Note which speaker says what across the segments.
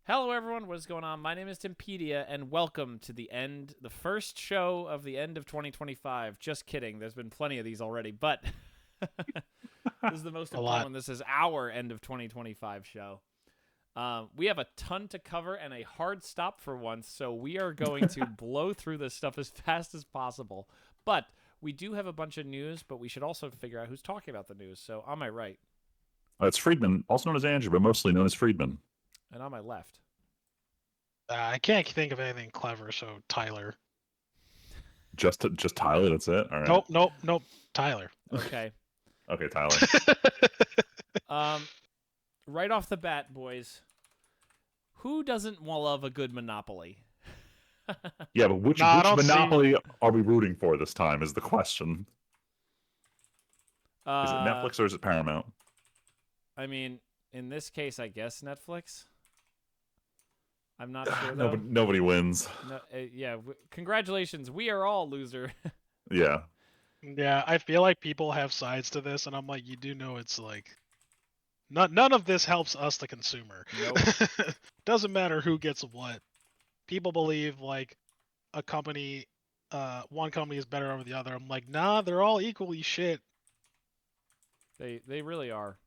Speaker 1: Hello, everyone. What is going on? My name is Timpedia, and welcome to the first show of the end of 2025. Just kidding. There's been plenty of these already, but this is the most
Speaker 2: A
Speaker 1: important
Speaker 2: lot.
Speaker 1: one. This is our end of 2025 show. We have a ton to cover and a hard stop for once, so we are going to blow through this stuff as fast as possible. But we do have a bunch of news, but we should also figure out who's talking about the news. So on my right
Speaker 3: It's Friedman, also known as Andrew, but mostly known as Friedman.
Speaker 1: and on my left.
Speaker 2: I can't think of anything clever, so Tyler.
Speaker 3: Just Tyler. That's it. All right.
Speaker 2: Nope. Tyler.
Speaker 1: Okay.
Speaker 3: Okay, Tyler.
Speaker 1: Right off the bat, boys, who doesn't love a good Monopoly?
Speaker 3: Yeah, but which Monopoly are we rooting for this time? Is the question. Is it Netflix or is it Paramount?
Speaker 1: I mean, in this case, I guess Netflix. I'm not sure though.
Speaker 3: Nobody wins.
Speaker 1: No, congratulations. We are all loser.
Speaker 3: Yeah.
Speaker 2: Yeah, I feel like people have sides to this, and I'm like, you do know it's like, none of this helps us, the consumer.
Speaker 1: Nope.
Speaker 2: Doesn't matter who gets what. People believe like a company, one company is better over the other. I'm like, nah, they're all equally shit.
Speaker 1: They really are.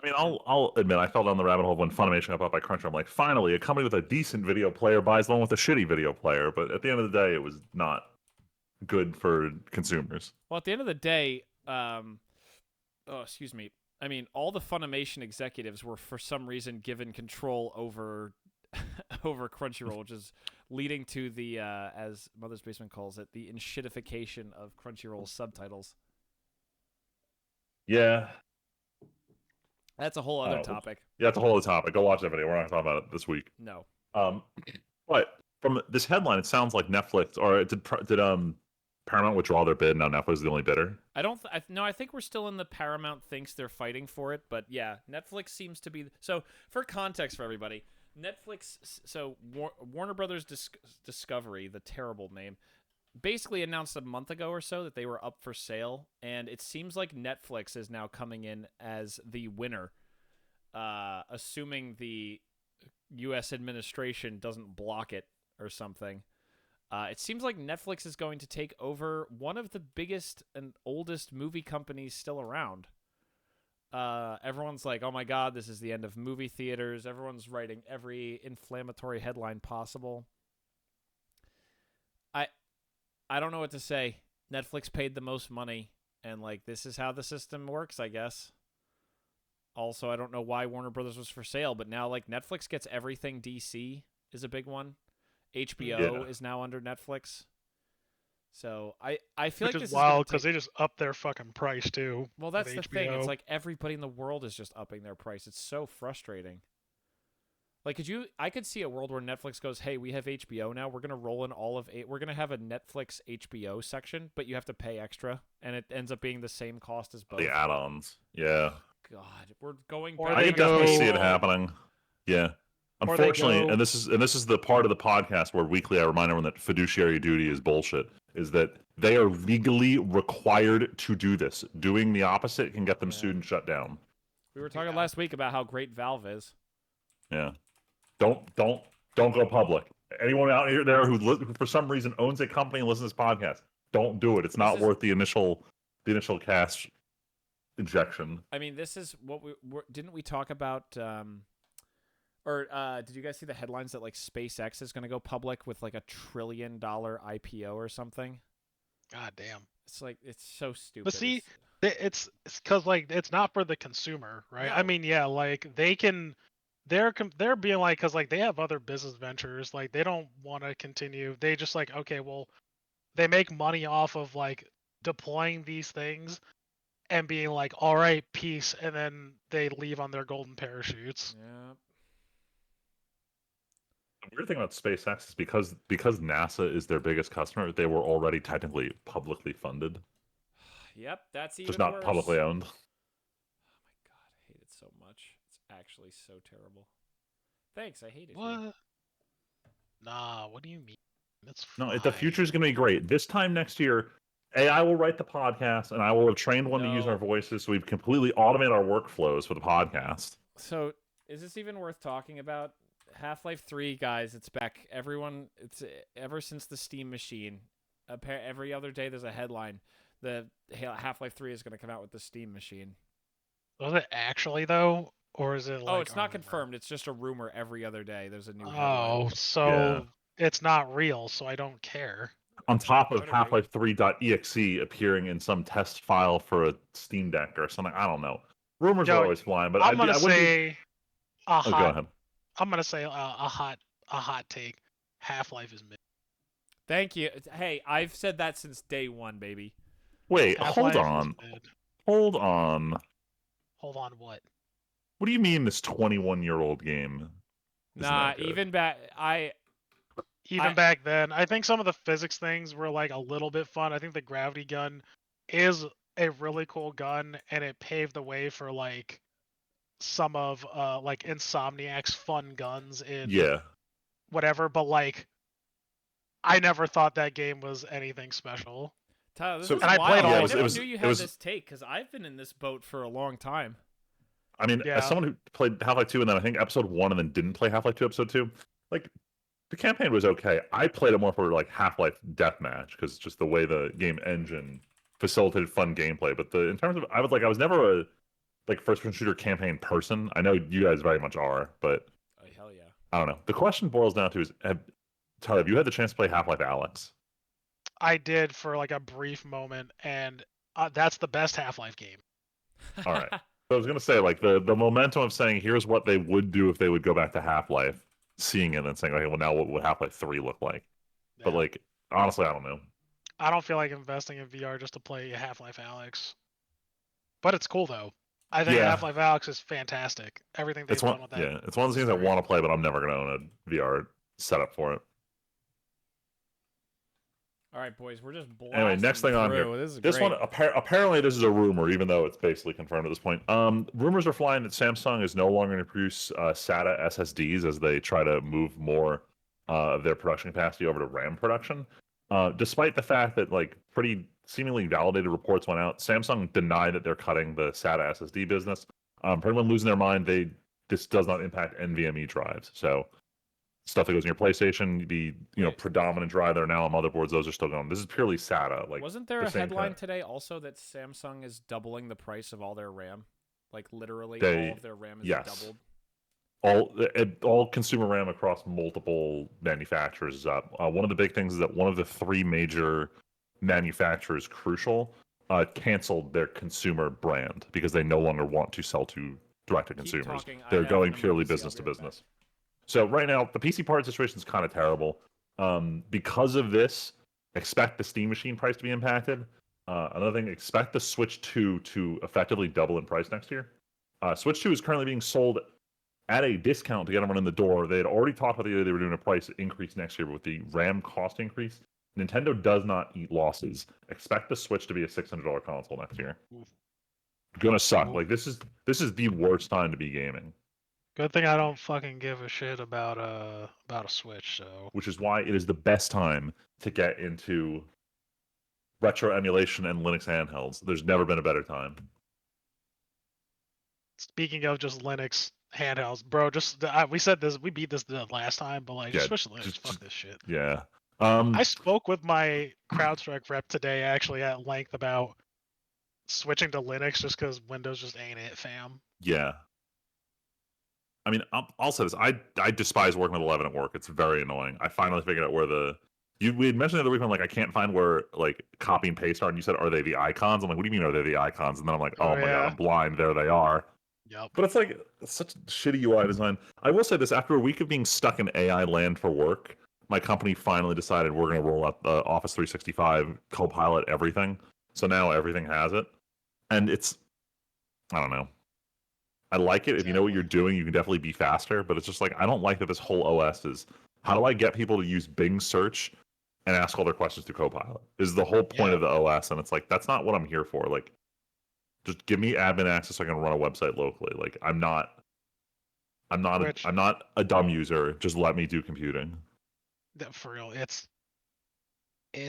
Speaker 3: I mean, I'll admit I fell down the rabbit hole when Funimation got bought by Crunchyroll. I'm like, finally, a company with a decent video player buys the one with a shitty video player. But at the end of the day, it was not good for consumers.
Speaker 1: Well, at the end of the day, excuse me. I mean, all the Funimation executives were for some reason given control over over Crunchyroll, which is leading to the as Mother's Basement calls it, the enshittification of Crunchyroll's subtitles.
Speaker 3: Yeah.
Speaker 1: That's a whole other topic.
Speaker 3: Yeah, that's a whole other topic. Go watch that video. We're not talking about it this week.
Speaker 1: No.
Speaker 3: But from this headline, it sounds like Netflix or did Paramount withdraw their bid? Now Netflix is the only bidder.
Speaker 1: I think we're still in the Paramount thinks they're fighting for it, but yeah, Netflix seems to be. So for context for everybody, Netflix. So Warner Brothers Discovery, the terrible name, basically announced a month ago or so that they were up for sale, and it seems like Netflix is now coming in as the winner, assuming the U.S. administration doesn't block it or something. It seems like Netflix is going to take over one of the biggest and oldest movie companies still around. Everyone's like, oh my god, this is the end of movie theaters. Everyone's writing every inflammatory headline possible. I don't know what to say. Netflix paid the most money, and like this is how the system works, I guess. Also, I don't know why Warner Brothers was for sale, but now like Netflix gets everything. DC is a big one. HBO is now under Netflix. So I feel
Speaker 2: Which
Speaker 1: like
Speaker 2: is
Speaker 1: this
Speaker 2: wild
Speaker 1: because
Speaker 2: they just upped their fucking price too.
Speaker 1: Well, that's the thing.
Speaker 2: HBO.
Speaker 1: It's like everybody in the world is just upping their price. It's so frustrating. Like, I could see a world where Netflix goes, "Hey, we have HBO now. We're gonna roll in we're gonna have a Netflix HBO section, but you have to pay extra, and it ends up being the same cost as both."
Speaker 3: The add-ons, yeah.
Speaker 1: God, we're going.
Speaker 2: Or
Speaker 3: I
Speaker 2: they
Speaker 3: can definitely see it
Speaker 1: go-
Speaker 3: happening. Yeah. Unfortunately, and this is the part of the podcast where weekly I remind everyone that fiduciary duty is bullshit. Is that they are legally required to do this. Doing the opposite can get them sued and shut down.
Speaker 1: We were talking last week about how great Valve is.
Speaker 3: Yeah. Don't go public. Anyone out there who for some reason owns a company and listens to this podcast, don't do it. It's not worth the initial cash injection.
Speaker 1: I mean, this is what didn't we talk about? Did you guys see the headlines that like SpaceX is going to go public with like $1 trillion IPO or something?
Speaker 2: God damn.
Speaker 1: It's like it's so stupid.
Speaker 2: But see, it's because like it's not for the consumer, right?
Speaker 1: No.
Speaker 2: I mean, yeah, like they're being like, because like they have other business ventures, like they don't want to continue. They just like, okay, well, they make money off of like deploying these things and being like, all right, peace, and then they leave on their golden parachutes.
Speaker 1: Yeah.
Speaker 3: The weird thing about SpaceX is because NASA is their biggest customer, they were already technically publicly funded.
Speaker 1: Yep, that's even
Speaker 3: just not
Speaker 1: worse.
Speaker 3: publicly owned.
Speaker 1: Oh my god, I hate it so much. It's actually so terrible. Thanks, I hate it.
Speaker 2: What?
Speaker 1: Here.
Speaker 2: Nah, what do you mean? That's
Speaker 3: no.
Speaker 2: fine.
Speaker 3: The future is going to be great. This time next year, AI will write the podcast, and I will have trained one to use our voices, so we've completely automated our workflows for the podcast.
Speaker 1: So, is this even worth talking about? Half-Life 3, guys, it's back. Everyone, it's ever since the Steam machine. Every other day there's a headline. The Half-Life 3 is going to come out with the Steam machine.
Speaker 2: Was it actually though, or is it like?
Speaker 1: Oh, it's
Speaker 2: a
Speaker 1: not
Speaker 2: rumor?
Speaker 1: confirmed. It's just a rumor. Every other day there's a new headline.
Speaker 2: Oh, so it's not real. So I don't care.
Speaker 3: On top of
Speaker 1: Better be.
Speaker 3: Half-Life 3.exe appearing in some test file for a Steam Deck or something. I don't know. Rumors are always flying, but
Speaker 2: I'm gonna
Speaker 3: I wouldn't
Speaker 2: say
Speaker 3: be...
Speaker 2: a
Speaker 3: Oh, go
Speaker 2: hot.
Speaker 3: ahead.
Speaker 2: I'm gonna say a hot take. Half-Life is mid.
Speaker 1: Thank you. Hey, I've said that since day one, baby.
Speaker 3: Wait,
Speaker 2: Half-Life
Speaker 3: hold on.
Speaker 2: is mid.
Speaker 3: Hold on.
Speaker 2: Hold on, what?
Speaker 3: What do you mean this 21-year-old game?
Speaker 1: Nah, even back
Speaker 2: back then, I think some of the physics things were like a little bit fun. I think the gravity gun is a really cool gun, and it paved the way for like some of like Insomniac's fun guns in whatever. But like, I never thought that game was anything special.
Speaker 1: Tyler, this
Speaker 3: So-
Speaker 1: is
Speaker 2: And I
Speaker 1: wild.
Speaker 2: played all
Speaker 1: I
Speaker 2: of
Speaker 1: never
Speaker 2: them.
Speaker 1: knew you
Speaker 3: it
Speaker 1: had
Speaker 3: was-
Speaker 1: this take because I've been in this boat for a long time.
Speaker 3: I mean,
Speaker 2: Yeah.
Speaker 3: as someone who played Half-Life 2 and then I think episode 1 and then didn't play Half-Life 2 episode 2, like the campaign was okay. I played it more for like Half-Life Deathmatch because just the way the game engine facilitated fun gameplay. But in terms of I was never a like first-person shooter campaign person. I know you guys very much are, but
Speaker 1: Oh, hell yeah.
Speaker 3: I don't know. The question boils down to is, Tyler, have you had the chance to play Half-Life Alyx?
Speaker 2: I did for like a brief moment, and that's the best Half-Life game.
Speaker 3: All right. So I was gonna say, like the momentum of saying here's what they would do if they would go back to Half-Life, seeing it and saying, okay, well now what would Half-Life 3 look like? But
Speaker 2: Yeah.
Speaker 3: like honestly, I don't know.
Speaker 2: I don't feel like investing in VR just to play Half-Life Alyx. But it's cool though. I think
Speaker 3: Yeah.
Speaker 2: Half-Life Alyx is fantastic. Everything they've
Speaker 3: It's one,
Speaker 2: done with that.
Speaker 3: yeah, it's one of those things I want to play, but I'm never gonna own a VR setup for it.
Speaker 1: All right, boys, we're just blasting
Speaker 3: Anyway, next thing on
Speaker 1: through.
Speaker 3: here.
Speaker 1: This is
Speaker 3: This
Speaker 1: great.
Speaker 3: one apparently this is a rumor, even though it's basically confirmed at this point. Rumors are flying that Samsung is no longer going to produce SATA SSDs as they try to move more of their production capacity over to RAM production. Despite the fact that like pretty seemingly validated reports went out, Samsung denied that they're cutting the SATA SSD business. For anyone losing their mind, this does not impact NVMe drives. So stuff that goes in your PlayStation, the predominant drive that are now on motherboards, those are still going. This is purely SATA. Like,
Speaker 1: wasn't there
Speaker 3: the
Speaker 1: a
Speaker 3: same
Speaker 1: headline
Speaker 3: kind.
Speaker 1: today also that Samsung is doubling the price of all their RAM? Like literally,
Speaker 3: They-
Speaker 1: all of their RAM is
Speaker 3: yes.
Speaker 1: doubled.
Speaker 3: All consumer RAM across multiple manufacturers is up. One of the big things is that one of the three major manufacturers, Crucial, canceled their consumer brand because they no longer want to sell to direct to consumers.
Speaker 1: Talking,
Speaker 3: They're going
Speaker 1: an
Speaker 3: purely
Speaker 1: emergency.
Speaker 3: business
Speaker 1: I'll
Speaker 3: to
Speaker 1: be right back.
Speaker 3: business. So right now, the PC part situation is kind of terrible. Because of this, expect the Steam Machine price to be impacted. Another thing, expect the Switch 2 to effectively double in price next year. Switch 2 is currently being sold at a discount to get everyone in the door. They had already talked about the idea they were doing a price increase next year, but with the RAM cost increase, Nintendo does not eat losses. Expect the Switch to be a $600 console next year. Gonna suck. Like this is the worst time to be gaming.
Speaker 2: Good thing I don't fucking give a shit about a Switch. So.
Speaker 3: Which is why it is the best time to get into retro emulation and Linux handhelds. There's never been a better time.
Speaker 2: Speaking of just Linux handhelds, bro, just we said this, we beat this the last time, but like, just switch to Linux. Fuck this shit.
Speaker 3: Yeah.
Speaker 2: I spoke with my CrowdStrike rep today, actually, at length about switching to Linux just because Windows just ain't it, fam.
Speaker 3: Yeah. I mean, I'll say this. I despise working with 11 at work. It's very annoying. I finally figured out where we had mentioned the other week, I'm like, I can't find where like copy and paste are, and you said, are they the icons? I'm like, what do you mean are they the icons? And then I'm like, oh my god, I'm blind. There they are.
Speaker 2: Yep.
Speaker 3: But it's like such shitty UI design. I will say this: after a week of being stuck in AI land for work, my company finally decided we're going to roll out the Office 365 Copilot everything. So now everything has it, and I don't know. I like it. If you know what you're doing, you can definitely be faster. But it's just like I don't like that this whole OS is. How do I get people to use Bing search and ask all their questions through Copilot? Is the whole point of the OS, and it's like that's not what I'm here for. Like, just give me admin access so I can run a website locally. Like, I'm not a dumb user. Just let me do computing.
Speaker 2: For real, it's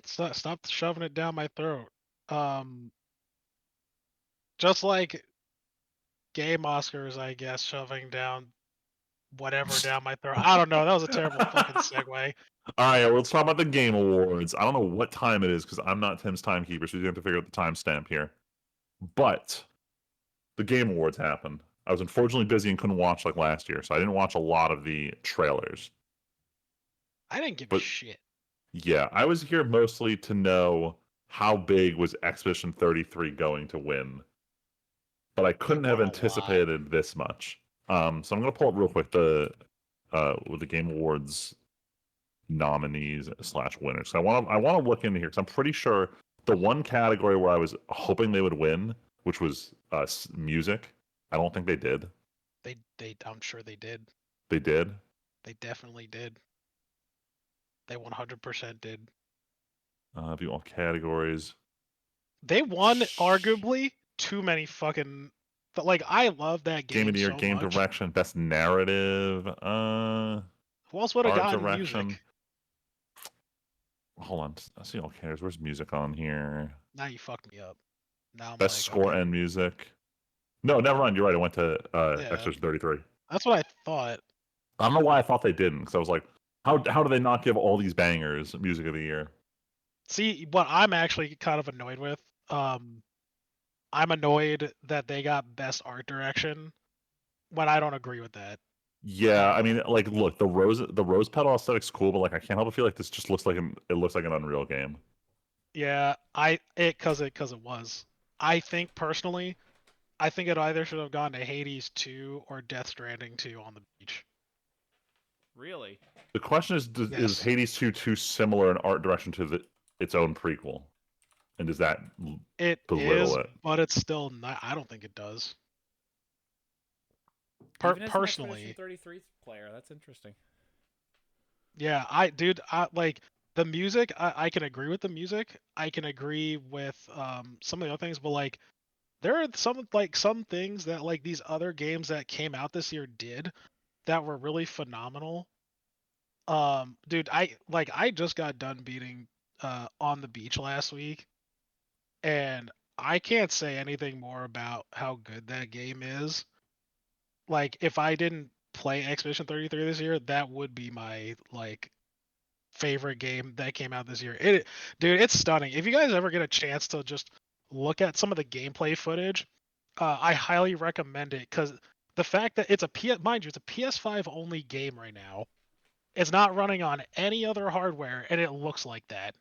Speaker 2: stop shoving it down my throat. Just like game Oscars, I guess, shoving down whatever down my throat. I don't know. That was a terrible fucking segue.
Speaker 3: All right, well, let's talk about the Game Awards. I don't know what time it is because I'm not Tim's timekeeper, so you have to figure out the timestamp here. But the Game Awards happened. I was unfortunately busy and couldn't watch like last year, so I didn't watch a lot of the trailers.
Speaker 2: I didn't give a shit.
Speaker 3: Yeah, I was here mostly to know how big was Expedition 33 going to win, but I couldn't have anticipated this much. So I'm gonna pull up real quick with the Game Awards nominees / winners. I want to look into here because I'm pretty sure the one category where I was hoping they would win, which was music, I don't think they did.
Speaker 2: I'm sure they did.
Speaker 3: They did.
Speaker 2: They definitely did. They 100% did.
Speaker 3: View all categories.
Speaker 2: They won arguably too many fucking. But like, I love that game.
Speaker 3: Game of the Year,
Speaker 2: so
Speaker 3: game
Speaker 2: much.
Speaker 3: direction, best narrative.
Speaker 2: Who else would have gotten
Speaker 3: direction.
Speaker 2: music?
Speaker 3: Hold on, I see all categories. Where's music on here?
Speaker 2: Now you fucked me up. Now I'm
Speaker 3: best
Speaker 2: like,
Speaker 3: score
Speaker 2: okay.
Speaker 3: and music. No, never mind. You're right. I went to Expedition 33.
Speaker 2: That's what I thought.
Speaker 3: I don't know why I thought they didn't, because I was like, how do they not give all these bangers music of the year?
Speaker 2: See, what I'm actually kind of annoyed with, I'm annoyed that they got best art direction when I don't agree with that.
Speaker 3: Yeah, I mean, like, look, the rose petal aesthetic's cool, but like, I can't help but feel like this just looks like an Unreal game.
Speaker 2: Yeah, because it was. I think personally, I think it either should have gone to Hades 2 or Death Stranding 2 on the beach.
Speaker 1: Really?
Speaker 3: The question is, is Hades 2 too similar in art direction to its own prequel? And does that belittle it?
Speaker 2: But it's still not. I don't think it does.
Speaker 1: Even as
Speaker 2: Personally,
Speaker 1: an 33 player, that's interesting.
Speaker 2: Yeah, I like the music. I can agree with the music. I can agree with some of the other things, but like there are some things that like these other games that came out this year did that were really phenomenal. Dude, I just got done beating On the Beach last week, and I can't say anything more about how good that game is. Like, if I didn't play Expedition 33 this year, that would be my like favorite game that came out this year. Dude, it's stunning. If you guys ever get a chance to just look at some of the gameplay footage, I highly recommend it because the fact that it's a PS5 only game right now. It's not running on any other hardware, and it looks like that.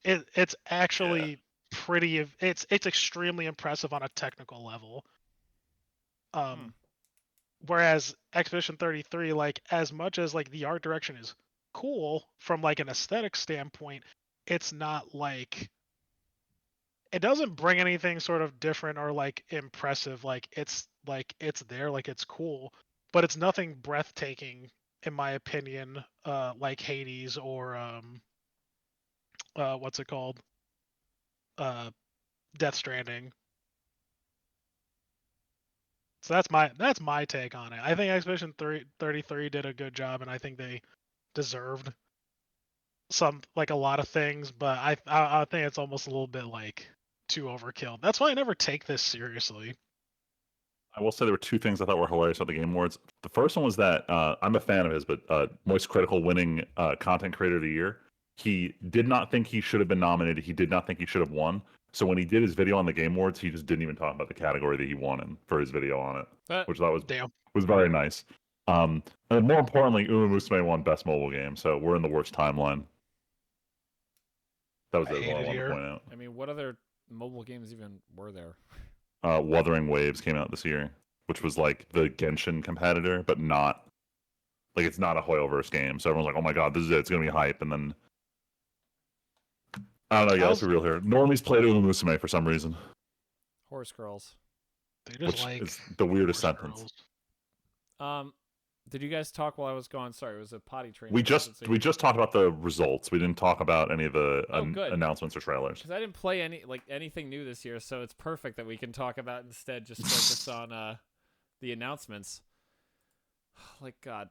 Speaker 2: It's actually pretty. It's extremely impressive on a technical level. Whereas Expedition 33, like as much as like the art direction is cool from like an aesthetic standpoint, it's not like it doesn't bring anything sort of different or like impressive. Like it's there, like it's cool, but it's nothing breathtaking in my opinion, like Hades or what's it called? Death Stranding. So that's my take on it. I think Expedition 33 did a good job, and I think they deserved a lot of things, but I think it's almost a little bit like too overkill. That's why I never take this seriously.
Speaker 3: I will say there were two things I thought were hilarious about the Game Awards. The first one was that I'm a fan of his, but Moist Critical winning Content Creator of the Year. He did not think he should have been nominated. He did not think he should have won. So when he did his video on the Game Awards, he just didn't even talk about the category that he won in for his video on it, which I thought was very nice. And more importantly, Uma Musume won Best Mobile Game, so we're in the worst timeline. That was what I wanted to point out.
Speaker 1: I mean, what other mobile games even were there?
Speaker 3: Wuthering Waves came out this year, which was like the Genshin competitor, but not like it's not a Hoyoverse game. So everyone's like, "Oh my god, this is it! It's gonna be hype." And then I don't know. Yeah, let's be real here. Normies played Uma Musume for some reason.
Speaker 1: Horse girls.
Speaker 2: Which
Speaker 3: is the weirdest sentence.
Speaker 1: Did you guys talk while I was gone? Sorry, it was a potty train.
Speaker 3: We just talked about the results. We didn't talk about any of the announcements or trailers.
Speaker 1: Because I didn't play anything new this year, so it's perfect that we can talk about instead. Just focus on the announcements. Like God.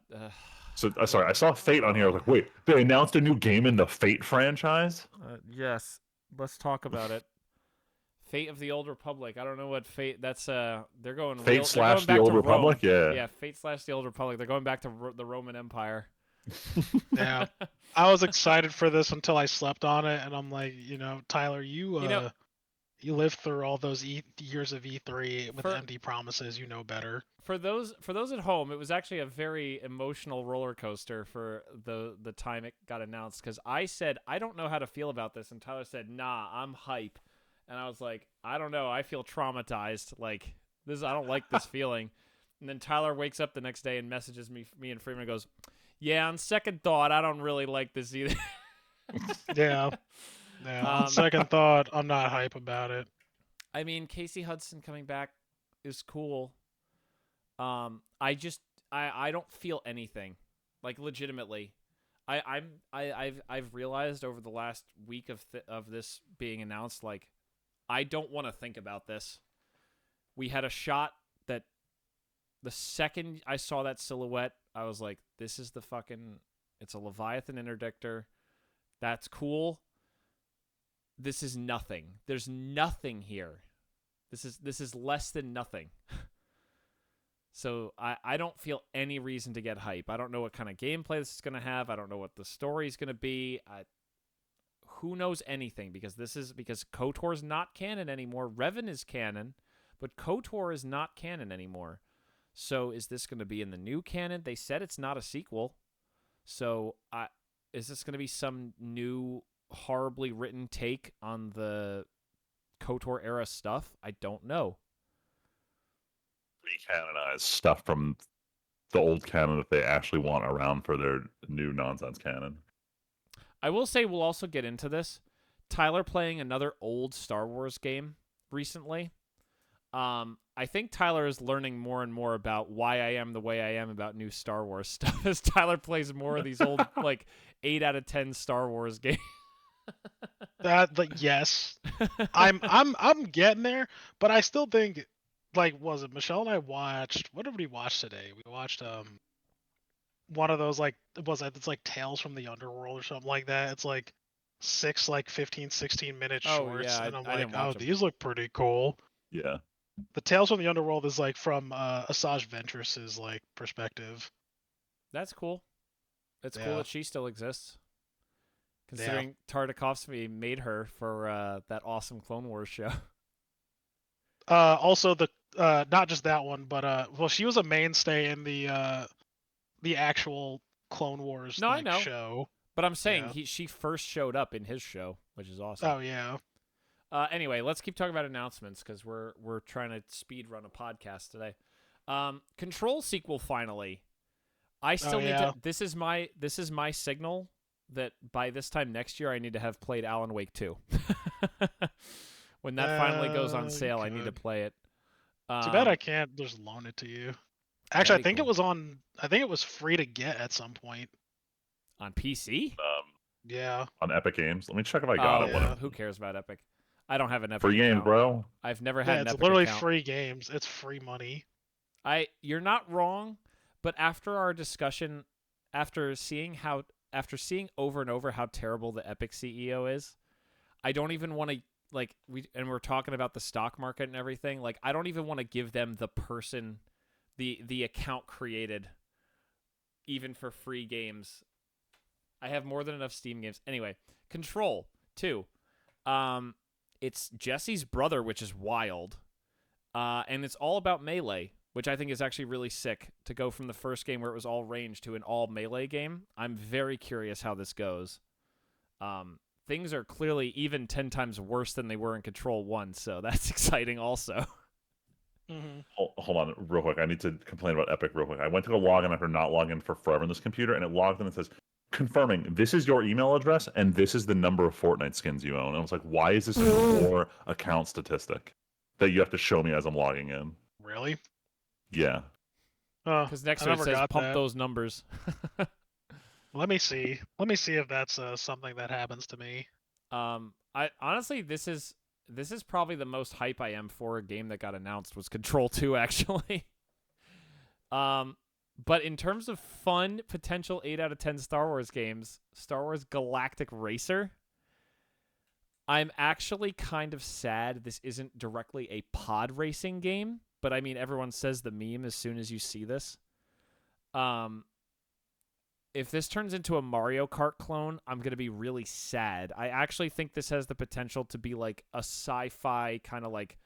Speaker 3: So sorry, I saw Fate on here. I was like, wait, they announced a new game in the Fate franchise?
Speaker 1: Yes, let's talk about it. Fate of the Old Republic. I don't know what Fate. That's they're going
Speaker 3: Fate
Speaker 1: real,
Speaker 3: slash
Speaker 1: they're
Speaker 3: the
Speaker 1: going back
Speaker 3: Old
Speaker 1: to
Speaker 3: Republic.
Speaker 1: Rome.
Speaker 3: Yeah.
Speaker 1: Fate slash the Old Republic. They're going back to the Roman Empire.
Speaker 2: Yeah. I was excited for this until I slept on it, and I'm like, Tyler, you lived through all those years of E3 with empty promises. You know better.
Speaker 1: For those at home, it was actually a very emotional roller coaster for the time it got announced, because I said I don't know how to feel about this, and Tyler said, "Nah, I'm hype," and I was like, I don't know, I feel traumatized. Like this, I don't like this feeling. And then Tyler wakes up the next day and messages me and Freeman and goes, "Yeah, on second thought, I don't really like this either."
Speaker 2: Yeah. On second thought, I'm not hype about it.
Speaker 1: I mean, Casey Hudson coming back is cool. I don't feel anything, like legitimately. I've realized over the last week of this being announced, like I don't want to think about this. We had a shot that the second I saw that silhouette, I was like, this is it's a Leviathan interdictor. That's cool. This is nothing. There's nothing here. This is less than nothing. So I don't feel any reason to get hype. I don't know what kind of gameplay this is going to have. I don't know what the story is going to be. Who knows anything? Because KOTOR's not canon anymore. Revan is canon, but KOTOR is not canon anymore. So is this going to be in the new canon? They said it's not a sequel. So is this going to be some new horribly written take on the KOTOR era stuff? I don't know.
Speaker 3: Recanonize stuff from the old canon that they actually want around for their new nonsense canon.
Speaker 1: I will say we'll also get into this. Tyler playing another old Star Wars game recently. I think Tyler is learning more and more about why I am the way I am about new Star Wars stuff as Tyler plays more of these old like 8 out of 10 Star Wars games.
Speaker 2: Yes. I'm getting there, but I still think, like, was it Michelle and I watched, what did we watch today? We watched one of those, like, it's like Tales from the Underworld or something like that. It's like 6 like 15, 16-minute shorts,
Speaker 1: yeah,
Speaker 2: and I'm
Speaker 1: I
Speaker 2: like,
Speaker 1: didn't watch
Speaker 2: oh,
Speaker 1: them.
Speaker 2: these look pretty cool.
Speaker 3: Yeah.
Speaker 2: The Tales from the Underworld is like from Asajj Ventress's like perspective.
Speaker 1: That's cool. It's cool that she still exists. Considering Tartakovsky made her for that awesome Clone Wars show.
Speaker 2: Also the not just that one, but well, she was a mainstay in the actual Clone Wars
Speaker 1: I know.
Speaker 2: show.
Speaker 1: But I'm saying she first showed up in his show, which is awesome.
Speaker 2: Oh yeah.
Speaker 1: Anyway, let's keep talking about announcements because we're trying to speed run a podcast today. Control sequel finally. I still need to. This is my signal that by this time next year I need to have played Alan Wake 2. When that finally goes on sale, I need to play it.
Speaker 2: Too bad I can't just loan it to you. Actually, I think it was free to get at some point.
Speaker 1: On PC?
Speaker 2: Yeah.
Speaker 3: On Epic Games. Let me check if I got it.
Speaker 2: Yeah.
Speaker 1: Who cares about Epic? I don't have an Epic
Speaker 3: free game, bro.
Speaker 1: I've never had an Epic
Speaker 2: account. It's literally
Speaker 1: account.
Speaker 2: free games. It's free money.
Speaker 1: You're not wrong, but after our discussion, after seeing over and over how terrible the Epic CEO is, I don't even want to we're talking about the stock market and everything. Like, I don't even want to give them the account created, even for free games. I have more than enough Steam games. Anyway, Control 2. It's Jesse's brother, which is wild. And it's all about melee, which I think is actually really sick to go from the first game where it was all range to an all melee game. I'm very curious how this goes. Things are clearly even 10 times worse than they were in Control 1, so that's exciting also.
Speaker 2: Mm-hmm.
Speaker 3: Hold on real quick. I need to complain about Epic real quick. I went to go log in after not logging in for forever in this computer, and it logged in and says, confirming, this is your email address, and this is the number of Fortnite skins you own. And I was like, why is this your account statistic that you have to show me as I'm logging in?
Speaker 2: Really?
Speaker 3: Yeah.
Speaker 1: Because next to it says, pump those numbers.
Speaker 2: Let me see. Let me see if that's something that happens to me.
Speaker 1: I honestly, this is probably the most hype I am for a game that got announced was Control 2, actually. But in terms of fun, potential 8 out of 10 Star Wars games, Star Wars Galactic Racer, I'm actually kind of sad this isn't directly a pod racing game, but I mean everyone says the meme as soon as you see this. Um if this turns into a Mario Kart clone, I'm going to be really sad. I actually think this has the potential to be like a sci-fi kind of like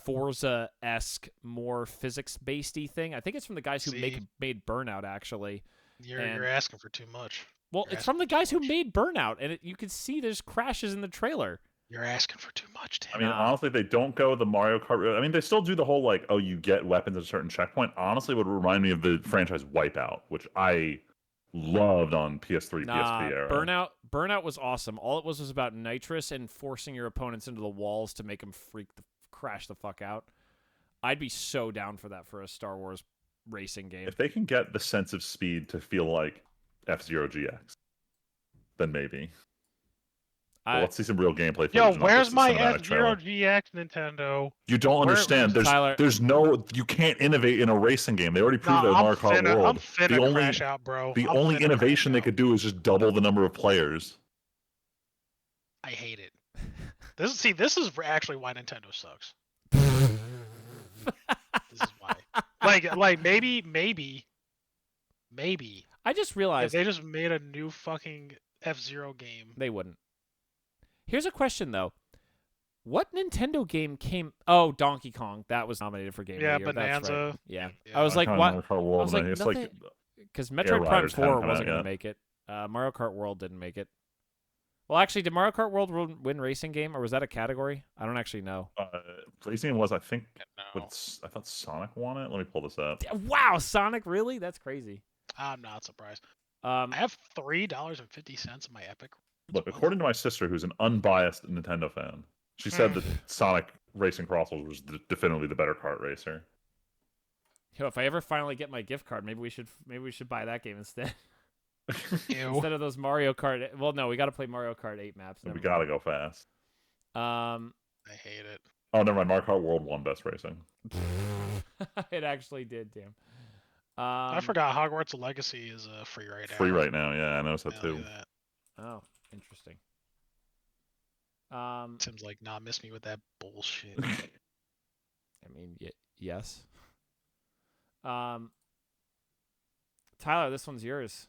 Speaker 1: Forza-esque, more physics-basedy thing. I think it's from the guys who made Burnout, actually.
Speaker 2: You're asking for too much.
Speaker 1: Well, it's from the guys who made Burnout, and you can see there's crashes in the trailer.
Speaker 2: You're asking for too much, Tim.
Speaker 3: I mean, honestly, they don't go the Mario Kart. I mean, they still do the whole like, oh, you get weapons at a certain checkpoint. Honestly, it would remind me of the franchise Wipeout, which I loved on PS3, PSP era.
Speaker 1: Burnout was awesome. All it was about nitrous and forcing your opponents into the walls to make them crash the fuck out. I'd be so down for that for a Star Wars racing game.
Speaker 3: If they can get the sense of speed to feel like F-Zero GX, then maybe. Well, let's see some real gameplay.
Speaker 2: Yo, where's my F-Zero GX, Nintendo?
Speaker 3: You don't understand. There's no. You can't innovate in a racing game. They already proved that in Mario Kart World.
Speaker 2: I'm finna crash out, bro.
Speaker 3: The only innovation they could do is just double the number of players.
Speaker 2: I hate it. This is actually why Nintendo sucks. This is why. Like maybe.
Speaker 1: I just realized
Speaker 2: if they just made a new fucking F-Zero game.
Speaker 1: They wouldn't. Here's a question though. What Nintendo game came? Oh, Donkey Kong. That was nominated for Game of the Year.
Speaker 2: Bonanza.
Speaker 1: That's right. Yeah. I was like, what? I was like, nothing. Because Metroid Prime 4 wasn't going to make it. Mario Kart World didn't make it. Well, actually, did Mario Kart World win racing game, or was that a category? I don't actually know.
Speaker 3: Racing was, I think. I thought Sonic won it. Let me pull this up.
Speaker 1: Wow, Sonic, really? That's crazy.
Speaker 2: I'm not surprised. I have $3.50 in my Epic.
Speaker 3: Look, according to my sister, who's an unbiased Nintendo fan, she said that Sonic Racing Crossovers was definitively the better kart racer.
Speaker 1: Yo, if I ever finally get my gift card, maybe we should buy that game instead. Instead of those Mario Kart. Well, no, we got to play Mario Kart 8 maps.
Speaker 3: We got to go fast.
Speaker 2: I hate it.
Speaker 3: Oh, never mind. Mario Kart World won Best Racing.
Speaker 1: It actually did, damn.
Speaker 2: I forgot Hogwarts Legacy is free right now.
Speaker 3: Free right now, yeah. I noticed that too.
Speaker 1: Oh, interesting.
Speaker 2: Tim's like, nah, miss me with that bullshit.
Speaker 1: I mean, yes. Tyler, this one's yours.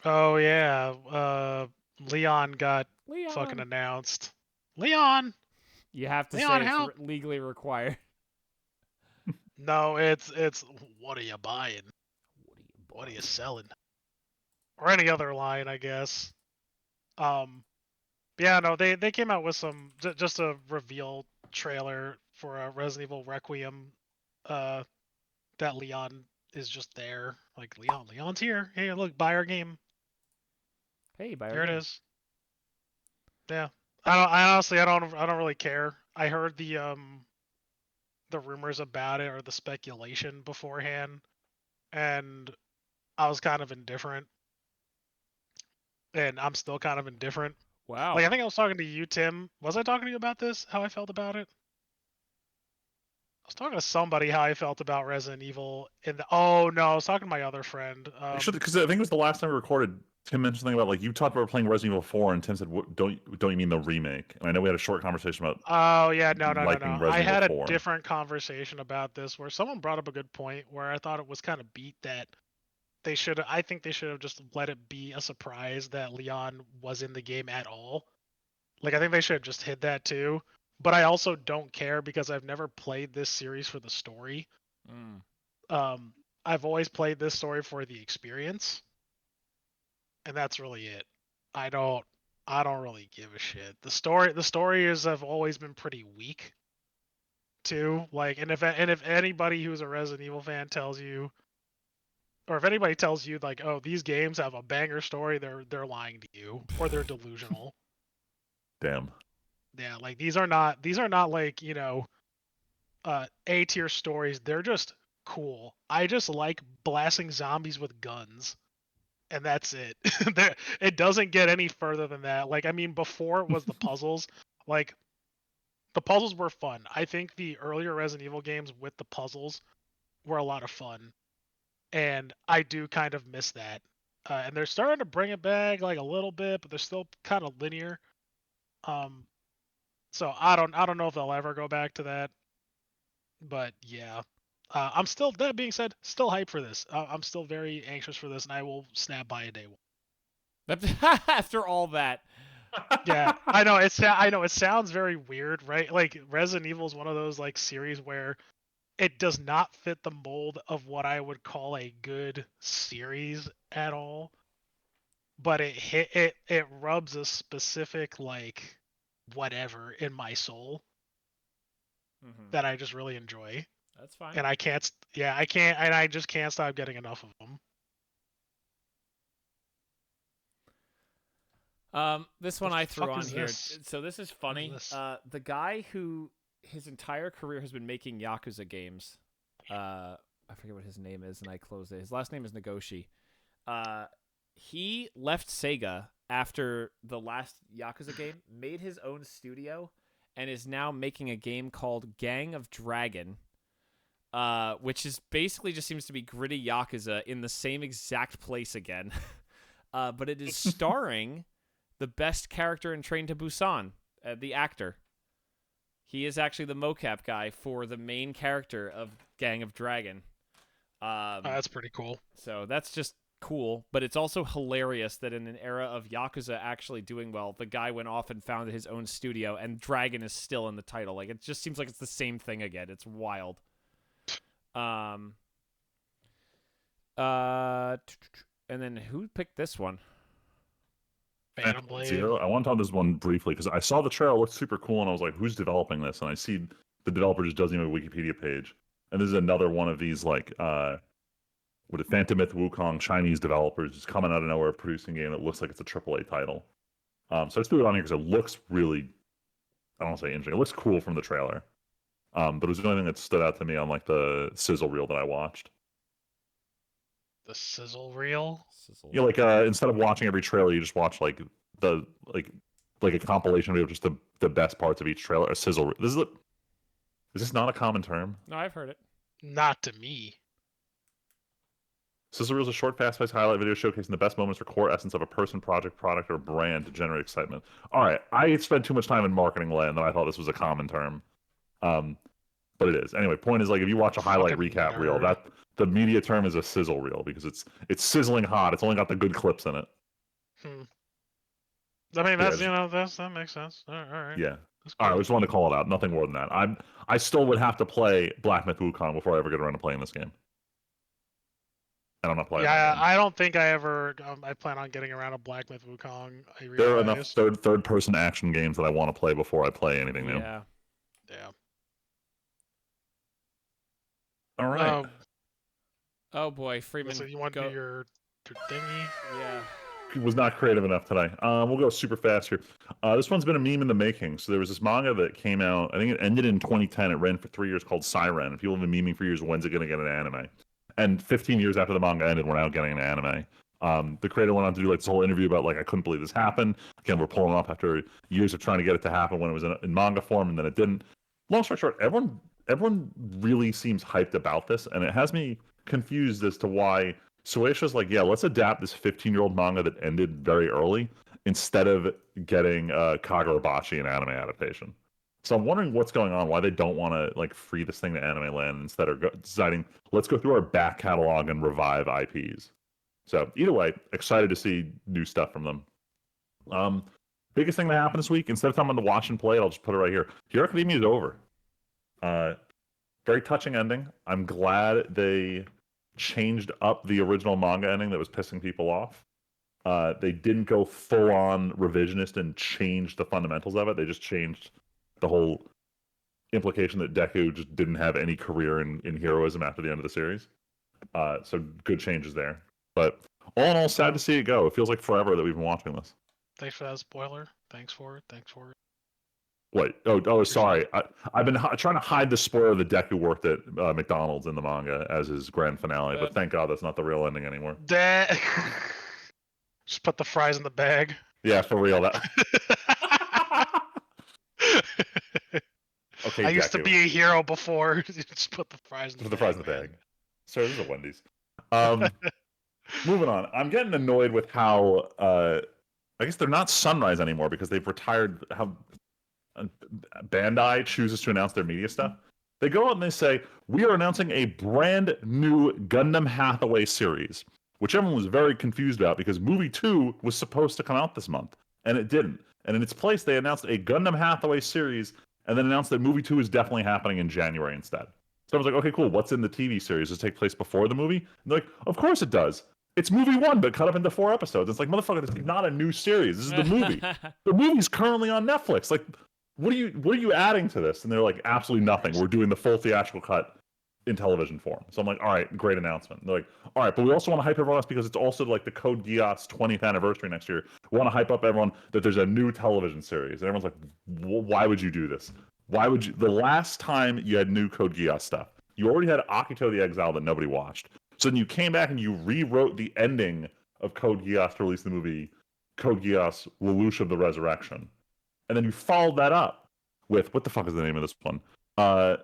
Speaker 2: Oh yeah, Leon got fucking announced. Leon.
Speaker 1: You have to say it's legally required.
Speaker 2: No, it's what are you buying? What are you selling? Or any other line, I guess. Yeah, no, they came out with some just a reveal trailer for a Resident Evil Requiem. That Leon is just there. Like Leon's here. Hey, look, buy our game.
Speaker 1: Hey, buy our
Speaker 2: game.
Speaker 1: There
Speaker 2: it is. Yeah, I honestly don't really care. I heard the rumors about it or the speculation beforehand, and I was kind of indifferent. And I'm still kind of indifferent.
Speaker 1: Wow.
Speaker 2: Like, I think I was talking to you, Tim. Was I talking to you about this? How I felt about it? I was talking to somebody how I felt about Resident Evil. Oh no, I was talking to my other friend.
Speaker 3: Because I think it was the last time we recorded. Tim mentioned something about like you talked about playing Resident Evil 4, and Tim said, "Don't you mean the remake?" And I know we had a short conversation about.
Speaker 2: Oh yeah, no. I had a
Speaker 3: 4.
Speaker 2: different conversation about this where someone brought up a good point where I thought it was kind of beat that. I think they should have just let it be a surprise that Leon was in the game at all. Like, I think they should have just hid that too. But I also don't care because I've never played this series for the story. I've always played this story for the experience. And that's really it. I don't really give a shit. The stories have always been pretty weak too. Like, and if anybody who's a Resident Evil fan tells you, or if anybody tells you like, oh, these games have a banger story, they're lying to you, or they're delusional.
Speaker 3: Damn.
Speaker 2: Yeah, like these are not like, you know, A tier stories. They're just cool. I just like blasting zombies with guns, and that's it. It doesn't get any further than that. Like, I mean, before it was the puzzles. Like, the puzzles were fun. I think the earlier Resident Evil games with the puzzles were a lot of fun. And I do kind of miss that. And they're starting to bring it back like a little bit, but they're still kind of linear. So I don't know if they'll ever go back to that, but yeah. I'm still. That being said, still hyped for this. I'm still very anxious for this, and I will snap by a day one.
Speaker 1: After all that.
Speaker 2: Yeah, I know it sounds very weird, right? Like Resident Evil is one of those like series where it does not fit the mold of what I would call a good series at all. But it rubs a specific like whatever in my soul that I just really enjoy.
Speaker 1: That's fine.
Speaker 2: And I can't and I just can't stop getting enough of them.
Speaker 1: This one I threw on here.
Speaker 2: This?
Speaker 1: So this is funny. The guy who his entire career has been making Yakuza games. I forget what his name is, and I closed it. His last name is Nagoshi. He left Sega after the last Yakuza game, made his own studio, and is now making a game called Gang of Dragon, which is basically just seems to be gritty Yakuza in the same exact place again. But it is starring the best character in Train to Busan, the actor. He is actually the mocap guy for the main character of Gang of Dragon.
Speaker 2: That's pretty cool.
Speaker 1: So that's just cool, but it's also hilarious that in an era of Yakuza actually doing well, the guy went off and founded his own studio, and Dragon is still in the title. Like, it just seems like it's the same thing again. It's wild. And then who picked this one?
Speaker 2: Phantom Blade.
Speaker 3: Zero. I want to talk this one briefly because I saw the trailer, it looked super cool, and I was like, "Who's developing this?" And I see the developer just doesn't even have a Wikipedia page. And this is another one of these like, Phantom Myth Wukong Chinese developers just coming out of nowhere producing a game that looks like it's a AAA title. So I just threw it on here because it looks really, I don't want to say interesting. It looks cool from the trailer. But it was the only thing that stood out to me on like the sizzle reel that I watched.
Speaker 2: The sizzle reel?
Speaker 3: Yeah, like instead of watching every trailer, you just watch like the like a compilation video of just the best parts of each trailer. A sizzle. Is this not a common term?
Speaker 1: No, I've heard it.
Speaker 2: Not to me.
Speaker 3: Sizzle reel is a short, fast-paced highlight video showcasing the best moments or core essence of a person, project, product, or brand to generate excitement. All right, I spent too much time in marketing land that I thought this was a common term. But it is. Anyway, point is, like, if you watch a highlight recap reel, that the media term is a sizzle reel because it's sizzling hot. It's only got the good clips in it.
Speaker 2: I mean, that's that makes sense. All right.
Speaker 3: Yeah. All right, I just wanted to call it out. Nothing more than that. I still would have to play Black Myth Wukong before I ever get around to playing this game. And I'm not playing.
Speaker 2: Yeah, I don't think I ever. I plan on getting around to Black Myth Wukong.
Speaker 3: There are enough third-person action games that I want to play before I play anything new.
Speaker 1: Yeah.
Speaker 3: All right.
Speaker 1: Oh boy, Freeman.
Speaker 2: So you want to do your thingy?
Speaker 1: Yeah.
Speaker 3: Was not creative enough tonight. We'll go super fast here. This one's been a meme in the making. So there was this manga that came out. I think it ended in 2010. It ran for 3 years called Siren. And people have been memeing for years. When's it going to get an anime? And 15 years after the manga ended, we're now getting an anime. The creator went on to do like this whole interview about like I couldn't believe this happened. Again, we're pulling off after years of trying to get it to happen when it was in manga form, and then it didn't. Long story short, everyone really seems hyped about this, and it has me confused as to why Shueisha's like, yeah, let's adapt this 15-year-old manga that ended very early instead of getting Kagurabachi an anime adaptation. So I'm wondering what's going on, why they don't want to like free this thing to anime land instead of deciding, let's go through our back catalog and revive IPs. So either way, excited to see new stuff from them. Biggest thing that happened this week, instead of talking about the watch and play, I'll just put it right here. Hero Academia is over. Very touching ending. I'm glad they changed up the original manga ending that was pissing people off. They didn't go full on revisionist and change the fundamentals of it. They just changed the whole implication that Deku just didn't have any career in heroism after the end of the series. So good changes there. But all in all, sad to see it go. It feels like forever that we've been watching this.
Speaker 2: Thanks for that spoiler. Thanks for it.
Speaker 3: Wait. Oh, sorry. I've been trying to hide the spoiler that Deku worked at McDonald's in the manga as his grand finale, but thank God that's not the real ending anymore.
Speaker 2: Just put the fries in the bag.
Speaker 3: Yeah, for real. Okay,
Speaker 2: I used to be a hero before. Just put the fries in the bag.
Speaker 3: Sir, this is a Wendy's. Moving on. I'm getting annoyed with how I guess they're not Sunrise anymore because they've retired. How Bandai chooses to announce their media stuff. They go out and they say, we are announcing a brand new Gundam Hathaway series, which everyone was very confused about because movie 2 was supposed to come out this month, and it didn't. And in its place, they announced a Gundam Hathaway series and then announced that movie 2 is definitely happening in January instead. So I was like, okay, cool. What's in the TV series? Does it take place before the movie? And they're like, of course it does. It's movie 1, but cut up into 4 episodes. It's like, motherfucker, this is not a new series. This is the movie. The movie's currently on Netflix. Like, what are you adding to this? And they're like, absolutely nothing. We're doing the full theatrical cut in television form. So I'm like, all right, great announcement. And they're like, all right, but we also want to hype everyone else because it's also like the Code Geass 20th anniversary next year. We want to hype up everyone that there's a new television series. And everyone's like, why would you do this? Why would you? The last time you had new Code Geass stuff, you already had Akito the Exile that nobody watched. So then you came back and you rewrote the ending of Code Geass to release the movie Code Geass Lelouch of the Resurrection. And then you followed that up with, what the fuck is the name of this one? Code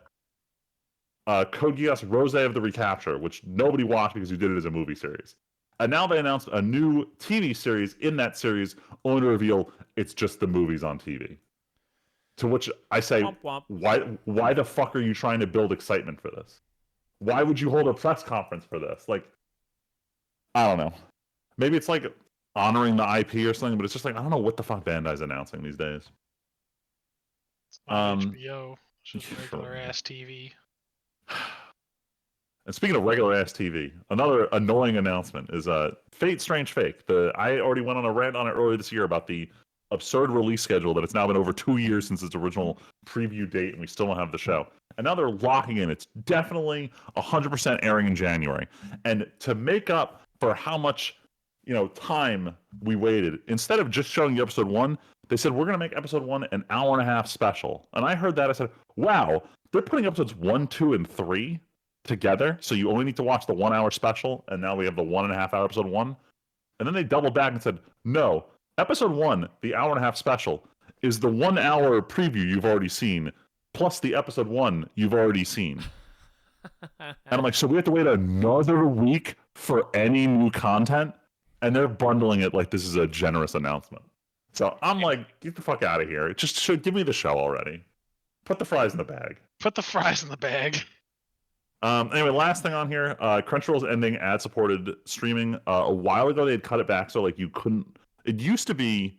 Speaker 3: Geass Rose of the Recapture, which nobody watched because you did it as a movie series. And now they announced a new TV series in that series, only to reveal it's just the movies on TV. To which I say,
Speaker 1: womp, womp.
Speaker 3: Why the fuck are you trying to build excitement for this? Why would you hold a press conference for this? Like, I don't know. Maybe it's like honoring the IP or something, but it's just like, I don't know what the fuck Bandai's announcing these days.
Speaker 2: It's not HBO. It's just regular ass TV.
Speaker 3: And speaking of regular ass TV, another annoying announcement is Fate Strange Fake. I already went on a rant on it earlier this year about the absurd release schedule that it's now been over 2 years since its original preview date and we still don't have the show. And now they're locking in. It's definitely 100% airing in January. And to make up for how much, time we waited, instead of just showing you episode 1, they said, we're going to make episode 1 an hour and a half special. And I heard that. I said, wow, they're putting episodes 1, 2, and 3 together. So you only need to watch the 1 hour special. And now we have the 1.5 hour episode 1. And then they doubled back and said, no, episode 1, the hour and a half special, is the 1 hour preview you've already seen, plus the episode 1 you've already seen. And I'm like, so we have to wait another week for any new content? And they're bundling it like this is a generous announcement. So I'm like, get the fuck out of here. Just give me the show already. Put the fries in the bag.
Speaker 2: Put the fries in the bag.
Speaker 3: Anyway, last thing on here, Crunchyroll's ending ad-supported streaming. A while ago, they had cut it back, so like you couldn't. It used to be,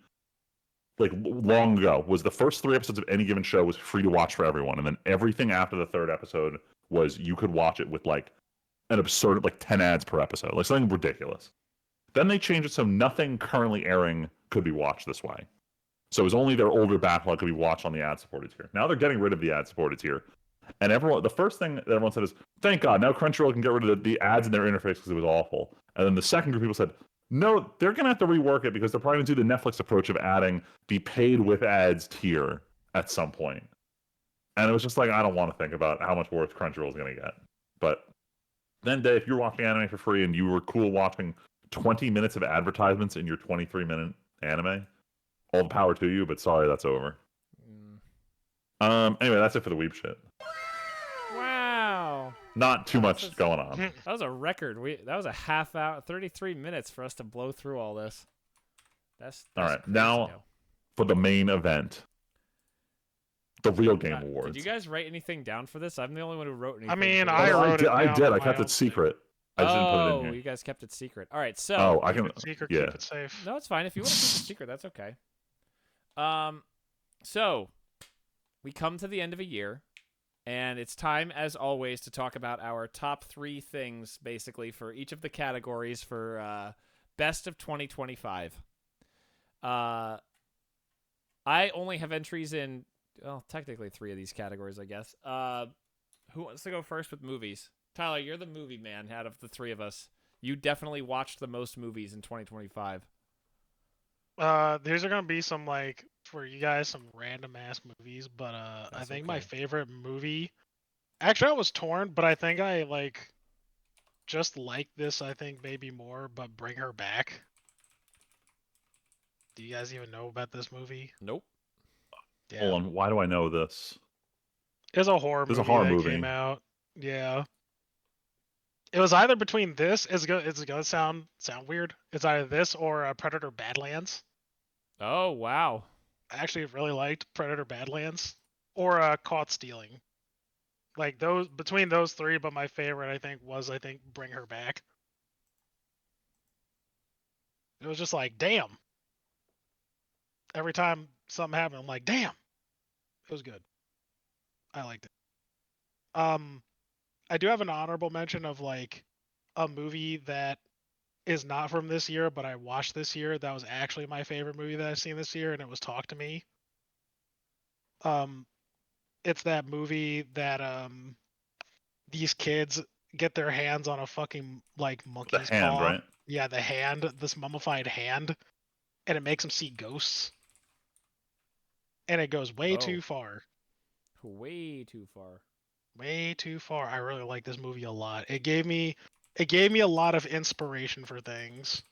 Speaker 3: like long ago, was the first 3 episodes of any given show was free to watch for everyone, and then everything after the 3rd episode was you could watch it with like an absurd 10 ads per episode, like something ridiculous. Then they changed it so nothing currently airing could be watched this way. So it was only their older backlog could be watched on the ad-supported tier. Now they're getting rid of the ad-supported tier. And the first thing that everyone said is, thank God, now Crunchyroll can get rid of the ads in their interface because it was awful. And then the second group of people said, no, they're going to have to rework it because they're probably going to do the Netflix approach of adding the paid with ads tier at some point. And it was just like, I don't want to think about how much worse Crunchyroll is going to get. But then, Dave, if you're watching anime for free and you were cool watching 20 minutes of advertisements in your 23-minute anime, all the power to you, but sorry, that's over. Anyway, that's it for the Weeb shit.
Speaker 1: Wow.
Speaker 3: Not too much going on.
Speaker 1: That was a record. That was a half hour, 33 minutes for us to blow through all this. That's
Speaker 3: all right. Now for the main event, the Real Game Awards.
Speaker 1: Did you guys write anything down for this? I'm the only one who wrote anything.
Speaker 2: I mean, I wrote it down.
Speaker 3: I did. I kept it secret. I just didn't put it in here.
Speaker 1: You guys kept it secret. All right, so
Speaker 3: I can
Speaker 2: keep it secret, keep it safe.
Speaker 1: No, it's fine. If you want to keep it secret, that's okay. So we come to the end of a year, and it's time, as always, to talk about our top 3 things, basically, for each of the categories for best of 2025. I only have entries in, well, technically 3 of these categories, I guess. Who wants to go first with movies? Tyler, you're the movie man out of the 3 of us. You definitely watched the most movies in 2025.
Speaker 2: These are gonna be some for you guys some random ass movies, but I think my favorite movie. Actually, I was torn, but I think I just like this. I think maybe more, but Bring Her Back. Do you guys even know about this movie?
Speaker 1: Nope.
Speaker 3: Yeah. Hold on, why do I know this?
Speaker 2: It's a horror movie. There's a horror movie came out. Yeah. It was either between this. It's gonna sound weird. It's either this or Predator Badlands.
Speaker 1: Oh wow.
Speaker 2: I actually really liked Predator Badlands or Caught Stealing. Like those between those three, but my favorite I think Bring Her Back. It was just like, damn. Every time something happened, I'm like, damn. It was good. I liked it. I do have an honorable mention of like a movie that is not from this year, but I watched this year. That was actually my favorite movie that I've seen this year, and it was Talk to Me. Um, it's that movie that these kids get their hands on a fucking like
Speaker 3: The
Speaker 2: monkey's
Speaker 3: Hand,
Speaker 2: paw.
Speaker 3: right?
Speaker 2: Yeah, the hand, this mummified hand, and it makes them see ghosts, and it goes way
Speaker 1: Oh,
Speaker 2: too far.
Speaker 1: way too far.
Speaker 2: Way too far. I really like this movie a lot. It gave me a lot of inspiration for things.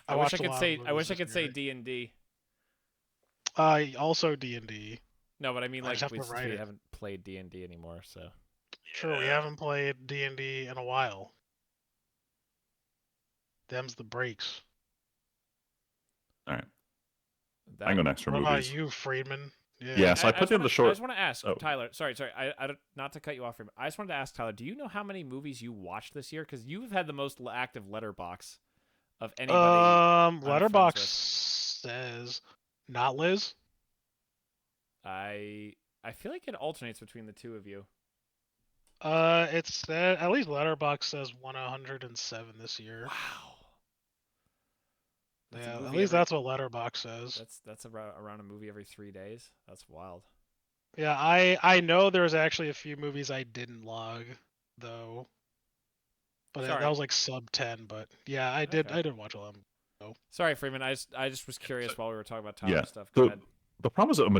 Speaker 2: I watched a lot of
Speaker 1: I
Speaker 2: movies
Speaker 1: wish I
Speaker 2: this
Speaker 1: could say
Speaker 2: year.
Speaker 1: D&D.
Speaker 2: Also D&D.
Speaker 1: No, but I mean
Speaker 2: I just
Speaker 1: like
Speaker 2: have to
Speaker 1: since
Speaker 2: write
Speaker 1: we
Speaker 2: it.
Speaker 1: haven't played D&D anymore, so
Speaker 2: True, we haven't played D&D in a while. Them's the breaks.
Speaker 3: All right. I
Speaker 1: that
Speaker 3: can go next for
Speaker 2: What about
Speaker 3: movies.
Speaker 2: you, Friedman? Yeah.
Speaker 3: Yeah, so I put together the
Speaker 1: I
Speaker 3: short.
Speaker 1: just want to ask
Speaker 3: Oh,
Speaker 1: Tyler. Sorry. Not to cut you off. I just wanted to ask Tyler. Do you know how many movies you watched this year? Because you've had the most active letterbox of anybody I'm friends
Speaker 2: Letterbox
Speaker 1: with.
Speaker 2: says not Liz.
Speaker 1: I feel like it alternates between the two of you.
Speaker 2: It said at least Letterbox says 107 this year.
Speaker 1: Wow. That's a
Speaker 2: Yeah, at
Speaker 1: movie
Speaker 2: least
Speaker 1: every.
Speaker 2: that's what Letterbox says.
Speaker 1: That's around a movie every 3 days. That's wild.
Speaker 2: Yeah, I know there's actually a few movies I didn't log though, but that
Speaker 1: Sorry.
Speaker 2: was like sub 10. But yeah,
Speaker 1: Okay.
Speaker 2: I did watch a lot. Though.
Speaker 1: Sorry, Freeman. I just was
Speaker 3: so,
Speaker 1: curious while we were talking about Tyler
Speaker 3: yeah.
Speaker 1: stuff. Go
Speaker 3: The
Speaker 1: ahead.
Speaker 3: the problem is that a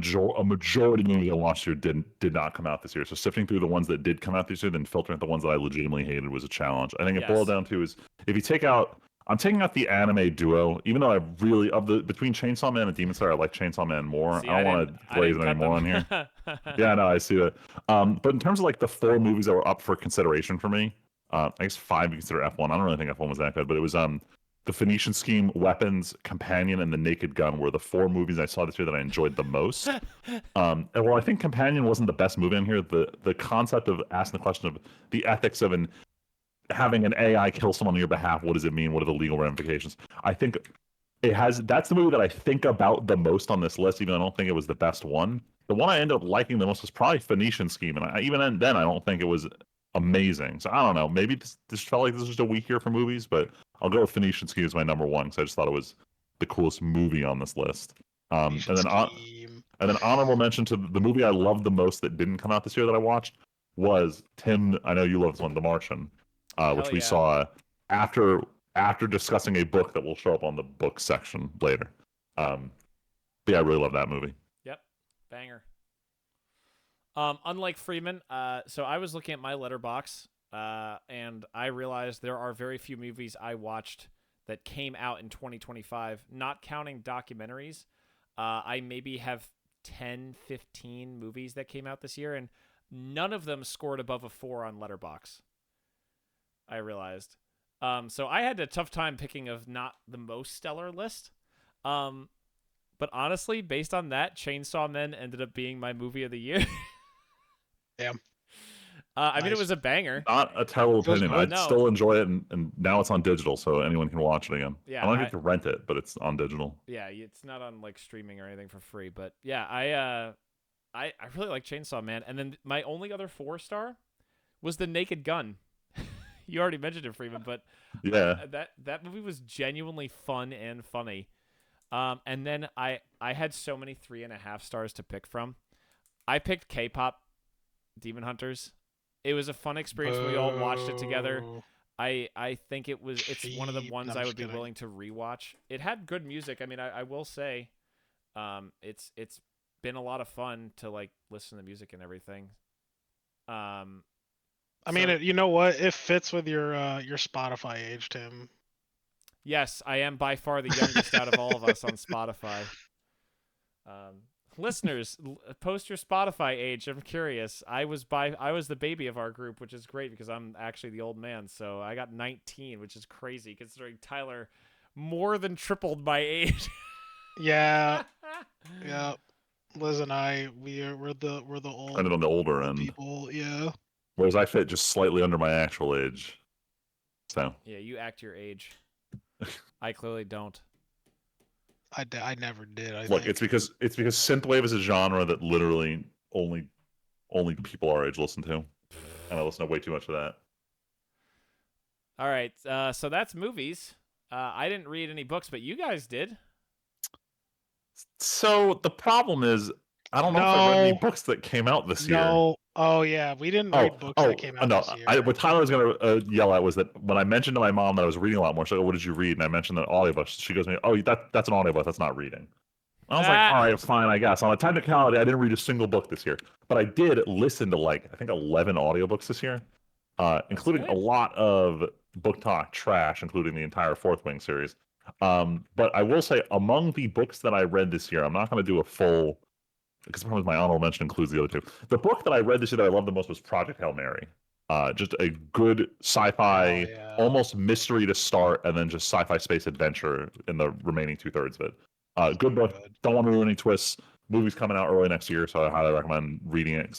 Speaker 3: majority of the movies I watched here did not come out this year. So sifting through the ones that did come out this year, then filtering out the ones that I legitimately hated was a challenge. I think it boiled
Speaker 1: Yes.
Speaker 3: down to is if you take out. I'm taking out the anime duo, even though I really of the between Chainsaw Man and Demon Slayer, I like Chainsaw Man more.
Speaker 1: See,
Speaker 3: I don't want to
Speaker 1: I
Speaker 3: glaze
Speaker 1: didn't
Speaker 3: any
Speaker 1: cut
Speaker 3: more
Speaker 1: them.
Speaker 3: on here. Yeah, no, I see that. But in terms of like the four movies that were up for consideration for me, I guess five you consider F1. I don't really think F1 was that good, but it was The Phoenician Scheme, Weapons, Companion, and The Naked Gun were the four movies I saw this year that I enjoyed the most. And while I think Companion wasn't the best movie in here, the concept of asking the question of the ethics of having an AI kill someone on your behalf, what does it mean? What are the legal ramifications? I think that's the movie that I think about the most on this list, even though I don't think it was the best one. The one I ended up liking the most was probably Phoenician Scheme, and even then I don't think it was amazing. So I don't know. Maybe this felt like this was just a weak year for movies, but I'll go with Phoenician Scheme as my number one because I just thought it was the coolest movie on this list. Um,
Speaker 2: Nation
Speaker 3: and then on,
Speaker 2: Scheme.
Speaker 3: and then honorable mention to the movie I loved the most that didn't come out this year that I watched was Tim. I know you love this one, The Martian, which
Speaker 1: Hell
Speaker 3: we
Speaker 1: yeah.
Speaker 3: saw after discussing a book that will show up on the book section later. But yeah, I really love that movie.
Speaker 1: Yep. Banger. Unlike Freeman, so I was looking at my letterbox, and I realized there are very few movies I watched that came out in 2025, not counting documentaries. I maybe have 10, 15 movies that came out this year, and none of them scored above a 4 on Letterbox. I realized. So I had a tough time picking of not the most stellar list. But honestly, based on that, Chainsaw Men ended up being my movie of the year.
Speaker 2: Damn.
Speaker 1: I mean, it
Speaker 2: Nice.
Speaker 1: was a banger.
Speaker 3: Not a terrible
Speaker 2: Feels
Speaker 3: opinion.
Speaker 2: good.
Speaker 3: I'd
Speaker 1: No.
Speaker 3: still enjoy it, and now it's on digital, so anyone can watch it again.
Speaker 1: Yeah,
Speaker 3: I don't get to rent it, but it's on digital.
Speaker 1: Yeah, it's not on like streaming or anything for free. But yeah, I really like Chainsaw Man. And then my only other 4-star was The Naked Gun. You already mentioned it, Freeman, but
Speaker 3: Yeah,
Speaker 1: that movie was genuinely fun and funny. And then I had so many 3.5 stars to pick from. I picked K-pop Demon Hunters. It was a fun experience. We all watched it together.
Speaker 2: Boo.
Speaker 1: I think it's one of the
Speaker 2: Cheap.
Speaker 1: ones
Speaker 2: No, I'm
Speaker 1: I
Speaker 2: just
Speaker 1: would be
Speaker 2: kidding.
Speaker 1: willing to rewatch. It had good music. I mean, I will say, it's been a lot of fun to like listen to music and everything.
Speaker 2: I mean, you know what? It fits with your Spotify age, Tim.
Speaker 1: Yes, I am by far the youngest out of all of us on Spotify. Listeners, post your Spotify age. I'm curious. I was the baby of our group, which is great because I'm actually the old man. So I got 19, which is crazy considering Tyler more than tripled my age.
Speaker 2: Yeah, yeah. Liz and I, we're the old,
Speaker 3: Kind of on the older
Speaker 2: old
Speaker 3: end.
Speaker 2: people. Yeah.
Speaker 3: Whereas I fit just slightly under my actual age. So.
Speaker 1: Yeah, you act your age. I clearly don't.
Speaker 2: I never did.
Speaker 3: Look, it's because synthwave is a genre that literally only people our age listen to, and I listen to way too much of that.
Speaker 1: All right, so that's movies. I didn't read any books, but you guys did.
Speaker 3: So the problem is, I don't know if I read any books that came out this year.
Speaker 2: No. Oh yeah, we didn't read books that came out this year.
Speaker 3: What Tyler was gonna yell at was that when I mentioned to my mom that I was reading a lot more, she said, "Oh, what did you read?" And I mentioned that audiobooks. She goes to me, "Oh, that's an audiobook. That's not reading." I was like, all right, fine, I guess. On a technicality, I didn't read a single book this year, but I did listen to I think 11 audiobooks this year, including a lot of book talk trash, including the entire Fourth Wing series. But I will say, among the books that I read this year, I'm not going to do a full, because sometimes my honorable mention includes the other two. The book that I read this year that I loved the most was Project Hail Mary. Just a good sci-fi, almost mystery to start, and then just sci-fi space adventure in the remaining 2/3 of it. Good book. Don't want to ruin any twists. Movie's coming out early next year, so I highly recommend reading it because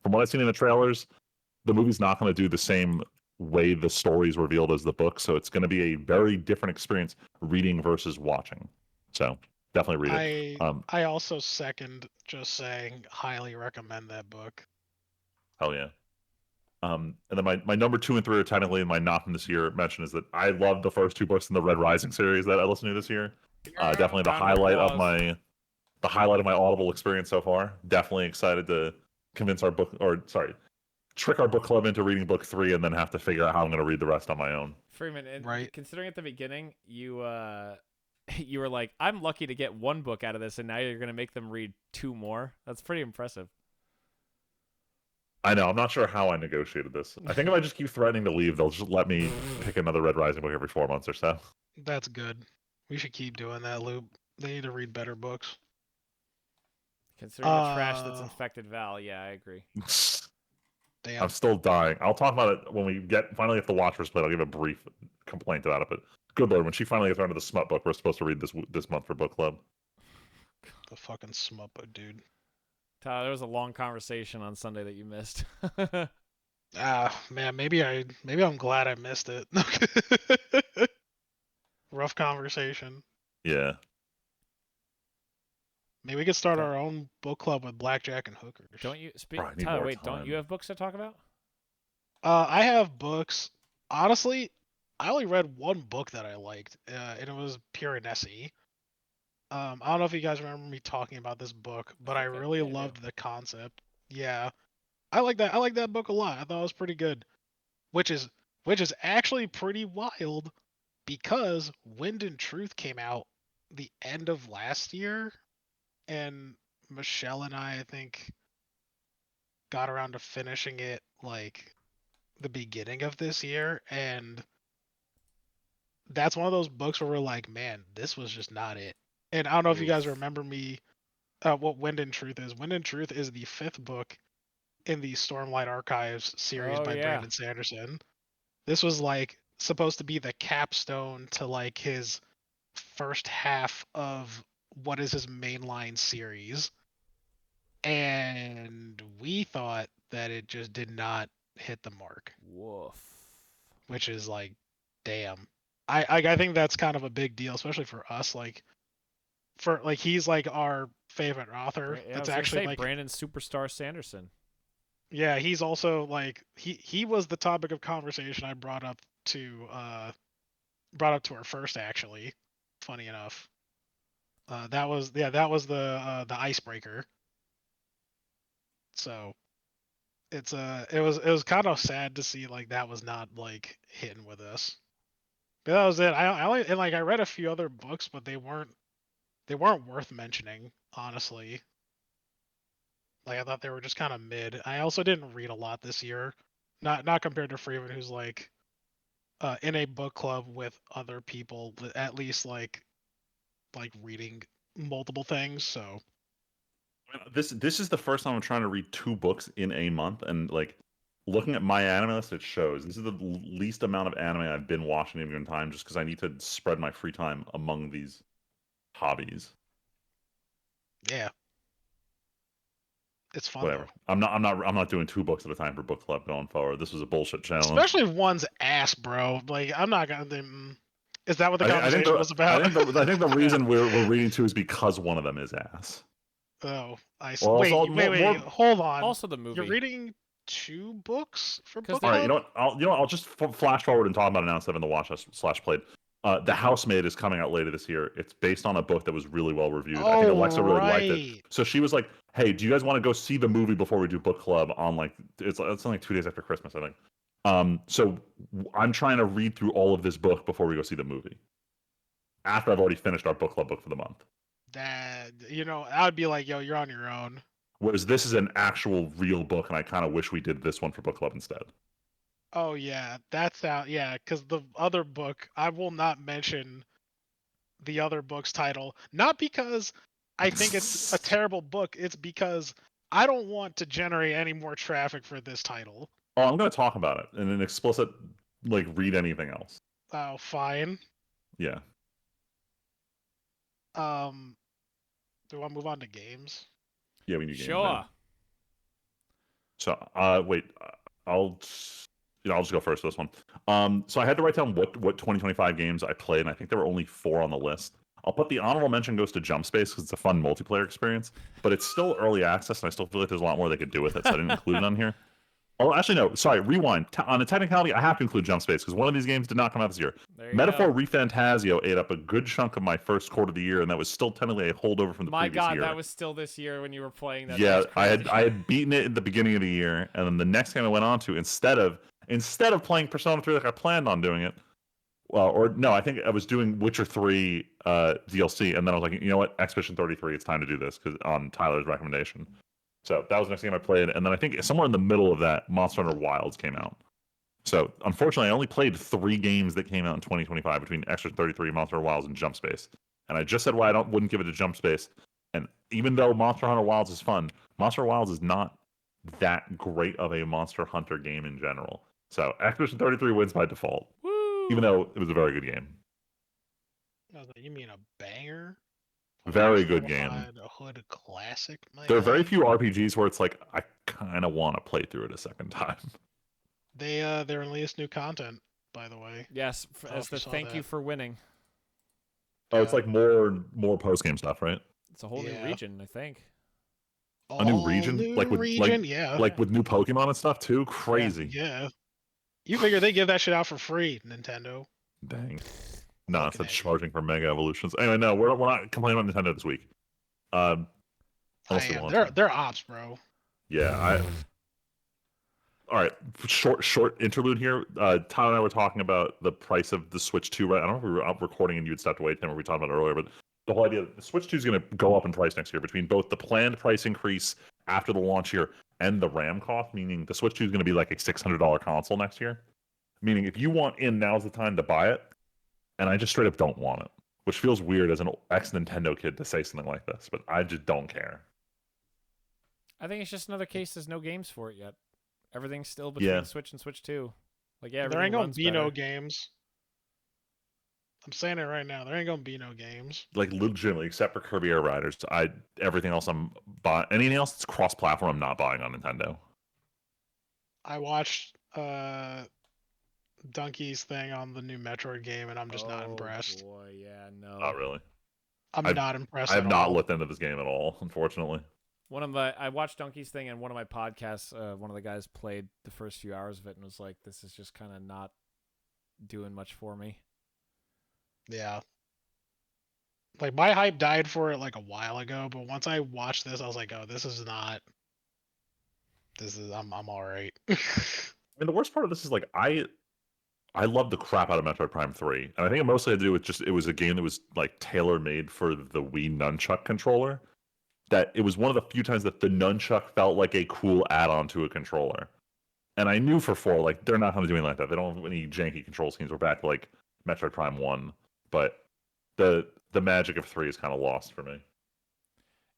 Speaker 3: from what I've seen in the trailers, the movie's not going to do the same way the story is revealed as the book, so it's going to be a very different experience reading versus watching. So definitely read it.
Speaker 2: I also second just saying highly recommend that book.
Speaker 3: Hell yeah. And then my number 2 and 3 are technically my not from this year mention is that I love the first 2 books in the Red Rising series that I listened to this year. Definitely the highlight of my Audible experience so far. Definitely excited to trick our book club into reading book 3 and then have to figure out how I'm going to read the rest on my own.
Speaker 1: Freeman, and considering at the beginning you you were like, I'm lucky to get 1 book out of this, and now you're going to make them read 2 more. That's pretty impressive.
Speaker 3: I know. I'm not sure how I negotiated this. I think if I just keep threatening to leave, they'll just let me pick another Red Rising book every 4 months or so.
Speaker 2: That's good. We should keep doing that, Loop. They need to read better books.
Speaker 1: Considering the trash that's infected Val, yeah, I agree.
Speaker 2: Damn.
Speaker 3: I'm still dying. I'll talk about it when we finally get the Watcher split. I'll give a brief complaint about it, but good lord, when she finally gets around to the smut book we're supposed to read this month for book club.
Speaker 2: The fucking smut book, dude.
Speaker 1: Tyler, there was a long conversation on Sunday that you missed.
Speaker 2: Man, maybe I'm glad I missed it. Rough conversation.
Speaker 3: Yeah.
Speaker 2: Maybe we could start our own book club with blackjack and hookers.
Speaker 1: Don't you Tyler, wait, don't you have books to talk about?
Speaker 2: I have books. Honestly, I only read 1 book that I liked, and it was Pure Nessie. I don't know if you guys remember me talking about this book, but I really loved the concept. Yeah. I like that book a lot. I thought it was pretty good. Which is actually pretty wild because Wind and Truth came out the end of last year, and Michelle and I think got around to finishing it like the beginning of this year, and that's one of those books where we're like, man, this was just not it. And I don't know if you guys remember me what Wind and Truth is. Wind and Truth is the 5th book in the Stormlight Archives series by Brandon Sanderson. This was like supposed to be the capstone to like his first half of what is his mainline series. And we thought that it just did not hit the mark.
Speaker 1: Woof.
Speaker 2: Which is like, damn. I think that's kind of a big deal, especially for us. Like, he's like our favorite author.
Speaker 1: Yeah,
Speaker 2: that's actually like
Speaker 1: Brandon Superstar Sanderson.
Speaker 2: Yeah, he's also like he was the topic of conversation I brought up to our first, actually. Funny enough. That was the icebreaker. So it was kind of sad to see like that was not like hitting with us. But that was it. I read a few other books, but they weren't worth mentioning, honestly. Like I thought they were just kind of mid. I also didn't read a lot this year, not compared to Freeman, who's like in a book club with other people, at least like reading multiple things. So
Speaker 3: this is the first time I'm trying to read 2 books in a month, and like looking at my anime list, it shows this is the least amount of anime I've been watching at any given time, just because I need to spread my free time among these hobbies.
Speaker 2: Yeah. It's fun
Speaker 3: Whatever.
Speaker 2: though.
Speaker 3: I'm not doing 2 books at a time for book club going forward. This was a bullshit challenge.
Speaker 2: Especially if one's ass, bro. Like I'm not gonna. Is that what the
Speaker 3: I think
Speaker 2: conversation was about?
Speaker 3: I think the reason we're reading 2 is because one of them is ass.
Speaker 2: Oh, I see.
Speaker 3: Well,
Speaker 2: Wait,
Speaker 3: also,
Speaker 2: wait. Hold on.
Speaker 1: Also the movie.
Speaker 2: You're reading 2 books for book
Speaker 3: All right,
Speaker 2: club?
Speaker 3: I'll just flash forward and talk about it now instead of the watch / played. The Housemaid is coming out later this year. It's based on a book that was really well reviewed. I think Alexa really liked it. So she was like, "Hey, do you guys want to go see the movie before we do book club on like it's on like 2 days after Christmas, I think." So I'm trying to read through all of this book before we go see the movie. After I've already finished our book club book for the month.
Speaker 2: That I would be like, yo, you're on your own.
Speaker 3: Whereas this is an actual real book, and I kind of wish we did this one for book club instead.
Speaker 2: Oh yeah, that's out. Yeah, because the other book, I will not mention the other book's title. Not because I think it's a terrible book. It's because I don't want to generate any more traffic for this title.
Speaker 3: Oh, I'm going to talk about it in an explicit, like, read anything else.
Speaker 2: Oh, fine.
Speaker 3: Yeah.
Speaker 2: Do I move on to games?
Speaker 3: Yeah, we need games.
Speaker 1: Sure.
Speaker 3: Now. So, wait, I'll just go first for this one. So I had to write down what 2025 games I played, and I think there were only 4 on the list. I'll put the honorable mention goes to Jump Space because it's a fun multiplayer experience, but it's still early access, and I still feel like there's a lot more they could do with it, so I didn't include it on here. Oh, actually, no. Sorry, rewind. On a technicality, I have to include Jump Space because one of these games did not come out this year. Metaphor Refantasio ate up a good chunk of my first quarter of the year, and that was still technically a holdover from the previous year.
Speaker 1: My God, that was still this year when you were playing that.
Speaker 3: Yeah, I had beaten it at the beginning of the year, and then the next game I went on to, instead of playing Persona 3 like I planned on doing it, I think I was doing Witcher 3 DLC, and then I was like, you know what, Expedition 33, it's time to do this because on Tyler's recommendation. So that was the next game I played, and then I think somewhere in the middle of that, Monster Hunter Wilds came out. So unfortunately, I only played 3 games that came out in 2025 between Expedition 33, Monster Hunter Wilds, and Jump Space. And I just said why I wouldn't give it to Jump Space. And even though Monster Hunter Wilds is fun, Monster Hunter Wilds is not that great of a Monster Hunter game in general. So Expedition 33 wins by default, even though it was a very good game.
Speaker 2: I was like, you mean a banger?
Speaker 3: Very good game.
Speaker 2: A hood classic.
Speaker 3: There are very few RPGs where it's like I kind of want to play through it a second time.
Speaker 2: They released new content, by the way.
Speaker 1: Yes, as the thank you for winning.
Speaker 3: Oh, it's like more post game stuff, right?
Speaker 1: It's a whole new region, I think.
Speaker 3: A new region, like with with new Pokemon and stuff too. Crazy.
Speaker 2: Yeah. You figure they give that shit out for free, Nintendo?
Speaker 3: Dang. No, it's charging for Mega Evolutions. Anyway, no, we're not complaining about Nintendo this week.
Speaker 2: They're ops, bro.
Speaker 3: Yeah, all right, short interlude here. Tyler and I were talking about the price of the Switch 2, right? I don't know if we were up recording and you had stepped away, Tim, or we talked about it earlier, but the whole idea the Switch 2 is going to go up in price next year between both the planned price increase after the launch year and the RAM cost, meaning the Switch 2 is going to be like a $600 console next year. Meaning if you want in, now's the time to buy it. And I just straight up don't want it, which feels weird as an ex-Nintendo kid to say something like this, but I just don't care.
Speaker 1: I think it's just another case there's no games for it yet. Everything's still between Switch and Switch 2. Like, yeah,
Speaker 2: there ain't gonna be no games. I'm saying it right now. There ain't gonna be no games.
Speaker 3: Like, legitimately, except for Kirby Air Riders, everything else I'm buying. Anything else that's cross-platform, I'm not buying on Nintendo.
Speaker 2: I watched Donkey's thing on the new Metroid game, and I'm just not impressed.
Speaker 1: Oh boy, yeah, no.
Speaker 3: Not really.
Speaker 2: I'm not impressed.
Speaker 3: I have not looked into this game at all, unfortunately.
Speaker 1: I watched Donkey's thing, and one of my podcasts, one of the guys played the first few hours of it and was like, "This is just kind of not doing much for me."
Speaker 2: Yeah. Like, my hype died for it like a while ago, but once I watched this, I was like, "Oh, I'm all right."
Speaker 3: I mean, the worst part of this is like I love the crap out of Metroid Prime 3. And I think it mostly had to do with just it was a game that was like tailor-made for the Wii nunchuck controller. That it was one of the few times that the nunchuck felt like a cool add-on to a controller. And I knew for 4, like, they're not going to do anything like that. They don't have any janky control schemes. We're back to like Metroid Prime 1. But the magic of 3 is kind of lost for me.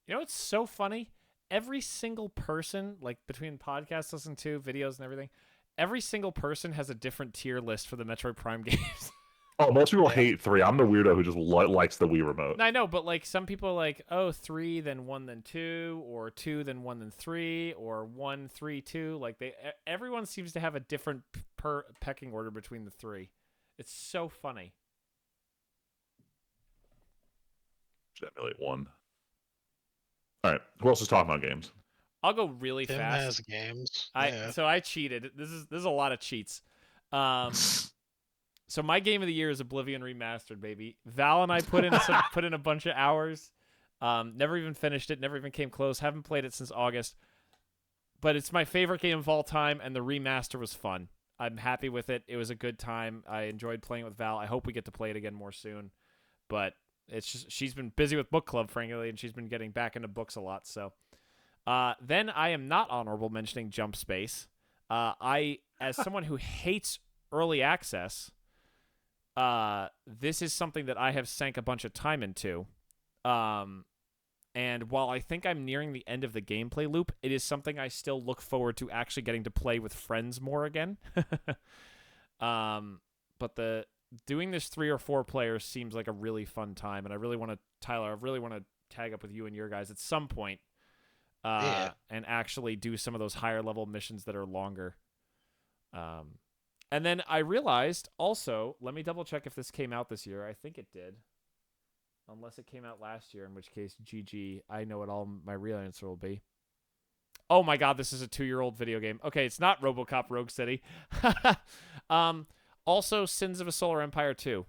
Speaker 1: You know what's so funny? every single person, like between podcasts listening to, videos and everything, every single person has a different tier list for the Metroid Prime games.
Speaker 3: Oh, most people
Speaker 2: Yeah.
Speaker 3: hate 3. I'm the weirdo who just likes the Wii remote.
Speaker 1: I know, but like some people are like, oh, 3, then 1, then 2, or 2, then 1, then 3, or 1, 3, 2. Like everyone seems to have a different pecking order between the 3. It's so funny.
Speaker 3: Emulate 1. All right, who else is talking about games?
Speaker 1: I'll go really
Speaker 2: Tim
Speaker 1: fast.
Speaker 2: has games.
Speaker 1: So I cheated. This is a lot of cheats. So my game of the year is Oblivion Remastered, baby. Val and I put in a bunch of hours. Never even finished it. Never even came close. Haven't played it since August. But it's my favorite game of all time, and the remaster was fun. I'm happy with it. It was a good time. I enjoyed playing with Val. I hope we get to play it again more soon. But it's just she's been busy with book club, frankly, and she's been getting back into books a lot. So then I am not honorable mentioning Jump Space. As someone who hates early access, this is something that I have sank a bunch of time into. And while I think I'm nearing the end of the gameplay loop, it is something I still look forward to actually getting to play with friends more again. But doing this 3 or 4 players seems like a really fun time, and I really want to, Tyler, I really want to tag up with you and your guys at some point, and actually do some of those higher level missions that are longer. And then I realized also, let me double check if this came out this year. I think it did. Unless it came out last year, in which case, GG, I know what all my real answer will be. Oh my god, this is a 2-year-old video game. Okay, it's not RoboCop Rogue City. Also, Sins of a Solar Empire 2.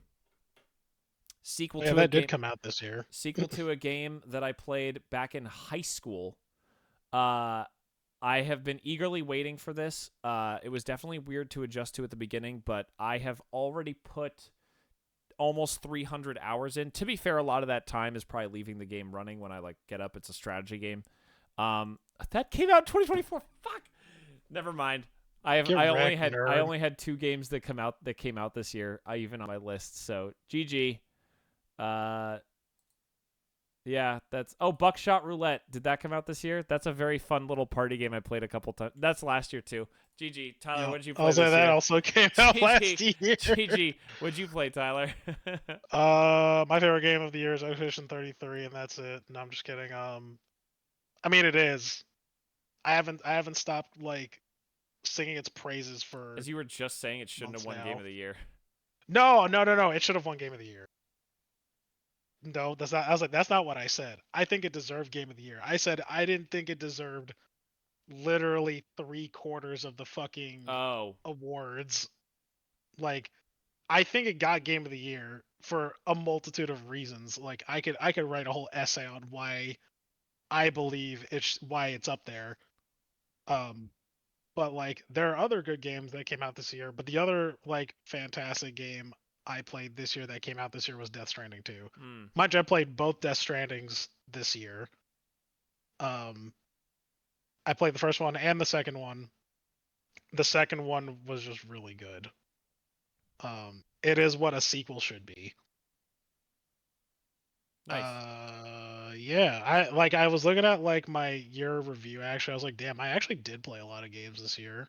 Speaker 1: Sequel to
Speaker 2: that
Speaker 1: a
Speaker 2: did
Speaker 1: game,
Speaker 2: come out this year.
Speaker 1: sequel to a game that I played back in high school. I have been eagerly waiting for this. It was definitely weird to adjust to at the beginning, but I have already put almost 300 hours in. To be fair, a lot of that time is probably leaving the game running when I get up. It's a strategy game. That came out in 2024. Fuck. Never mind. I only had 2 games that came out this year. Even on my list. So GG. Yeah, Buckshot Roulette. Did that come out this year? That's a very fun little party game I played a couple times. That's last year too. GG. Tyler, what did you play this year?
Speaker 2: That also came out last year.
Speaker 1: GG. What'd you play, Tyler?
Speaker 2: My favorite game of the year is Expedition 33, and that's it. No, I'm just kidding. I mean, it is. I haven't stopped singing its praises for.
Speaker 1: As you were just saying, it shouldn't have won Game of the Year.
Speaker 2: No. It should have won Game of the Year. No, that's not. I was like, that's not what I said. I think it deserved Game of the Year. I said I didn't think it deserved literally 3/4 of the fucking awards. I think it got Game of the Year for a multitude of reasons. I could write a whole essay on why I believe why it's up there. But there are other good games that came out this year. But the other fantastic game I played this year that came out this year was Death Stranding 2. Mind you, I played both Death Strandings this year. I played the first one and the second one. The second one was just really good. It is what a sequel should be.
Speaker 1: Nice.
Speaker 2: Yeah. I was looking at my year review. Actually, I was like, damn, I actually did play a lot of games this year.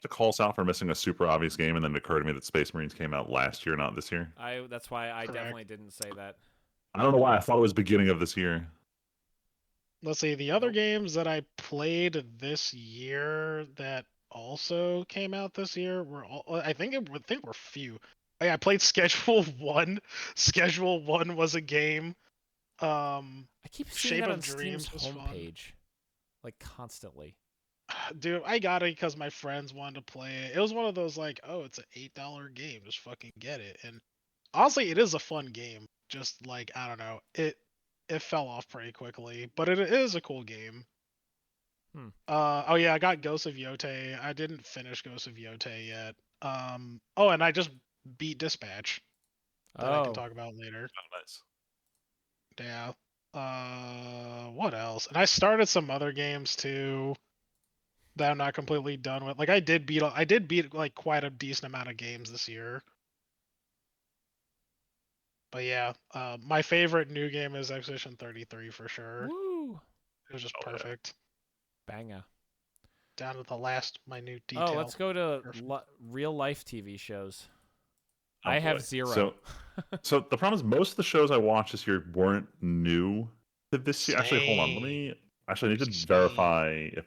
Speaker 3: To call us out for missing a super obvious game, and then it occurred to me that Space Marines came out last year, not this year.
Speaker 1: That's why I
Speaker 2: Correct.
Speaker 1: definitely didn't say that.
Speaker 3: I don't know why. I thought it was beginning of this year.
Speaker 2: Let's see. The other games that I played this year that also came out this year were all. I think were few. I played Schedule 1. Schedule 1 was a game.
Speaker 1: I keep seeing
Speaker 2: Shape
Speaker 1: that
Speaker 2: of
Speaker 1: on
Speaker 2: Dreams
Speaker 1: Steam's
Speaker 2: was fun.
Speaker 1: homepage, constantly.
Speaker 2: Dude, I got it because my friends wanted to play it. It was one of those oh, it's an $8 game, just fucking get it. And honestly, it is a fun game. Just I don't know, it fell off pretty quickly, but it is a cool game. Oh yeah, I got Ghost of Yotei. I didn't finish Ghost of Yotei yet. Oh, and I just beat Dispatch that I can talk about later.
Speaker 3: Oh, nice.
Speaker 2: Yeah. What else? And I started some other games too that I'm not completely done with. I did beat quite a decent amount of games this year. But yeah, my favorite new game is Expedition 33 for sure.
Speaker 1: Woo!
Speaker 2: It was just
Speaker 3: Oh, yeah.
Speaker 2: perfect.
Speaker 1: Banger.
Speaker 2: Down to the last minute detail.
Speaker 1: Oh, let's go to real life TV shows.
Speaker 3: Oh,
Speaker 1: I have
Speaker 3: boy.
Speaker 1: 0.
Speaker 3: So the problem is most of the shows I watched this year weren't new to this year. Actually, hold on. I need to verify if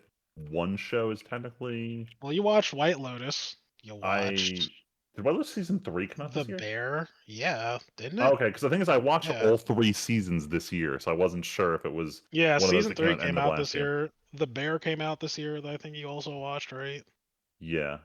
Speaker 3: one show is technically.
Speaker 2: Well, you watched White Lotus. You watched
Speaker 3: Did White Lotus season 3 come out
Speaker 2: The
Speaker 3: this year?
Speaker 2: Bear. Yeah, didn't it?
Speaker 3: Oh, okay, because the thing is, I watched all 3 seasons this year, so I wasn't sure if it was
Speaker 2: Yeah,
Speaker 3: one of those
Speaker 2: season
Speaker 3: that
Speaker 2: 3
Speaker 3: came
Speaker 2: came
Speaker 3: out
Speaker 2: out
Speaker 3: last
Speaker 2: this year. The Bear came out this year. That I think you also watched, right?
Speaker 3: Yeah.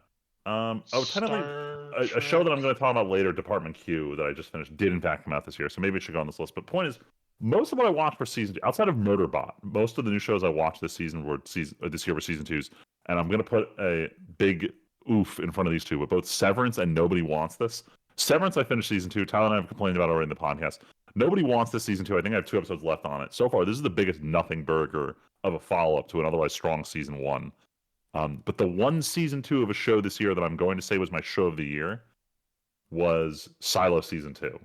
Speaker 3: Technically,
Speaker 2: Star
Speaker 3: a show
Speaker 2: Trek.
Speaker 3: that I'm going to talk about later, Department Q, that I just finished, did in fact come out this year, so maybe it should go on this list. But point is, most of what I watched for season 2, outside of Murderbot, most of the new shows I watched this season were this year were season 2s, and I'm going to put a big oof in front of these two. But both Severance and Nobody Wants This. Severance, I finished season 2. Tyler and I have complained about it already in the podcast. Nobody Wants This season 2. I think I have 2 episodes left on it. So far, this is the biggest nothing burger of a follow up to an otherwise strong season 1. But the one season 2 of a show this year that I'm going to say was my show of the year was Silo season 2,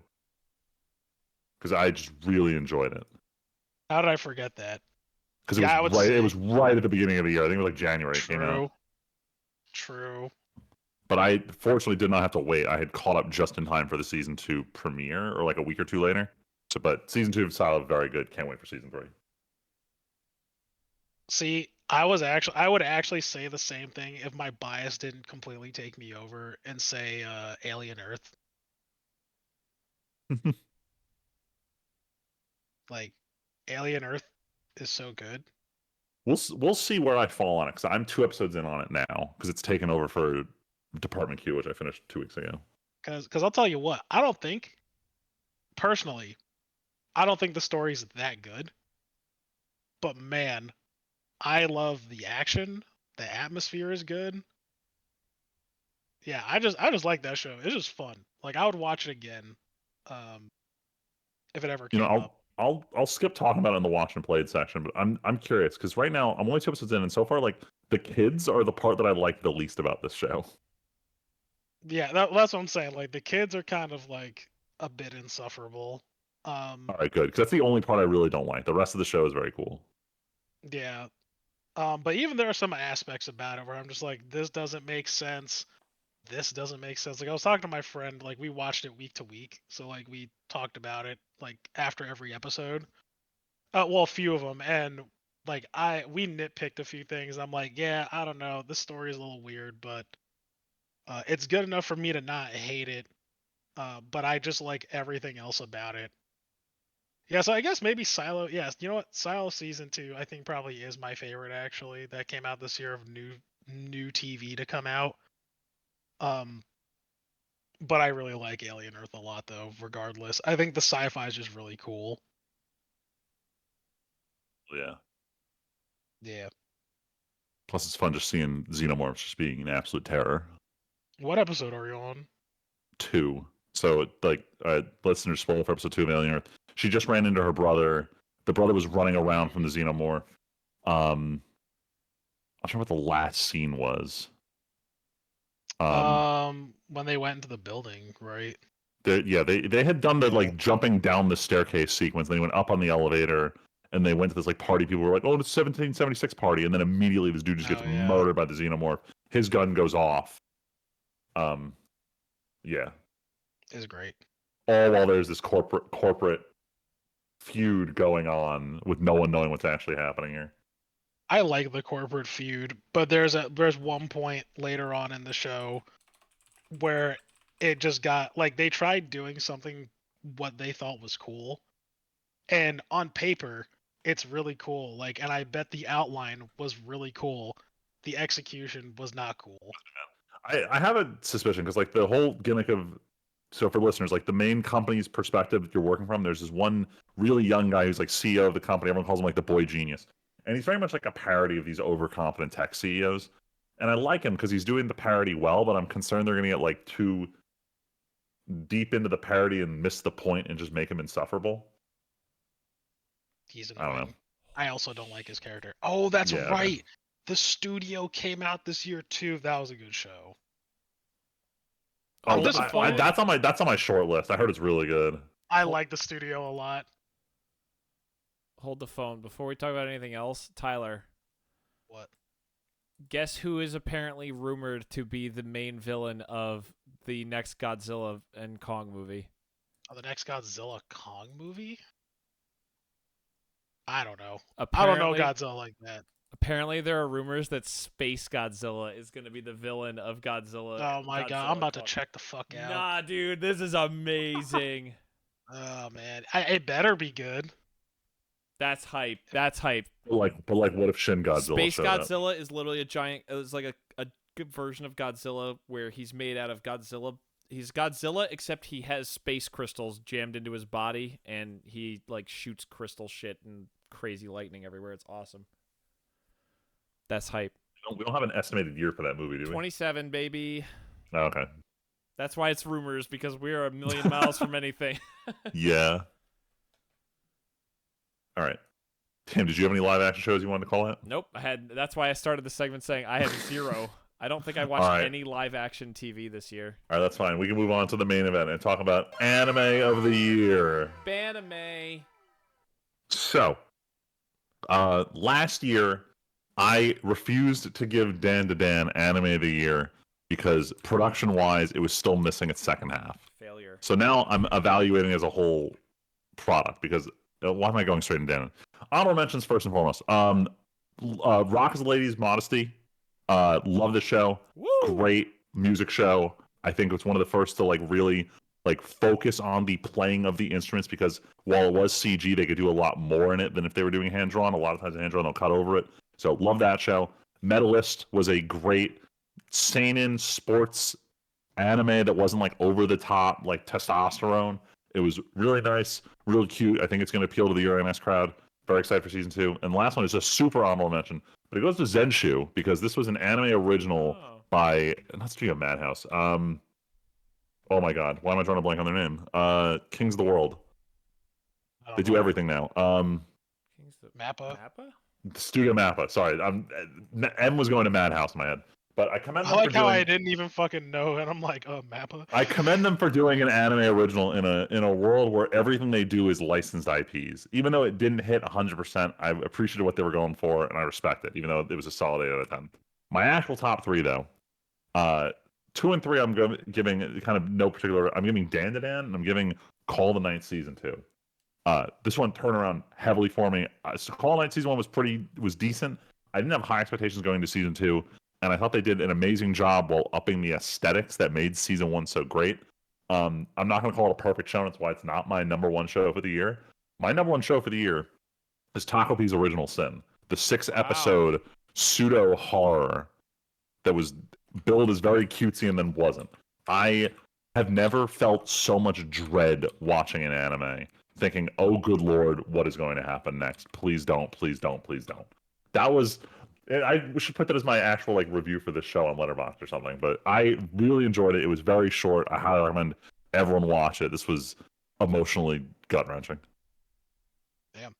Speaker 3: because I just really enjoyed it.
Speaker 2: How did I forget that?
Speaker 3: Because it was right at the beginning of the year. I think it was like January it came out.
Speaker 2: True.
Speaker 3: But I fortunately did not have to wait. I had caught up just in time for the season 2 premiere, or like a week or two later. But season 2 of Silo, very good. Can't wait for season 3.
Speaker 2: See, I would actually say the same thing if my bias didn't completely take me over and say Alien Earth. Like, Alien Earth is so good.
Speaker 3: We'll see where I fall on it, because I'm 2 episodes in on it now, because it's taken over for Department Q, which I finished 2 weeks ago.
Speaker 2: Because I'll tell you what, personally, I don't think the story's that good. But man, I love the action. The atmosphere is good. Yeah, I just like that show. It's just fun. Like, I would watch it again, if it ever came up.
Speaker 3: I'll skip talking about it in the watch and played section, but I'm curious, because right now I'm only 2 episodes in, and so far, like, the kids are the part that I like the least about this show.
Speaker 2: Yeah, that's what I'm saying. Like, the kids are kind of like a bit insufferable.
Speaker 3: All right, good, because that's the only part I really don't like. The rest of the show is very cool.
Speaker 2: Yeah. But even there are some aspects about it where I'm just like, this doesn't make sense. This doesn't make sense. Like, I was talking to my friend, like, we watched it week to week, so like we talked about it like after every episode. Well, a few of them, and like we nitpicked a few things. I'm like, yeah, I don't know, this story is a little weird, but it's good enough for me to not hate it. But I just like everything else about it. Yeah, so I guess maybe Silo. Yes, you know what? Silo season 2, I think probably is my favorite actually. That came out this year of new TV to come out. But I really like Alien Earth a lot, though. Regardless, I think the sci-fi is just really cool.
Speaker 3: Yeah.
Speaker 2: Yeah.
Speaker 3: Plus, it's fun just seeing xenomorphs just being an absolute terror.
Speaker 2: What episode are you on?
Speaker 3: 2. So, like, listeners, spoiler for episode 2 of Alien Earth. She just ran into her brother. The brother was running around from the xenomorph. I'm not sure what the last scene was.
Speaker 2: When they went into the building, right?
Speaker 3: They had done the like jumping down the staircase sequence. They went up on the elevator, and they went to this like party. People were like, "Oh, it's 1776 party," and then immediately this dude just gets murdered by the xenomorph. His gun goes off. Yeah,
Speaker 2: is great.
Speaker 3: All while there's this corporate feud going on with no one knowing what's actually happening here.
Speaker 2: I like the corporate feud, but there's one point later on in the show where it just got like they tried doing something what they thought was cool, and on paper it's really cool. Like, and I bet the outline was really cool. The execution was not cool.
Speaker 3: I have a suspicion, because like the whole gimmick of, so for listeners, like the main company's perspective that you're working from, there's this one really young guy who's like CEO of the company. Everyone calls him like the boy genius. And he's very much like a parody of these overconfident tech CEOs. And I like him because he's doing the parody well, but I'm concerned they're going to get like too deep into the parody and miss the point and just make him insufferable.
Speaker 2: He's annoying.
Speaker 3: I don't know.
Speaker 2: I also don't like his character. Oh, that's right. Okay. The Studio came out this year too. That was a good show.
Speaker 3: Oh, that's on my short list. I heard it's really good.
Speaker 2: I like The Studio a lot.
Speaker 1: hold the phone before we talk about anything else. Tyler,
Speaker 2: What?
Speaker 1: guess who is apparently rumored to be the main villain of the next Godzilla and Kong movie?
Speaker 2: Oh, the next Godzilla Kong movie? I don't know.
Speaker 1: Apparently,
Speaker 2: I don't know Godzilla like that.
Speaker 1: Apparently, there are rumors that Space Godzilla is going to be the villain of Godzilla.
Speaker 2: Oh my god, I'm about to check the fuck out.
Speaker 1: Nah, dude, this is amazing.
Speaker 2: Oh man, it better be good.
Speaker 1: That's hype. That's hype.
Speaker 3: But what if Shin Godzilla
Speaker 1: Space
Speaker 3: showed up?
Speaker 1: Godzilla is literally a giant. It's like a good version of Godzilla where he's made out of Godzilla. He's Godzilla, except he has space crystals jammed into his body, and he like shoots crystal shit and crazy lightning everywhere. It's awesome. That's hype.
Speaker 3: We don't have an estimated year for that movie, do we?
Speaker 1: 27, baby.
Speaker 3: Oh, okay.
Speaker 1: That's why it's rumors, because we are a million miles from anything.
Speaker 3: Yeah. All right. Tim, did you have any live action shows you wanted to call out?
Speaker 1: Nope. That's why I started the segment saying I have 0. I don't think I watched any live action TV this year.
Speaker 3: All right, that's fine. We can move on to the main event and talk about anime of the year.
Speaker 1: Banime.
Speaker 3: So, last year, I refused to give Dan to Dan anime of the year because production-wise, it was still missing its second half.
Speaker 1: Failure.
Speaker 3: So now I'm evaluating as a whole product because why am I going straight in Dan? Honorable mentions first and foremost. Rock is a Lady's Modesty. Love the show.
Speaker 1: Woo!
Speaker 3: Great music show. I think it's one of the first to really focus on the playing of the instruments because while it was CG, they could do a lot more in it than if they were doing hand drawn. A lot of times hand drawn, they'll cut over it. So love that show. Medalist was a great seinen sports anime that wasn't over the top testosterone. It was really nice, really cute. I think it's going to appeal to the Uranus crowd. Very excited for season 2. And the last one is a super honorable mention, but it goes to Zenshu because this was an anime original by not Studio Madhouse. Oh my god, why am I drawing a blank on their name? Kings of the World. They do everything now.
Speaker 2: Mappa.
Speaker 3: Studio Mappa. Sorry, M was going to Madhouse in my head. But I commend them
Speaker 2: I like
Speaker 3: for
Speaker 2: how
Speaker 3: doing,
Speaker 2: I didn't even fucking know, and I'm like, oh, Mappa.
Speaker 3: I commend them for doing an anime original in a world where everything they do is licensed IPs. Even though it didn't hit 100%, I appreciated what they were going for, and I respect it, even though it was a solid 8 out of 10. My actual top 3, though, 2 and 3 I'm giving kind of no particular... I'm giving Dan to Dan, and I'm giving Call the Night Season 2. This one turned around heavily for me. So Call the Night Season 1 was decent. I didn't have high expectations going to Season 2. And I thought they did an amazing job while upping the aesthetics that made season 1 so great. I'm not going to call it a perfect show. That's why it's not my number 1 show for the year. My number 1 show for the year is Taco P's Original Sin, the 6-episode pseudo horror that was billed as very cutesy and then wasn't. I have never felt so much dread watching an anime, thinking, "Oh, good lord, what is going to happen next? Please don't, please don't, please don't." That was. I should put that as my actual review for this show on Letterboxd or something. But I really enjoyed it. It was very short. I highly recommend everyone watch it. This was emotionally gut wrenching.
Speaker 2: Damn.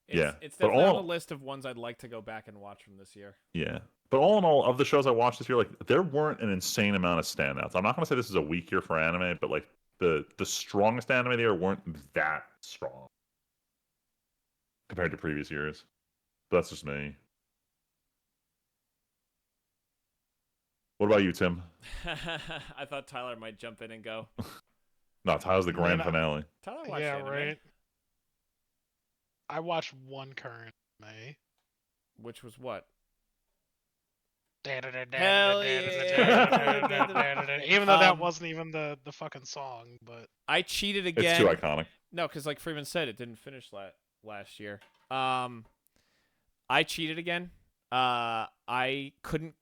Speaker 1: It's definitely on the list of ones I'd like to go back and watch from this year.
Speaker 3: Yeah, but all in all, of the shows I watched this year, there weren't an insane amount of standouts. I'm not gonna say this is a weak year for anime, but the strongest anime there weren't that strong compared to previous years. But that's just me. What about you, Tim?
Speaker 1: I thought Tyler might jump in and go.
Speaker 3: No, Tyler's the grand finale.
Speaker 1: Tyler watched
Speaker 2: Yeah,
Speaker 1: anime.
Speaker 2: right. I watched one current anime.
Speaker 1: Which was what?
Speaker 2: Hell
Speaker 1: yeah.
Speaker 2: Even though that wasn't even the fucking song, but
Speaker 1: I cheated again.
Speaker 3: It's too iconic.
Speaker 1: No, because like Freeman said, it didn't finish last year. I cheated again. I couldn't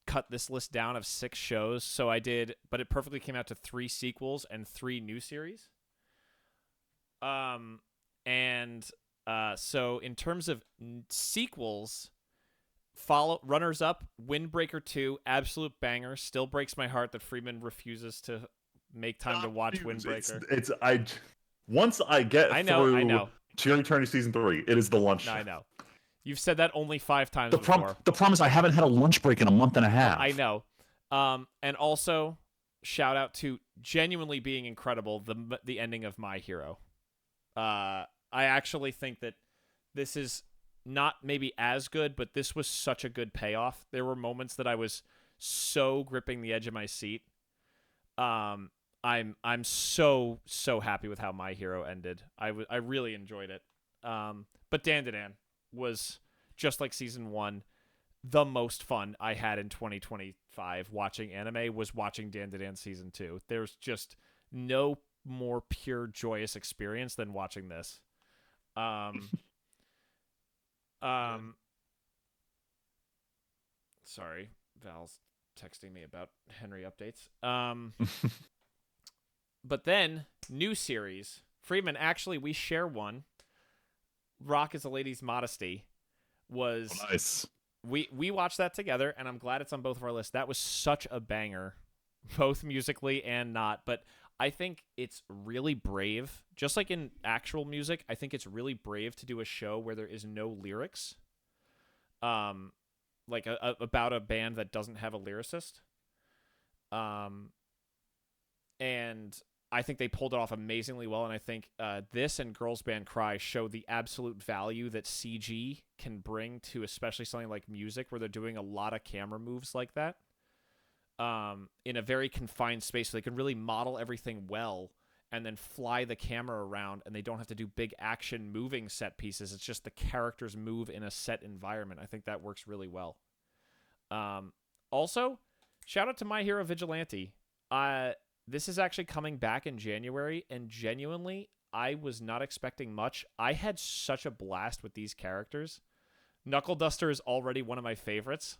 Speaker 1: cut this list down of 6 shows, so I did, but it perfectly came out to 3 sequels and 3 new series. So in terms of sequels, runners up, Windbreaker 2, absolute banger. Still breaks my heart that Freeman refuses to make time to watch Windbreaker.
Speaker 3: Once I get through To Your Eternity Season 3, it is the lunch.
Speaker 1: No, I know. You've said that only 5 times before.
Speaker 3: The problem is I haven't had a lunch break in a month and a half.
Speaker 1: I know. And also, shout out to genuinely being incredible, the ending of My Hero. I actually think that this is not maybe as good, but this was such a good payoff. There were moments that I was so gripping the edge of my seat. I'm so happy with how My Hero ended. I really enjoyed it. But Dan was just like season 1. The most fun I had in 2025 watching anime was watching Dan season 2. There's just no more pure joyous experience than watching this. Sorry, Val's texting me about Henry updates. But then new series, Freeman. Actually, we share one. Rock is a Lady's Modesty was
Speaker 3: Nice.
Speaker 1: We watched that together, and I'm glad it's on both of our lists. That was such a banger, both musically and not. But I think it's really brave, just like in actual music. I think it's really brave to do a show where there is no lyrics, like about a band that doesn't have a lyricist. And I think they pulled it off amazingly well, and I think this and Girls Band Cry show the absolute value that CG can bring to especially something like music, where they're doing a lot of camera moves like that in a very confined space, so they can really model everything well and then fly the camera around, and they don't have to do big action moving set pieces. It's just the characters move in a set environment. I think that works really well. Also, shout out to My Hero Vigilante. This is actually coming back in January, and genuinely, I was not expecting much. I had such a blast with these characters. Knuckle Duster is already one of my favorites,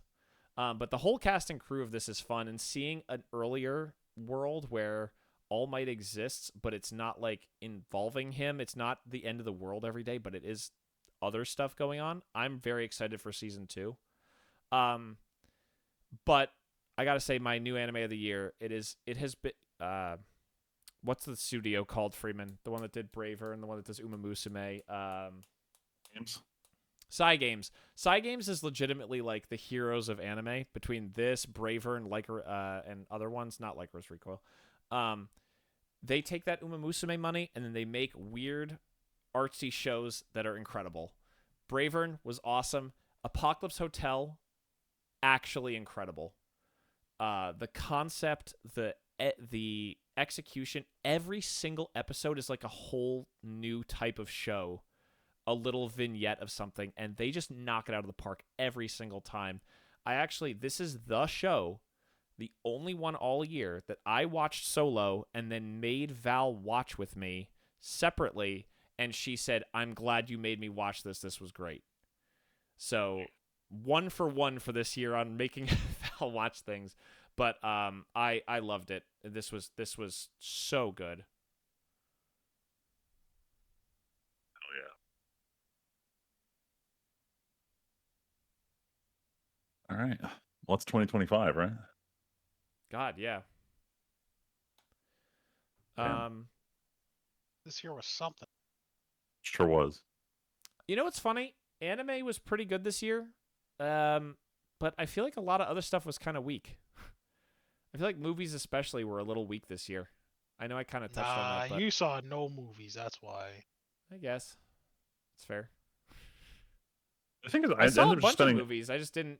Speaker 1: but the whole cast and crew of this is fun, and seeing an earlier world where All Might exists, but it's not like involving him. It's not the end of the world every day, but it is other stuff going on. I'm very excited for season 2. But I gotta say, my new anime of the year, it has been, what's the studio called, Freeman? The one that did Braver and the one that does Uma Musume.
Speaker 3: Games.
Speaker 1: Cygames. Cygames is legitimately like the heroes of anime between this, Braver, and and other ones, not Lycra's Recoil. They take that Uma Musume money and then they make weird, artsy shows that are incredible. Bravern was awesome. Apocalypse Hotel, actually incredible. The concept, the execution, every single episode is like a whole new type of show, a little vignette of something, and they just knock it out of the park every single time. This is the show, the only one all year that I watched solo and then made Val watch with me separately, and she said, "I'm glad you made me watch this. This was great." So 1 for 1 for this year on making Val watch things. But I loved it. This was so good.
Speaker 3: Oh yeah. All right. Well, it's 2025, right?
Speaker 1: God, yeah.
Speaker 2: This year was something.
Speaker 3: Sure was.
Speaker 1: You know what's funny? Anime was pretty good this year. But I feel like a lot of other stuff was kind of weak. I feel like movies especially were a little weak this year. I know I kind of touched on that, but
Speaker 2: You saw no movies, that's why.
Speaker 1: I guess it's fair.
Speaker 3: I think
Speaker 1: I saw a bunch of movies. I just didn't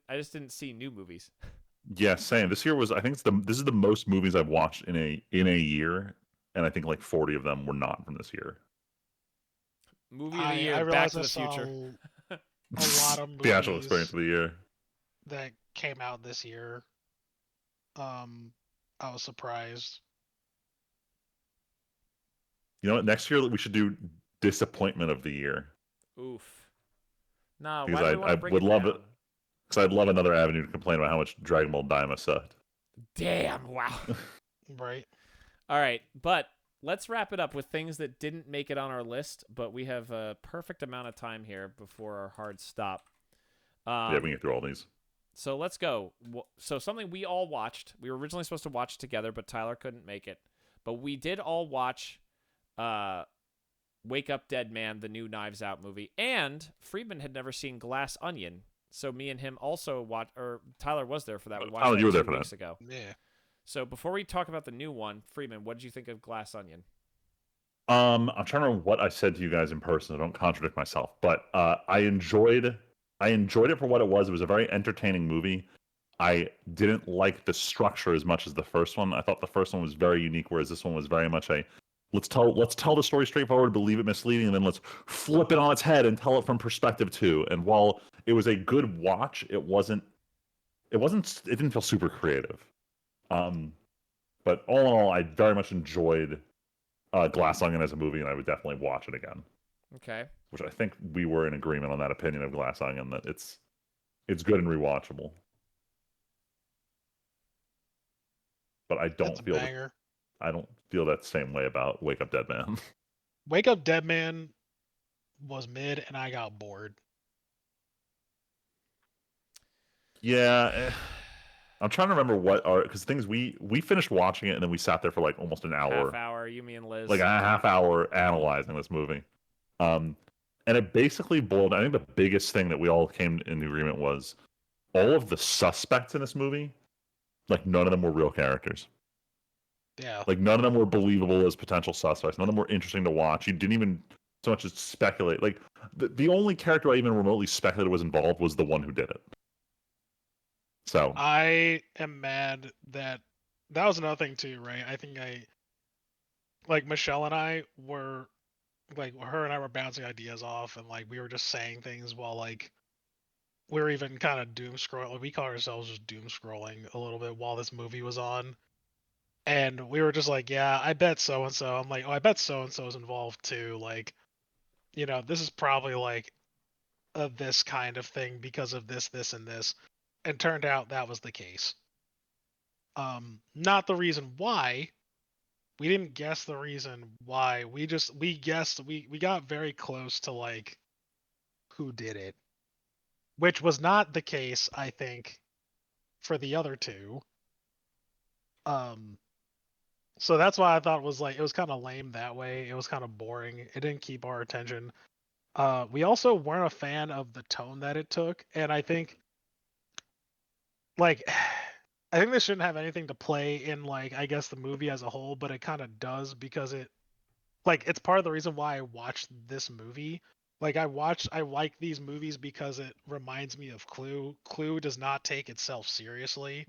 Speaker 1: see new movies.
Speaker 3: Yeah, same. This year was, I think this is the most movies I've watched in a year, and I think like 40 of them were not from this year.
Speaker 1: Movie of the year,
Speaker 2: I
Speaker 1: Back to the
Speaker 2: saw
Speaker 1: Future.
Speaker 2: a lot of movies
Speaker 3: The actual experience of the year
Speaker 2: that came out this year. I was surprised.
Speaker 3: You know what? Next year we should do disappointment of the year.
Speaker 1: Oof. No,
Speaker 3: because
Speaker 1: why do we want to bring
Speaker 3: would
Speaker 1: it
Speaker 3: love
Speaker 1: down?
Speaker 3: it. Because I'd love another avenue to complain about how much Dragon Ball Daima sucked.
Speaker 1: Damn! Wow.
Speaker 2: Right.
Speaker 1: All right, but let's wrap it up with things that didn't make it on our list, but we have a perfect amount of time here before our hard stop.
Speaker 3: Yeah, we can get through all these.
Speaker 1: So let's go. So something we all watched. We were originally supposed to watch together, but Tyler couldn't make it. But we did all watch Wake Up Dead Man, the new Knives Out movie. And Friedman had never seen Glass Onion. So me and him also watched, or Tyler was there for that. We watched
Speaker 3: Tyler,
Speaker 1: that
Speaker 3: you were there
Speaker 1: 2
Speaker 3: for
Speaker 1: weeks
Speaker 3: that.
Speaker 1: ago.
Speaker 2: Yeah.
Speaker 1: So before we talk about the new one, Friedman, what did you think of Glass Onion?
Speaker 3: I'm trying to remember what I said to you guys in person. I don't contradict myself, but I enjoyed it for what it was. It was a very entertaining movie. I didn't like the structure as much as the first one. I thought the first one was very unique, whereas this one was very much a let's tell the story straightforward, but leave it misleading, and then let's flip it on its head and tell it from perspective two. And while it was a good watch, it didn't feel super creative. But all in all, I very much enjoyed Glass Onion as a movie, and I would definitely watch it again.
Speaker 1: Okay.
Speaker 3: Which I think we were in agreement on that opinion of Glass Onion, that it's good and rewatchable. But I don't feel that same way about Wake Up Dead Man.
Speaker 2: Wake Up Dead Man was mid, and I got bored.
Speaker 3: Yeah, I'm trying to remember what are because things we finished watching it and then we sat there for like almost an hour.
Speaker 1: Half hour, you me and Liz.
Speaker 3: Like a half hour analyzing this movie. And it basically boiled. I think the biggest thing that we all came into agreement was all of the suspects in this movie, like none of them were real characters.
Speaker 2: Yeah.
Speaker 3: Like none of them were believable as potential suspects. None of them were interesting to watch. You didn't even so much as speculate. Like the only character I even remotely speculated was involved was the one who did it. So
Speaker 2: I am mad that was another thing too, right? I think like Michelle and I were like her and I were bouncing ideas off, and like we were just saying things while like we were even kind of doom scrolling. Like, we call ourselves just doom scrolling a little bit while this movie was on, and we were just like, yeah, I bet so and so. I'm like, oh, I bet so and so is involved too. Like, this is probably like this kind of thing because of this, this, and this. And turned out that was the case. Not the reason why. We didn't guess the reason why. We guessed, we got very close to like who did it, which was not the case, I think, for the other two. So that's why I thought it was kind of lame that way. It was kind of boring. It didn't keep our attention. We also weren't a fan of the tone that it took, and I think like I think this shouldn't have anything to play in like I guess the movie as a whole, but it kind of does because it's part of the reason why I watched this movie. Like I like these movies because it reminds me of Clue. Clue does not take itself seriously.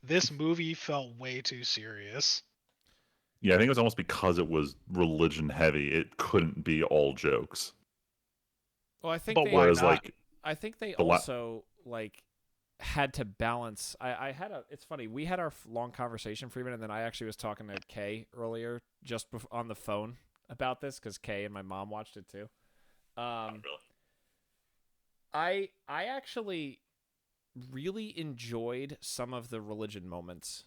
Speaker 2: This movie felt way too serious.
Speaker 3: Yeah, I think it was almost because it was religion heavy. It couldn't be all jokes.
Speaker 1: Well, I think
Speaker 2: But why not?
Speaker 3: Like
Speaker 1: I think they also like had to balance. It's funny. We had our long conversation, Freeman, and then I actually was talking to Kay earlier just on the phone about this because Kay and my mom watched it too.
Speaker 3: really.
Speaker 1: I actually really enjoyed some of the religion moments.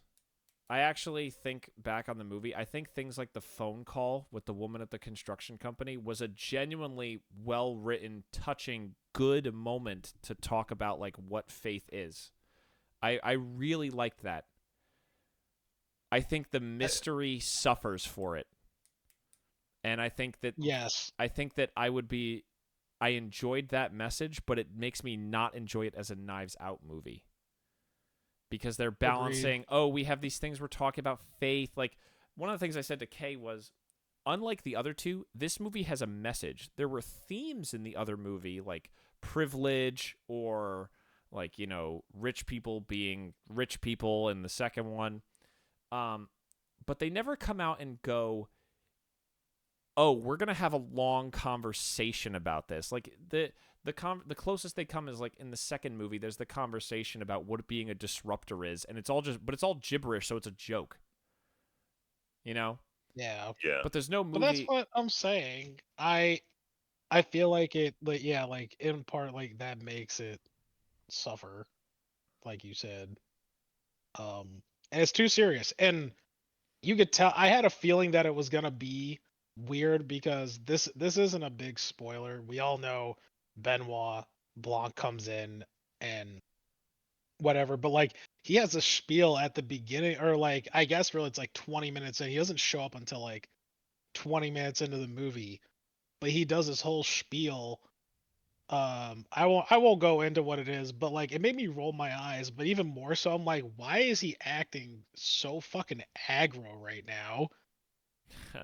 Speaker 1: I actually think back on the movie. I think things like the phone call with the woman at the construction company was a genuinely well-written, touching, good moment to talk about like what faith is. I really liked that. I think the mystery suffers for it. And I think that
Speaker 2: yes.
Speaker 1: I think that I enjoyed that message, but it makes me not enjoy it as a Knives Out movie. Because they're balancing, we have these things we're talking about, faith. Like, one of the things I said to Kay was, unlike the other two, this movie has a message. There were themes in the other movie, like privilege or, like, rich people being rich people in the second one. But they never come out and go, oh, we're going to have a long conversation about this. Like, the closest they come is like in the second movie, there's the conversation about what being a disruptor is, and it's all gibberish, so it's a joke.
Speaker 2: Yeah.
Speaker 3: Yeah.
Speaker 2: But
Speaker 1: there's no movie.
Speaker 2: But that's what I'm saying. I feel like it, like, yeah, like in part, like that makes it suffer, like you said. And it's too serious, and you could tell. I had a feeling that it was gonna be weird because this isn't a big spoiler. We all know Benoit Blanc comes in and whatever, but like he has a spiel at the beginning, or like I guess really it's like 20 minutes in. He doesn't show up until like 20 minutes into the movie, but he does this whole spiel. I won't go into what it is, but like it made me roll my eyes. But even more so, I'm like, why is he acting so fucking aggro right now?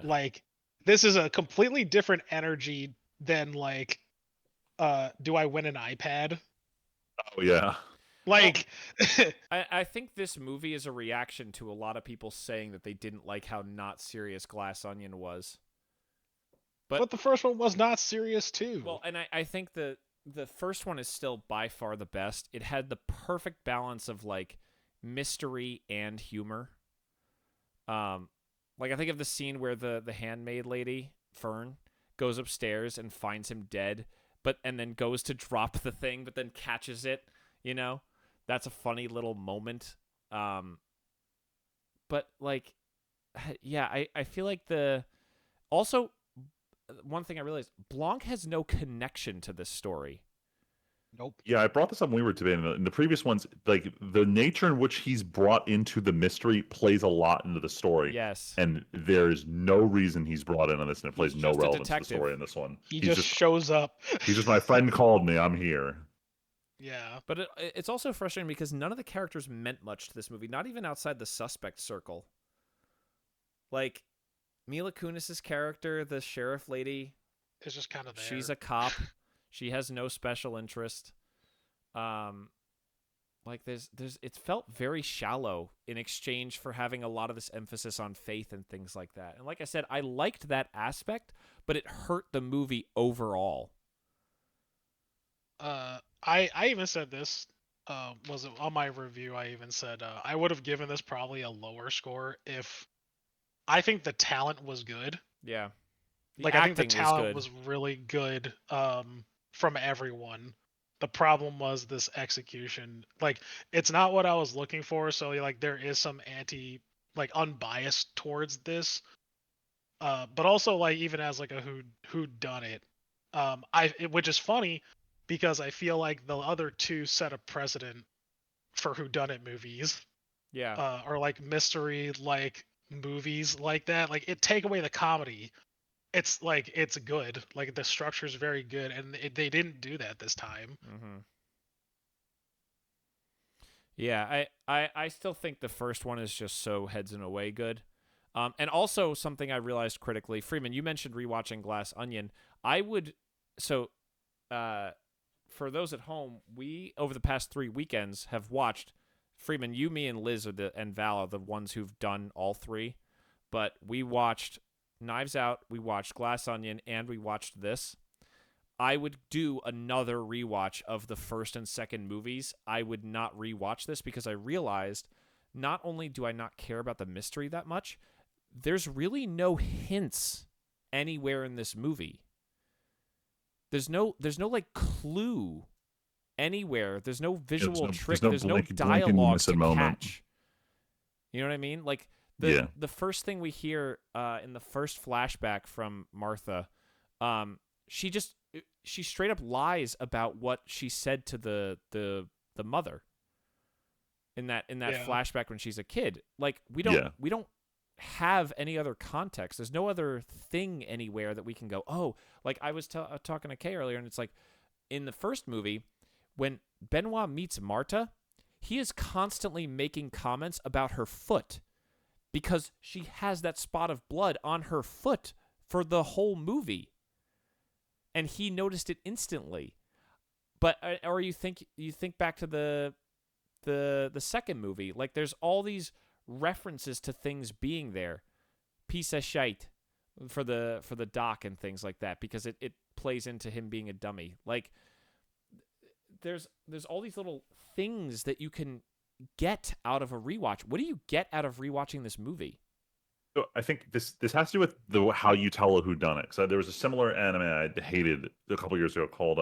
Speaker 2: Like this is a completely different energy than like, do I win an iPad?
Speaker 3: Oh yeah.
Speaker 2: Like,
Speaker 1: I think this movie is a reaction to a lot of people saying that they didn't like how not serious Glass Onion was.
Speaker 2: but the first one was not serious too.
Speaker 1: Well, and I think the first one is still by far the best. It had the perfect balance of like mystery and humor. Like I think of the scene where the handmaid lady, Fern, goes upstairs and finds him dead, and then goes to drop the thing, but then catches it, you know? That's a funny little moment. But like yeah, I feel like also one thing I realized, Blanc has no connection to this story.
Speaker 2: Nope.
Speaker 3: Yeah, I brought this up when we were debating in the previous ones. Like the nature in which he's brought into the mystery plays a lot into the story.
Speaker 1: Yes.
Speaker 3: And there's no reason he's brought in on this, and it plays no relevance to the story in this one.
Speaker 2: He just shows up.
Speaker 3: He's just my friend called me. I'm here.
Speaker 2: Yeah.
Speaker 1: But it's also frustrating because none of the characters meant much to this movie, not even outside the suspect circle. Like Mila Kunis's character, the sheriff lady,
Speaker 2: is just kind of there.
Speaker 1: She's a cop. She has no special interest. Like it felt very shallow in exchange for having a lot of this emphasis on faith and things like that. And like I said, I liked that aspect, but it hurt the movie overall.
Speaker 2: I even said this, was it on my review? I even said I would have given this probably a lower score if I think the talent was good.
Speaker 1: Yeah.
Speaker 2: Like I think the talent was really good from everyone. The problem was this execution. Like it's not what I was looking for, so like there is some unbiased towards this. But also like even as like a who done it. Which is funny because I feel like the other two set a precedent for who done it movies.
Speaker 1: Yeah.
Speaker 2: Or like mystery like movies like that. Like it take away the comedy. It's like it's good. Like the structure is very good, and they didn't do that this time.
Speaker 1: Mm-hmm. Yeah, I still think the first one is just so heads in a way good. And also something I realized critically, Freeman, you mentioned rewatching Glass Onion. For those at home, we over the past 3 weekends have watched Freeman. You, me, and Liz and Val are the ones who've done all 3, but we watched Knives Out, we watched Glass Onion, and we watched this. I would do another rewatch of the first and second movies. I would not rewatch this because I realized not only do I not care about the mystery that much, there's really no hints anywhere in this movie. There's no like clue anywhere. There's no visual trick. There's no dialogue to catch. You know what I mean? Like the first thing we hear in the first flashback from Martha, she straight up lies about what she said to the mother in that flashback when she's a kid. Like we don't have any other context. There's no other thing anywhere that we can go, oh, like I was talking to Kay earlier, and it's like in the first movie when Benoit meets Marta, he is constantly making comments about her foot because she has that spot of blood on her foot for the whole movie. And he noticed it instantly. But or you think back to the second movie, like there's all these references to things being there. Piece of shite for the doc and things like that because it plays into him being a dummy. Like there's all these little things that you can get out of a rewatch. What do you get out of rewatching this movie?
Speaker 3: So I think this has to do with how you tell a whodunit. So there was a similar anime I hated a couple years ago called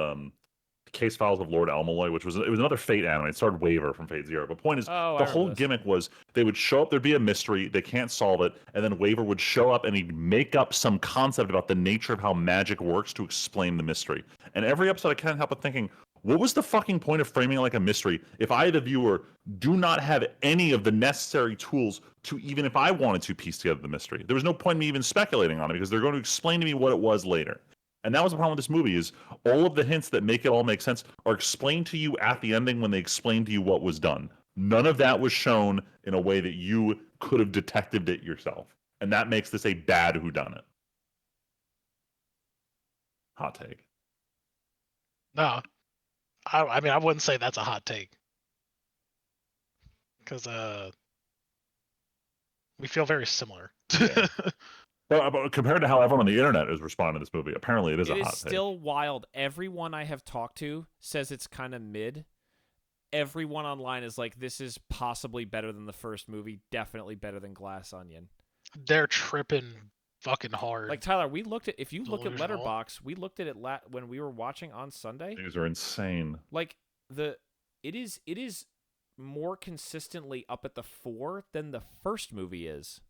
Speaker 3: Case Files of Lord Elmaloy, it was another Fate anime. It started Waver from Fate Zero. But point is, the whole gimmick was they would show up, there'd be a mystery, they can't solve it, and then Waver would show up and he'd make up some concept about the nature of how magic works to explain the mystery. And every episode I can't help but thinking, what was the fucking point of framing it like a mystery if I, the viewer, do not have any of the necessary tools to even if I wanted to piece together the mystery? There was no point in me even speculating on it because they're going to explain to me what it was later. And that was the problem with this movie is all of the hints that make it all make sense are explained to you at the ending when they explain to you what was done. None of that was shown in a way that you could have detected it yourself. And that makes this a bad whodunit. Hot take.
Speaker 2: No, I mean I wouldn't say that's a hot take because we feel very similar.
Speaker 3: Yeah. But compared to how everyone on the internet is responding to this movie, apparently it is a hot take.
Speaker 1: It is still wild. Everyone I have talked to says it's kind of mid. Everyone online is like, this is possibly better than the first movie. Definitely better than Glass Onion.
Speaker 2: They're tripping fucking hard.
Speaker 1: Like, Tyler, we looked at, if you look at
Speaker 2: Delusional.
Speaker 1: Letterboxd, we looked at it when we were watching on Sunday.
Speaker 3: These are insane.
Speaker 1: Like, it is more consistently up at the 4 than the first movie is.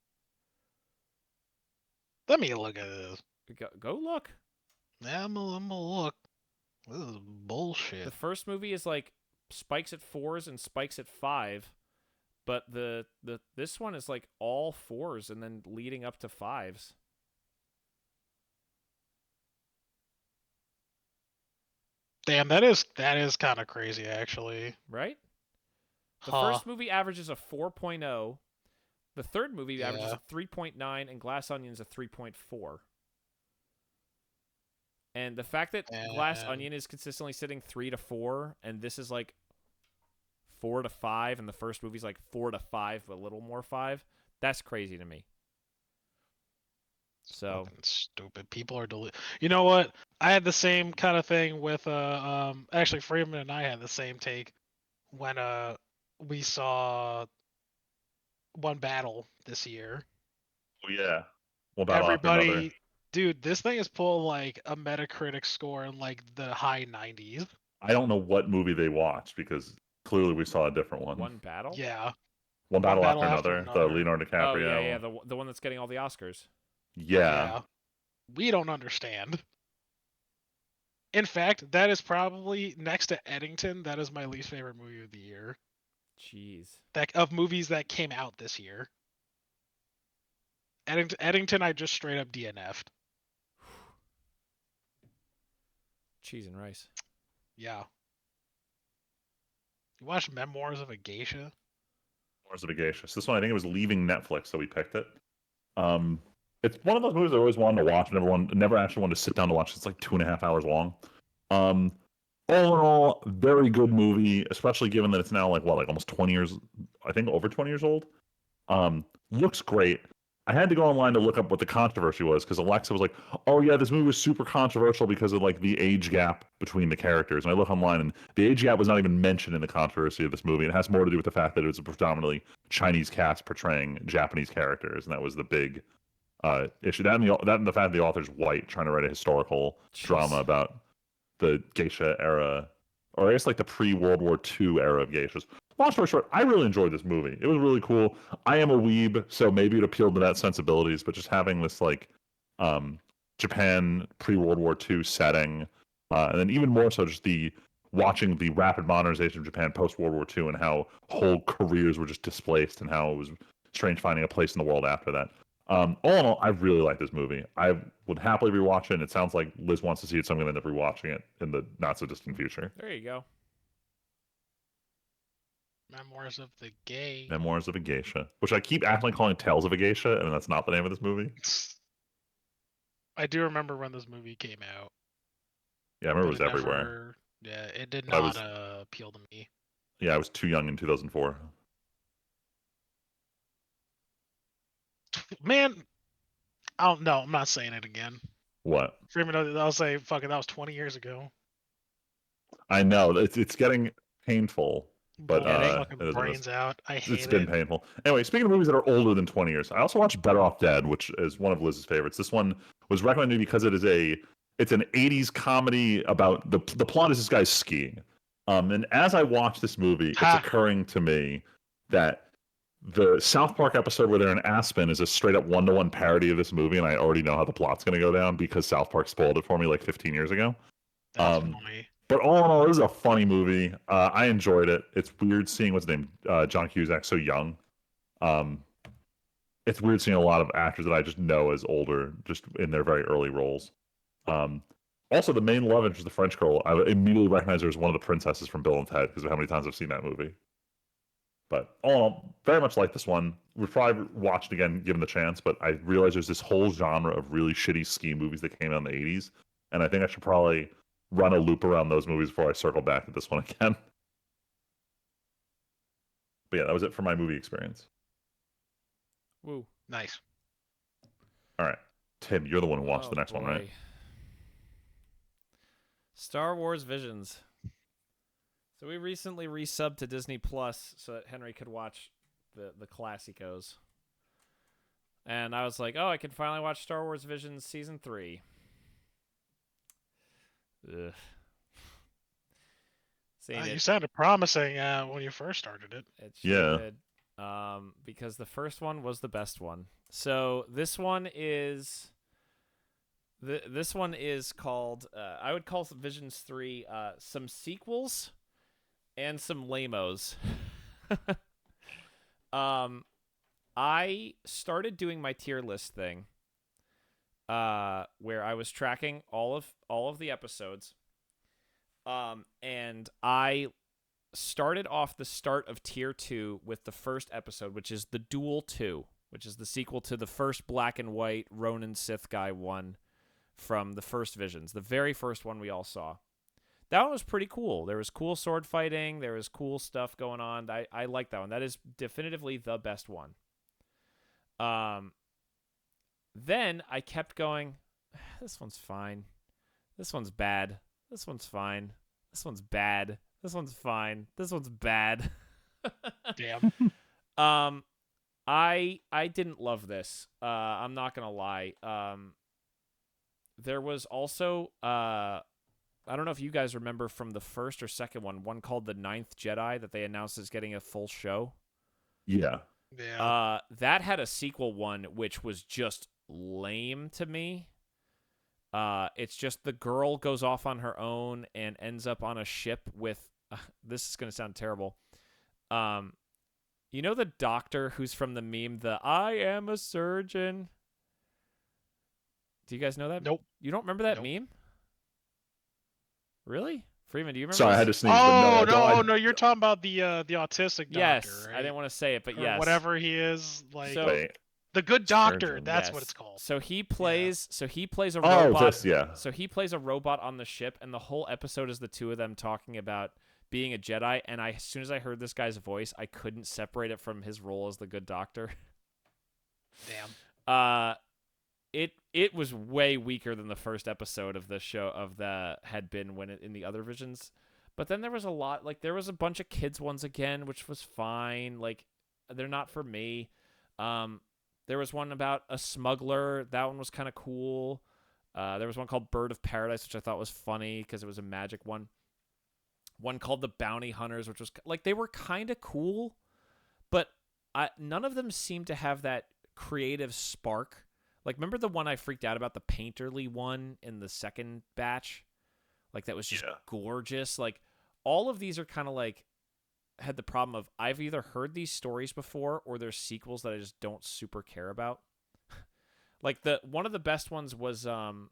Speaker 2: Let me look at this.
Speaker 1: Go look.
Speaker 2: Yeah, I'm gonna look. This is bullshit.
Speaker 1: The first movie is like spikes at 4s and spikes at 5, but this one is like all 4s and then leading up to 5s.
Speaker 2: Damn, that is kind of crazy, actually.
Speaker 1: Right? The first movie averages a 4.0. The third movie averages a 3.9, and Glass Onion's a 3.4. And the fact that Glass Onion is consistently sitting 3 to 4, and this is like 4 to 5, and the first movie's like 4 to 5, but a little more 5, that's crazy to me. So
Speaker 2: fucking stupid. People are You know what? I had the same kind of thing with actually Freeman and I had the same take when we saw One Battle this year.
Speaker 3: Oh yeah. One battle after another.
Speaker 2: Dude, this thing is pulling like a Metacritic score in like the high 90s.
Speaker 3: I don't know what movie they watched because clearly we saw a different one.
Speaker 1: One Battle?
Speaker 2: Yeah.
Speaker 3: One battle after another. The Leonardo DiCaprio.
Speaker 1: Oh yeah, the one that's getting all the Oscars.
Speaker 3: Yeah.
Speaker 2: We don't understand. In fact, that is probably next to Eddington. That is my least favorite movie of the year.
Speaker 1: Jeez.
Speaker 2: Of movies that came out this year. Eddington, I just straight up DNF'd.
Speaker 1: Cheese and rice.
Speaker 2: Yeah. You watched Memoirs of a Geisha?
Speaker 3: Memoirs of a Geisha. So this one, I think it was leaving Netflix, so we picked it. It's one of those movies I always wanted to watch, never actually wanted to sit down to watch. It's like 2.5 hours long. All in all, very good movie, especially given that it's now like almost 20 years, I think over 20 years old. Looks great. I had to go online to look up what the controversy was because Alexa was like, "Oh yeah, this movie was super controversial because of like the age gap between the characters." And I look online, and the age gap was not even mentioned in the controversy of this movie. It has more to do with the fact that it was a predominantly Chinese cast portraying Japanese characters, and that was the big issue. That and the fact that the author's white, trying to write a historical drama about the geisha era, or I guess like the pre-World War II era of geishas. Long story short, I really enjoyed this movie. It was really cool. I am a weeb, so maybe it appealed to that sensibilities, but just having this like Japan pre-World War II setting, and then even more so just watching the rapid modernization of Japan post-World War II and how whole careers were just displaced and how it was strange finding a place in the world after that. All in all, I really like this movie. I would happily rewatch it. And it sounds like Liz wants to see it, so I'm going to end up rewatching it in the not so distant future.
Speaker 1: There you go.
Speaker 2: Memoirs of the Gay.
Speaker 3: Memoirs of a Geisha, which I keep acting calling Tales of a Geisha, and that's not the name of this movie.
Speaker 2: I do remember when this movie came out.
Speaker 3: Yeah, I remember it was everywhere.
Speaker 2: Yeah, it did not appeal to me.
Speaker 3: Yeah, I was too young in 2004.
Speaker 2: Man, I don't know. I'm not saying it again.
Speaker 3: What?
Speaker 2: Freeman, I'll say, fucking, that was 20 years ago.
Speaker 3: I know it's getting painful, but
Speaker 2: fucking brains out. I hate it.
Speaker 3: It's been painful. Anyway, speaking of movies that are older than 20 years, I also watched Better Off Dead, which is one of Liz's favorites. This one was recommended because it's an 80s comedy about the plot is this guy's skiing. And as I watch this movie, it's occurring to me that the South Park episode where they're in Aspen is a straight up 1-to-1 parody of this movie, and I already know how the plot's going to go down because South Park spoiled it for me like 15 years ago.
Speaker 2: That's funny.
Speaker 3: But all in all, this is a funny movie. I enjoyed it. It's weird seeing what's his name, John Cusack, so young. It's weird seeing a lot of actors that I just know as older, just in their very early roles. Also, the main love interest, the French girl, I immediately recognized her as one of the princesses from Bill and Ted because of how many times I've seen that movie. But all in all, very much like this one. We'd probably watch it again, given the chance. But I realized there's this whole genre of really shitty ski movies that came out in the 80s and I think I should probably run a loop around those movies before I circle back to this one again. But yeah, that was it for my movie experience.
Speaker 1: Woo.
Speaker 2: Nice.
Speaker 3: All right, Tim, you're the one who watched the next one, right?
Speaker 1: Star Wars Visions. So we recently resubbed to Disney Plus so that Henry could watch the classicos. And I was like, oh, I can finally watch Star Wars Visions Season 3. Ugh.
Speaker 2: You sounded promising when you first started it.
Speaker 1: It sure did. Because the first one was the best one. So this one is... This one is called... I would call Visions 3 some sequels and some lamos. I started doing my tier list thing, where I was tracking all of the episodes, and I started off the start of tier 2 with the first episode, which is the Duel 2, which is the sequel to the first black and white Ronin Sith guy one from the first Visions, the very first one we all saw. That one was pretty cool. There was cool sword fighting. There was cool stuff going on. I like that one. That is definitively the best one. Then I kept going, this one's fine. This one's bad. This one's fine. This one's bad. This one's fine. This one's bad.
Speaker 2: Damn.
Speaker 1: I didn't love this. I'm not gonna lie. There was also I don't know if you guys remember from the first or second one called The Ninth Jedi that they announced is getting a full show.
Speaker 3: Yeah.
Speaker 2: Yeah.
Speaker 1: That had a sequel one, which was just lame to me. It's just the girl goes off on her own and ends up on a ship with, this is going to sound terrible. You know the doctor who's from the meme, the I am a surgeon? Do you guys know that?
Speaker 2: Nope.
Speaker 1: You don't remember that
Speaker 2: Nope.
Speaker 1: meme? Really? Freeman, do you remember?
Speaker 3: Sorry, I had to sneeze.
Speaker 2: Oh,
Speaker 3: but
Speaker 2: no, you're talking about the autistic doctor,
Speaker 1: yes,
Speaker 2: right?
Speaker 1: I didn't want to say it, but
Speaker 2: or
Speaker 1: yes.
Speaker 2: whatever he is, like
Speaker 1: So,
Speaker 2: the good doctor,
Speaker 3: Surgeon,
Speaker 2: that's
Speaker 1: yes.
Speaker 2: what it's called.
Speaker 1: So he plays a
Speaker 3: Oh,
Speaker 1: robot.
Speaker 3: yeah.
Speaker 1: So he plays a robot on the ship, and the whole episode is the two of them talking about being a Jedi, and as soon as I heard this guy's voice, I couldn't separate it from his role as the good doctor.
Speaker 2: Damn.
Speaker 1: It was way weaker than the first episode of the show had been in the other Visions. But then there was a lot, like there was a bunch of kids ones again, which was fine. Like they're not for me. There was one about a smuggler. That one was kind of cool. There was one called Bird of Paradise, which I thought was funny because it was a magic one. One called The Bounty Hunters, which was like they were kind of cool, but none of them seemed to have that creative spark. Like, remember the one I freaked out about, the painterly one in the second batch? Like, that was just gorgeous. Like, all of these are kind of like, had the problem of, I've either heard these stories before or there's sequels that I just don't super care about. Like, one of the best ones was one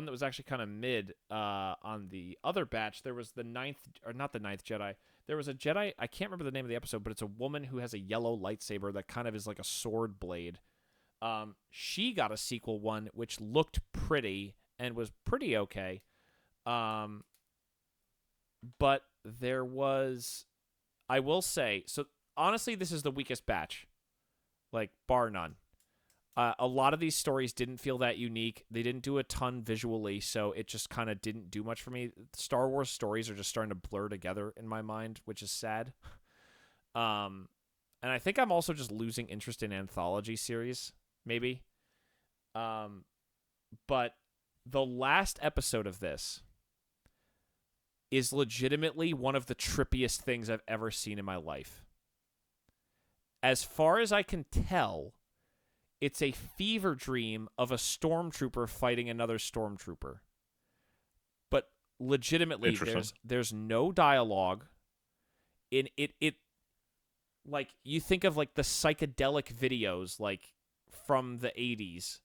Speaker 1: that was actually kind of mid on the other batch. There was not the ninth Jedi. There was a Jedi, I can't remember the name of the episode, but it's a woman who has a yellow lightsaber that kind of is like a sword blade. She got a sequel one, which looked pretty and was pretty okay. But there was, I will say, so honestly, this is the weakest batch, like bar none. A lot of these stories didn't feel that unique. They didn't do a ton visually, so it just kind of didn't do much for me. Star Wars stories are just starting to blur together in my mind, which is sad. And I think I'm also just losing interest in anthology series. Maybe. But the last episode of this is legitimately one of the trippiest things I've ever seen in my life. As far as I can tell, it's a fever dream of a stormtrooper fighting another stormtrooper. But legitimately, there's no dialogue. It like you think of like the psychedelic videos like from the 80s.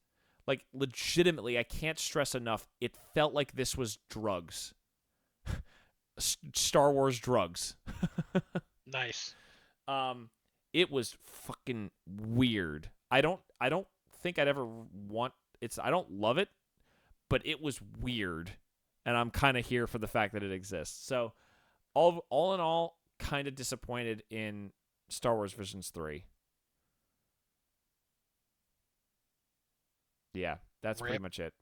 Speaker 1: Like legitimately, I can't stress enough, it felt like this was drugs. Star Wars drugs.
Speaker 2: Nice.
Speaker 1: It was fucking weird. I don't think I'd ever want I don't love it, but it was weird, and I'm kind of here for the fact that it exists. So, all in all, kind of disappointed in Star Wars Visions 3. Yeah, that's pretty much it.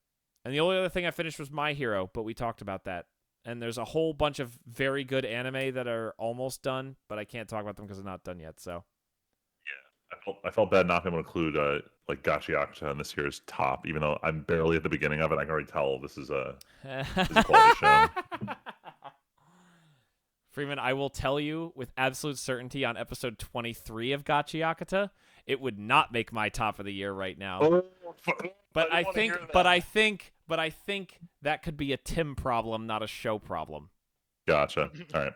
Speaker 1: And the only other thing I finished was My Hero, but we talked about that. And there's a whole bunch of very good anime that are almost done, but I can't talk about them because they're not done yet. So,
Speaker 3: yeah, I felt bad not being able to include like Gachiakuta in this year's top, even though I'm barely at the beginning of it. I can already tell this is a quality show.
Speaker 1: Freeman, I will tell you with absolute certainty on episode 23 of Gachiakuta, it would not make my top of the year right now. But I think that could be a Tim problem, not a show problem.
Speaker 3: Gotcha. All right.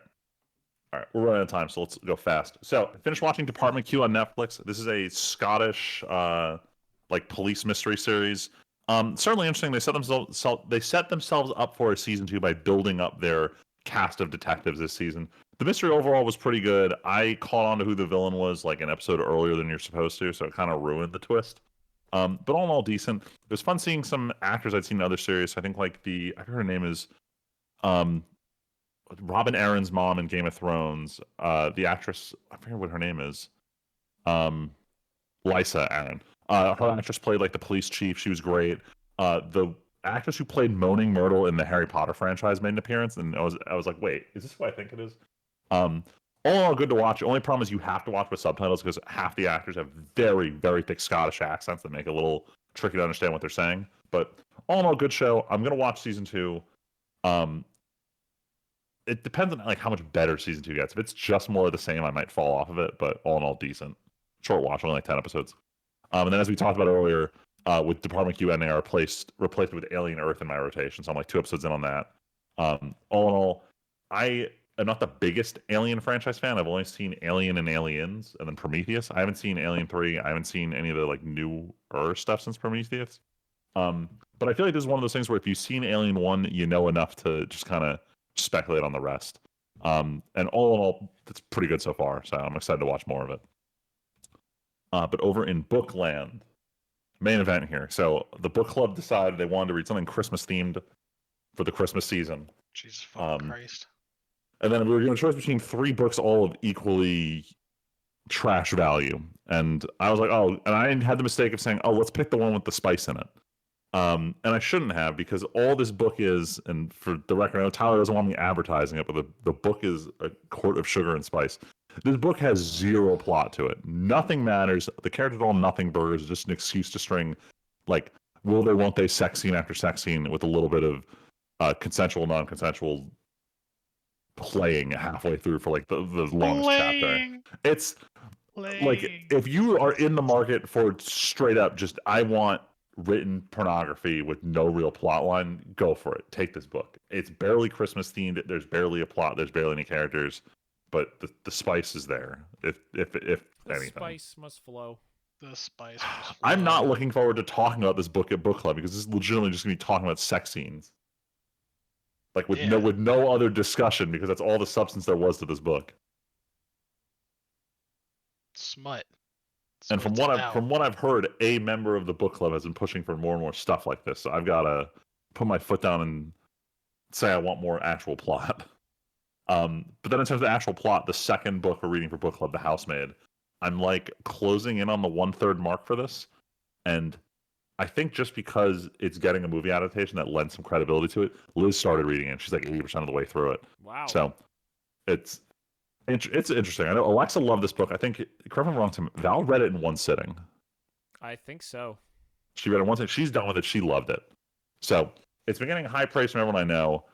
Speaker 3: We're running out of time, so let's go fast. So, I finished watching Department Q on Netflix. This is a Scottish, like police mystery series. Certainly interesting. They set themselves up for a season 2 by building up their cast of detectives this season. The mystery overall was pretty good. I caught on to who the villain was like an episode earlier than you're supposed to, so it kind of ruined the twist. But all in all, decent. It was fun seeing some actors I'd seen in other series. I think like I forget her name is, Robin Aaron's mom in Game of Thrones. The actress, I forget what her name is. Lysa Aaron. Her actress played like the police chief. She was great. The actress who played Moaning Myrtle in the Harry Potter franchise made an appearance, and I was like, wait, is this what I think it is? All in all, good to watch. The only problem is you have to watch with subtitles because half the actors have very, very thick Scottish accents that make it a little tricky to understand what they're saying. But all in all, good show. I'm gonna watch season 2. It depends on like how much better season 2 gets. If it's just more of the same, I might fall off of it. But all in all, decent. Short watch, only like 10 episodes. And then as we talked about earlier, with Department Q ending, I replaced it with Alien Earth in my rotation. So I'm like 2 episodes in on that. All in all, I am not the biggest Alien franchise fan. I've only seen Alien and Aliens, and then Prometheus. I haven't seen Alien 3. I haven't seen any of the like newer stuff since Prometheus. But I feel like this is one of those things where if you've seen Alien 1, you know enough to just kind of speculate on the rest. And all in all, it's pretty good so far. So I'm excited to watch more of it. But over in Bookland, main event here. So the book club decided they wanted to read something Christmas themed for the Christmas season.
Speaker 2: Jesus fucking Christ.
Speaker 3: And then we were given a choice between 3 books, all of equally trash value. And I was like, oh, and I had the mistake of saying, oh, let's pick the one with the spice in it. And I shouldn't have, because all this book is, and for the record, I know Tyler doesn't want me advertising it, but the book is a quart of sugar and spice. This book has 0 plot to it. Nothing matters. The characters are all nothing burgers, just an excuse to string, like, will they, won't they, sex scene after sex scene with a little bit of consensual, non-consensual playing halfway through for like the longest chapter. It's like, if you are in the market for straight up just I want written pornography with no real plot line, go for it. Take this book. It's barely Christmas themed. There's barely a plot. There's barely any characters, but the spice is there. If anything,
Speaker 1: the spice must flow.
Speaker 2: The spice.
Speaker 3: I'm not looking forward to talking about this book at book club because this is legitimately just gonna be talking about sex scenes. Like with no other discussion, because that's all the substance there was to this book.
Speaker 2: Smut.
Speaker 3: And from what I've heard, a member of the book club has been pushing for more and more stuff like this. So I've got to put my foot down and say I want more actual plot. But then in terms of actual plot, the second book we're reading for book club, The Housemaid, I'm like closing in on the 1/3 mark for this, and I think just because it's getting a movie adaptation that lends some credibility to it, Liz started reading it. She's like 80% of the way through it.
Speaker 1: Wow.
Speaker 3: So it's interesting. I know Alexa loved this book. I think, correct me if I'm wrong, Tim, Val read it in one sitting.
Speaker 1: I think so.
Speaker 3: She read it in one sitting. She's done with it. She loved it. So it's been getting high praise from everyone I know.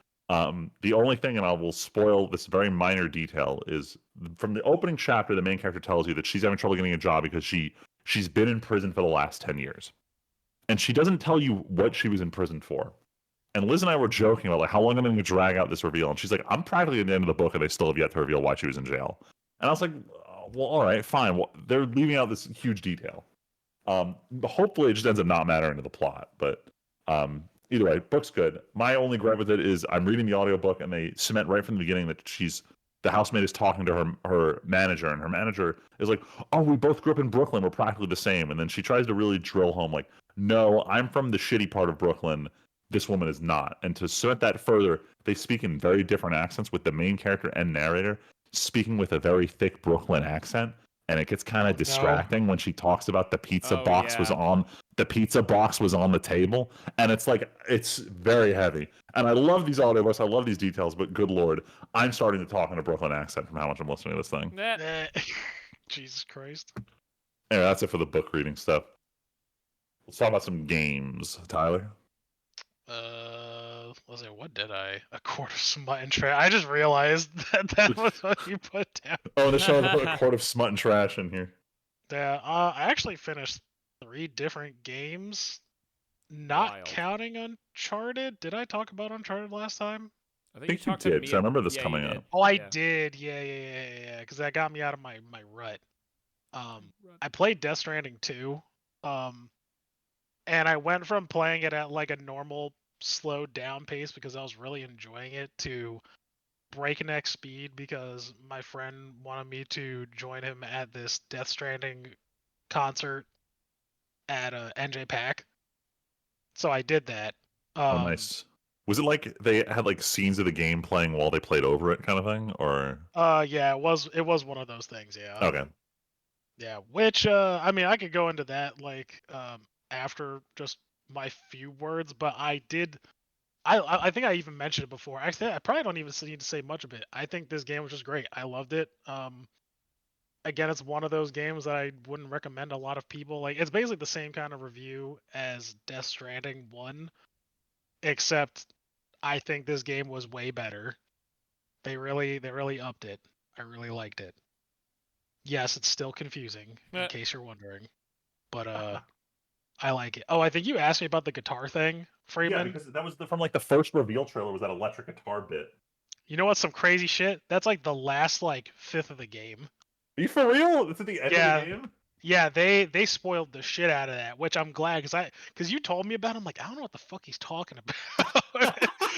Speaker 3: The only thing, and I will spoil this very minor detail, is from the opening chapter, the main character tells you that she's having trouble getting a job because she's been in prison for the last 10 years. And she doesn't tell you what she was in prison for. And Liz and I were joking about like how long I'm going to drag out this reveal. And she's like, I'm practically at the end of the book and they still have yet to reveal why she was in jail. And I was like, well, all right, fine. Well, they're leaving out this huge detail. Hopefully it just ends up not mattering to the plot. But either way, book's good. My only gripe with it is I'm reading the audiobook and they cement right from the beginning that the housemaid is talking to her manager, and her manager is like, oh, we both grew up in Brooklyn. We're practically the same. And then she tries to really drill home like, no, I'm from the shitty part of Brooklyn. this woman is not. And to cement that further, they speak in very different accents, with the main character and narrator speaking with a very thick Brooklyn accent. And it gets kind of distracting when she talks about the pizza box was on the table, and it's like, it's very heavy. And I love these audiobooks, I love these details, but good lord, I'm starting to talk in a Brooklyn accent from how much I'm listening to this thing.
Speaker 2: Jesus Christ.
Speaker 3: Anyway, that's it for the book reading stuff. Let's talk about some games, Tyler.
Speaker 2: Let's see, what did I? A quart of smut and trash. I just realized that was what you put down.
Speaker 3: Oh, the show, put a quart of smut and trash in here.
Speaker 2: Yeah, I actually finished 3 different games, not counting Uncharted. Did I talk about Uncharted last time?
Speaker 1: I
Speaker 3: think
Speaker 1: you talked
Speaker 3: did,
Speaker 1: to me.
Speaker 3: because I remember this
Speaker 1: yeah,
Speaker 3: coming up.
Speaker 2: Oh, I did. Yeah. Because that got me out of my rut. I played Death Stranding 2. And I went from playing it at like a normal slowed down pace because I was really enjoying it to breakneck speed because my friend wanted me to join him at this Death Stranding concert at NJ Pack. So I did that.
Speaker 3: Oh, nice. Was it like they had like scenes of the game playing while they played over it, kind of thing, or?
Speaker 2: Yeah, it was one of those things. Yeah.
Speaker 3: Okay.
Speaker 2: Yeah, which I mean, I could go into that like after just my few words, but I did. I think I even mentioned it before. Actually, I probably don't even need to say much of it. I think this game was just great. I loved it. Again, it's one of those games that I wouldn't recommend a lot of people. Like, it's basically the same kind of review as Death Stranding 1, except I think this game was way better. They really upped it. I really liked it. Yes, it's still confusing, in case you're wondering, but I like it. Oh, I think you asked me about the guitar thing, Freeman.
Speaker 3: Yeah, because that was from like the first reveal trailer, was that electric guitar bit.
Speaker 2: You know what's some crazy shit? That's like the last like fifth of the game.
Speaker 3: Are you for real? It's at the end of the game?
Speaker 2: Yeah, they spoiled the shit out of that, which I'm glad because you told me about it. I'm like, I don't know what the fuck he's talking about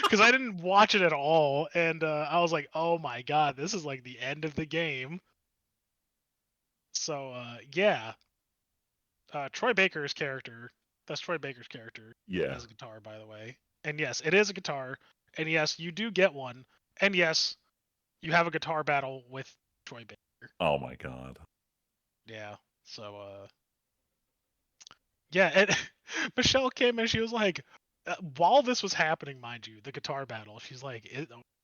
Speaker 2: because I didn't watch it at all, and I was like, oh my god, this is like the end of the game. So yeah, Troy Baker's character. That's Troy Baker's character.
Speaker 3: Yeah.
Speaker 2: Has a guitar, by the way. And yes, it is a guitar. And yes, you do get one. And yes, you have a guitar battle with Troy Baker.
Speaker 3: Oh my god.
Speaker 2: Yeah. So yeah, and Michelle came and she was like, while this was happening, mind you, the guitar battle, she's like,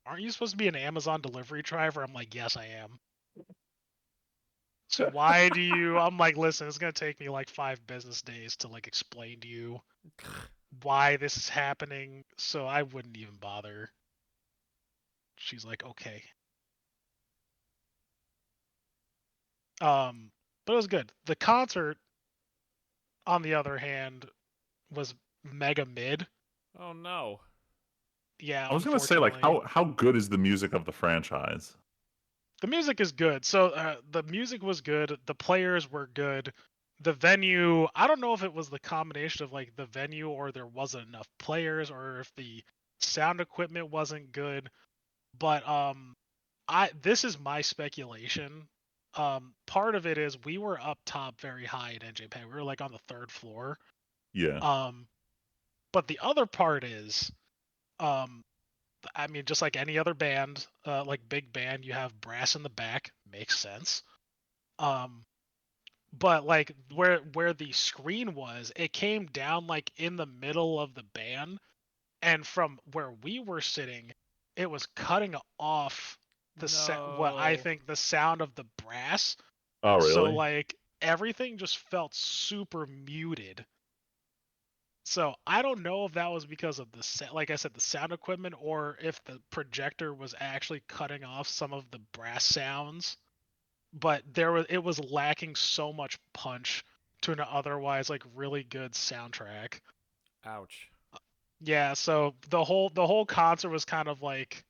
Speaker 2: aren't you supposed to be an Amazon delivery driver? I'm like, yes, I am. So why do you? I'm like, listen, it's gonna take me like 5 business days to like explain to you why this is happening, so I wouldn't even bother. She's like, okay. But it was good. The concert, on the other hand, was mega mid.
Speaker 1: Oh no.
Speaker 2: Yeah,
Speaker 3: I was gonna say, like, how good is the music of the franchise?
Speaker 2: The music is good. So the music was good. The players were good. The venue, I don't know if it was the combination of like the venue or there wasn't enough players or if the sound equipment wasn't good. But this is my speculation. Part of it is we were up top very high at NJP. We were like on the 3rd floor.
Speaker 3: Yeah.
Speaker 2: But the other part is I mean, just like any other band, like big band, you have brass in the back. Makes sense. But like where the screen was, it came down like in the middle of the band, and from where we were sitting, it was cutting off what I think the sound of the brass.
Speaker 3: Oh, really?
Speaker 2: So like everything just felt super muted. So I don't know if that was because of like I said, the sound equipment, or if the projector was actually cutting off some of the brass sounds. But it was lacking so much punch to an otherwise like really good soundtrack.
Speaker 1: Ouch.
Speaker 2: Yeah, so the whole concert was kind of like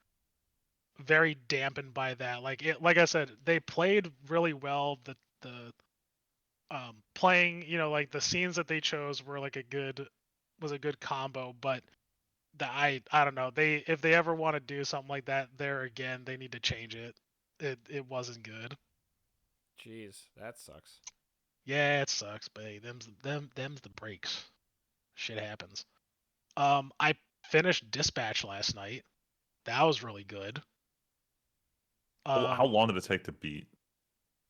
Speaker 2: very dampened by that. Like I said, they played really well. The playing, like the scenes that they chose were like a good combo, but I don't know. If they ever want to do something like that there again, they need to change it. It wasn't good.
Speaker 1: Jeez, that sucks.
Speaker 2: Yeah, it sucks, but hey, them's the breaks. Shit happens. I finished Dispatch last night. That was really good.
Speaker 3: How long did it take to beat?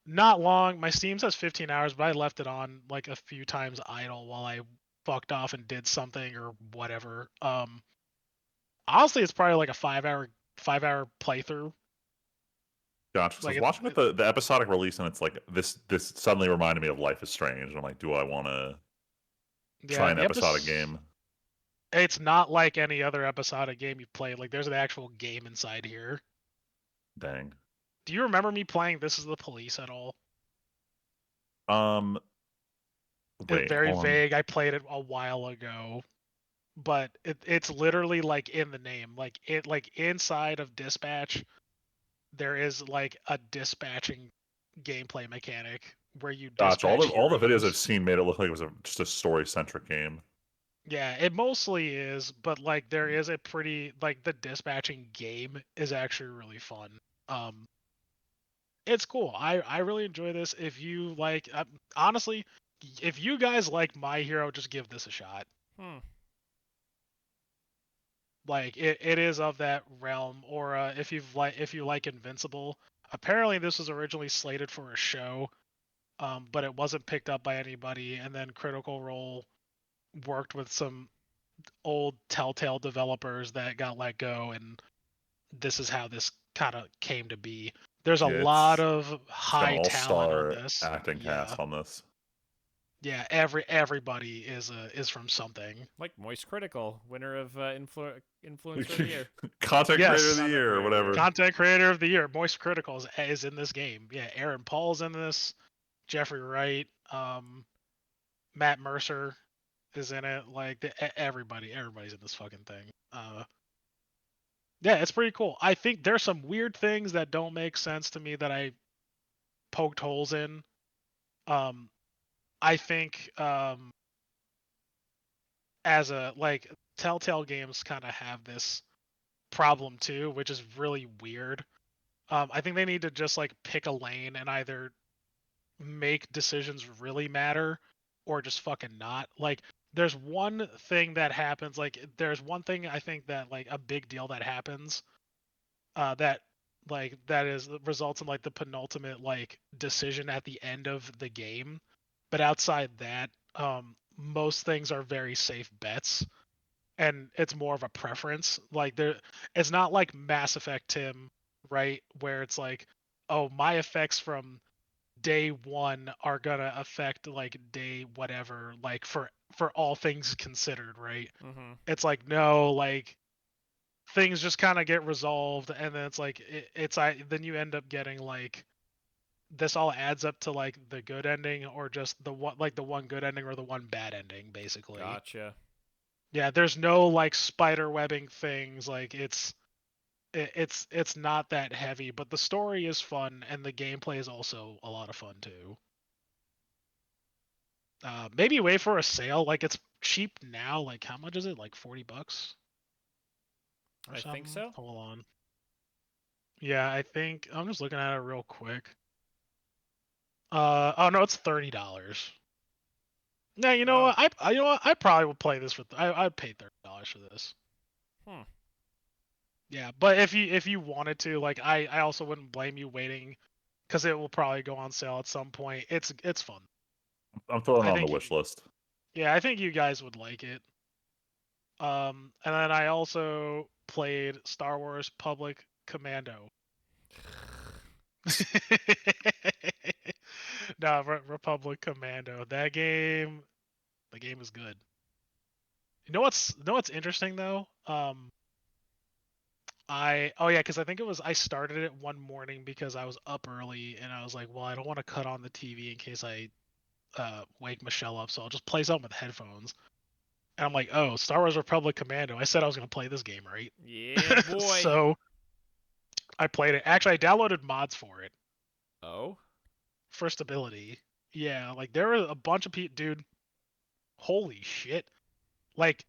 Speaker 2: Not long. My Steam says 15 hours, but I left it on like a few times idle while I fucked off and did something or whatever. Honestly, it's probably like a 5 hour playthrough.
Speaker 3: Gotcha. So I
Speaker 2: Like
Speaker 3: was watching the episodic release, and it's like this suddenly reminded me of Life is Strange. And I'm like, do I want to try an episodic game?
Speaker 2: It's not like any other episodic game you've played. Like there's an actual game inside here.
Speaker 3: Dang.
Speaker 2: Do you remember me playing This Is the Police at all?
Speaker 3: Wait,
Speaker 2: It's very vague. I played it a while ago, but it's literally like in the name. Like inside of Dispatch, there is like a dispatching gameplay mechanic where you dispatch
Speaker 3: Gotcha. All the videos
Speaker 2: heroes.
Speaker 3: I've seen made it look like it was just a story centric game.
Speaker 2: Yeah, it mostly is, but like there is a pretty like the dispatching game is actually really fun. It's cool. I really enjoy this. If you like, honestly, if you guys like My Hero, just give this a shot. Like it is of that realm. Or if you like Invincible, apparently this was originally slated for a show, but it wasn't picked up by anybody. And then Critical Role worked with some old Telltale developers that got let go, and this is how this kind of came to be. There's a lot of
Speaker 3: It's got
Speaker 2: high
Speaker 3: an
Speaker 2: talent on
Speaker 3: all-star
Speaker 2: this.
Speaker 3: acting cast on this.
Speaker 2: Yeah, everybody is from something.
Speaker 1: Like Moist Critical, winner of Influencer of the Year.
Speaker 3: Content Creator of the Year, or whatever.
Speaker 2: Content Creator of the Year. Moist Critical is in this game. Yeah, Aaron Paul's in this. Jeffrey Wright, Matt Mercer is in it. Like everybody's in this fucking thing. Yeah, it's pretty cool. I think there's some weird things that don't make sense to me that I poked holes in. I think as a like Telltale games kind of have this problem too, which is really weird. I think they need to just like pick a lane and either make decisions really matter or just fucking not. Like there's one thing that happens, like there's one thing I think that like a big deal that happens that results in like the penultimate like decision at the end of the game. But outside that, most things are very safe bets, and it's more of a preference. Like it's not like Mass Effect, Tim, right? Where it's like, oh, my effects from day one are gonna affect like day whatever, like for all things considered, right?
Speaker 1: Mm-hmm.
Speaker 2: It's like no, like things just kind of get resolved, and then it's like then you end up getting like this all adds up to like the good ending or just the one good ending or the one bad ending, basically.
Speaker 1: Gotcha.
Speaker 2: Yeah, there's no like spider webbing things. Like it's not that heavy, but the story is fun and the gameplay is also a lot of fun too. Maybe wait for a sale. Like it's cheap now. Like how much is it? Like $40?
Speaker 1: I think so.
Speaker 2: Hold on. Yeah, I think I'm just looking at it real quick. Oh no, it's $30. Yeah, you know what? I probably would play this for. I'd pay $30 for this. Yeah, but if you wanted to, like, I also wouldn't blame you waiting, because it will probably go on sale at some point. It's fun.
Speaker 3: I'm throwing it on the wish list.
Speaker 2: Yeah, I think you guys would like it. And then I also played Star Wars Public Commando. No, Republic Commando. The game is good. You know what's interesting though? Because I think I started it one morning because I was up early and I was like, well, I don't want to cut on the TV in case I wake Michelle up, so I'll just play something with headphones. And I'm like, oh, Star Wars Republic Commando. I said I was gonna play this game, right?
Speaker 1: Yeah, boy.
Speaker 2: So I played it. Actually, I downloaded mods for it.
Speaker 1: Oh.
Speaker 2: For stability. Yeah, like there were a bunch of people, dude. Holy shit! Like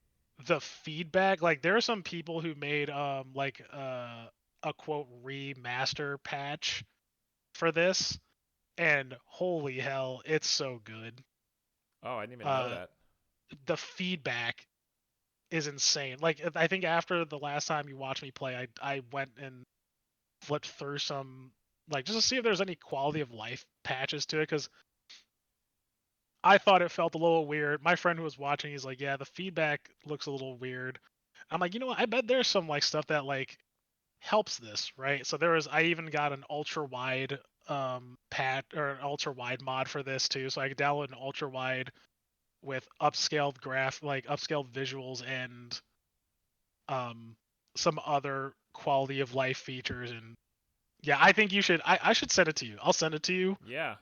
Speaker 2: the feedback. Like there are some people who made a quote remaster patch for this, and holy hell, it's so good.
Speaker 1: Oh, I didn't even know that.
Speaker 2: The feedback is insane. Like I think after the last time you watched me play, I went and flipped through some like just to see if there's any quality of life patches to it because I thought it felt a little weird. My friend who was watching, he's like, "Yeah, the feedback looks a little weird." I'm like, you know what? I bet there's some like stuff that like helps this, right? So I even got an ultra wide pat or an ultra wide mod for this too. So I could download an ultra wide with upscaled visuals and um some other quality of life features. And yeah, I think you should I should send it to you. I'll send it to you.
Speaker 1: Yeah.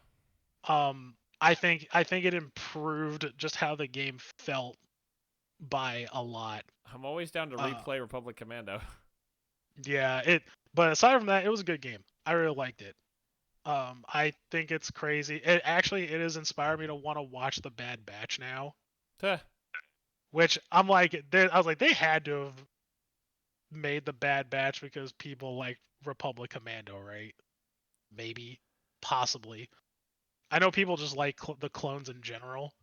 Speaker 2: I think it improved just how the game felt by a lot.
Speaker 1: I'm always down to replay Republic Commando.
Speaker 2: Yeah, but aside from that, it was a good game. I really liked it. I think it's crazy. It has inspired me to want to watch The Bad Batch now,
Speaker 1: Huh.
Speaker 2: which I'm like, I was like, they had to have made The Bad Batch because people like Republic Commando, right? Maybe, possibly. I know people just like the clones in general.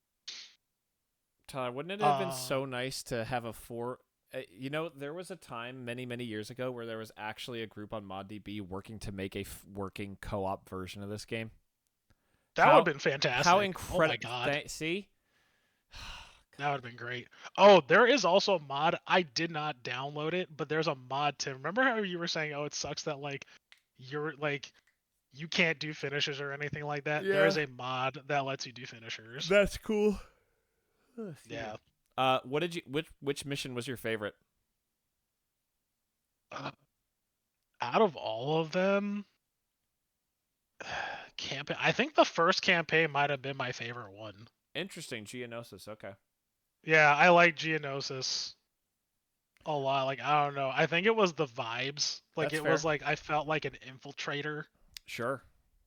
Speaker 1: Tyler, wouldn't it have been so nice to have a there was a time many, many years ago where there was actually a group on ModDB working to make a working co-op version of this game.
Speaker 2: That would have been fantastic.
Speaker 1: How incredible.
Speaker 2: Oh my god.
Speaker 1: See?
Speaker 2: That would have been great. Oh, there is also a mod. I did not download it, but there's a mod to remember how you were saying, oh, it sucks that like you're like you can't do finishers or anything like that.
Speaker 1: Yeah.
Speaker 2: There is a mod that lets you do finishers.
Speaker 1: That's cool.
Speaker 2: Yeah.
Speaker 1: Which mission was your favorite?
Speaker 2: Out of all of them, I think the first campaign might have been my favorite one.
Speaker 1: Interesting, Geonosis. Okay.
Speaker 2: Yeah, I like Geonosis a lot. Like I don't know. I think it was the vibes. Like
Speaker 1: That's
Speaker 2: it was
Speaker 1: fair.
Speaker 2: like I felt like an infiltrator.
Speaker 1: Sure.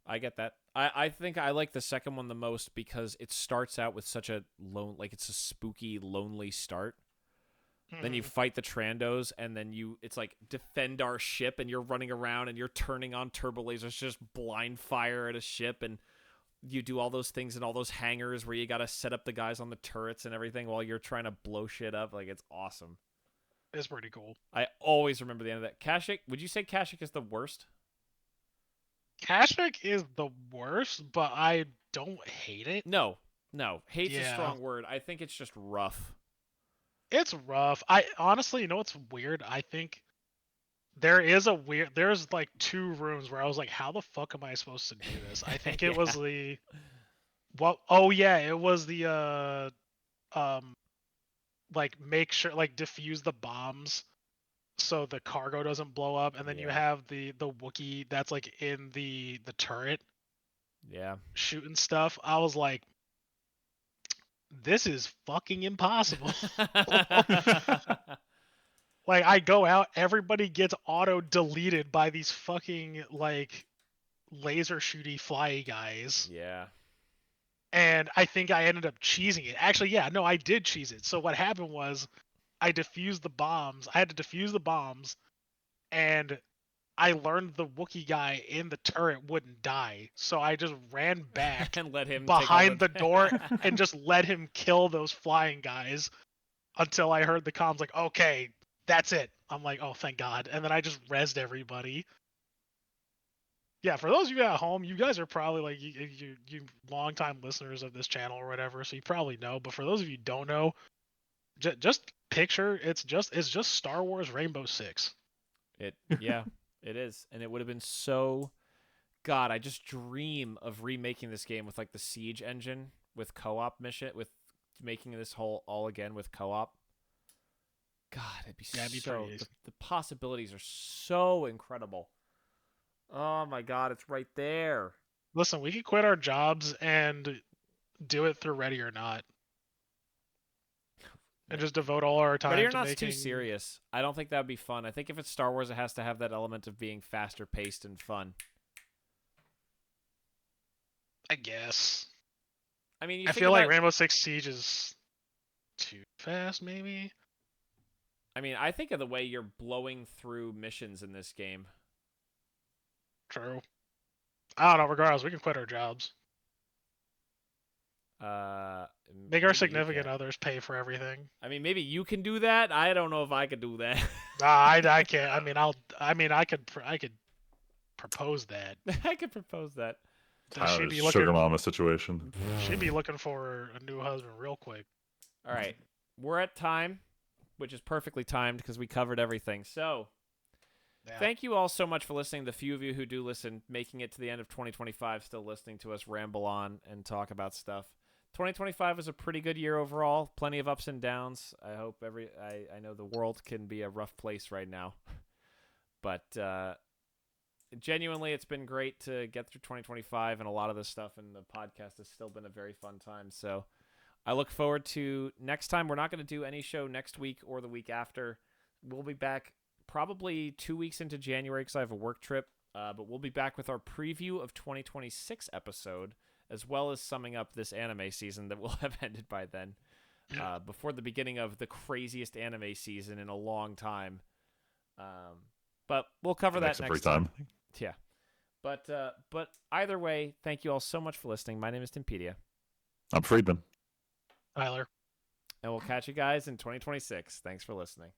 Speaker 1: I get that. I think I like the second one the most because it starts out with such a it's a spooky, lonely start. Then you fight the Trandos, and then it's like defend our ship, and you're running around and you're turning on turbo lasers, just blind fire at a ship, and you do all those things in all those hangars where you gotta set up the guys on the turrets and everything while you're trying to blow shit up. Like, it's awesome.
Speaker 2: It's pretty cool.
Speaker 1: I always remember the end of that. Kashyyyk, would you say Kashyyyk is the worst?
Speaker 2: Kashyyyk is the worst, but I don't hate it.
Speaker 1: No. Hate's a strong word. I think it's just rough.
Speaker 2: It's rough. I honestly, you know what's weird? I think there's like 2 rooms where I was like, how the fuck am I supposed to do this? I think it was it was the like make sure like defuse the bombs so the cargo doesn't blow up, and then you have the Wookiee that's like in the turret shooting stuff. I was like, this is fucking impossible. Like I go out, everybody gets auto deleted by these fucking like laser shooty flyy guys.
Speaker 1: Yeah.
Speaker 2: And I think I ended up cheesing it. Actually, yeah, no, I did cheese it. So what happened was I defused the bombs. I had to defuse the bombs, and I learned the Wookiee guy in the turret wouldn't die. So I just ran back
Speaker 1: and let him
Speaker 2: behind the door and just let him kill those flying guys until I heard the comms like, okay, that's it. I'm like, oh, thank God. And then I just rezzed everybody. Yeah, for those of you at home, you guys are probably like you longtime listeners of this channel or whatever, so you probably know. But for those of you who don't know, just picture it's just Star Wars Rainbow Six.
Speaker 1: It is, and it would have been so. God, I just dream of remaking this game with like the Siege engine with co-op mission, with making this whole all again with co-op. God, it'd be so. The possibilities are so incredible. Oh my God, it's right there.
Speaker 2: Listen, we could quit our jobs and do it through Ready or Not. And just devote all our time
Speaker 1: Ready or
Speaker 2: to
Speaker 1: Not's
Speaker 2: making...
Speaker 1: too serious. I don't think that would be fun. I think if it's Star Wars, it has to have that element of being faster paced and fun.
Speaker 2: I guess.
Speaker 1: I mean,
Speaker 2: I feel like Rainbow Six Siege is too fast, maybe?
Speaker 1: I mean, I think of the way you're blowing through missions in this game.
Speaker 2: True. I don't know. Regardless, we can quit our jobs. Make our significant others pay for everything.
Speaker 1: I mean, maybe you can do that. I don't know if I could do that.
Speaker 2: I can't. I could propose that.
Speaker 1: I could propose that.
Speaker 3: Tyler's sugar mama situation.
Speaker 2: She'd be looking for a new husband real quick.
Speaker 1: All right, we're at time, which is perfectly timed because we covered everything. So, Thank you all so much for listening. The few of you who do listen, making it to the end of 2025, still listening to us ramble on and talk about stuff. 2025 was a pretty good year overall. Plenty of ups and downs. I hope I know the world can be a rough place right now, but genuinely, it's been great to get through 2025, and a lot of this stuff in the podcast has still been a very fun time. So I look forward to next time. We're not going to do any show next week or the week after. We'll be back probably 2 weeks into January because I have a work trip, but we'll be back with our preview of 2026 episode, as well as summing up this anime season that will have ended by then, before the beginning of the craziest anime season in a long time. But we'll cover that next time. Yeah. But either way, thank you all so much for listening. My name is Timpedia.
Speaker 3: I'm Friedman.
Speaker 2: Tyler.
Speaker 1: And we'll catch you guys in 2026. Thanks for listening.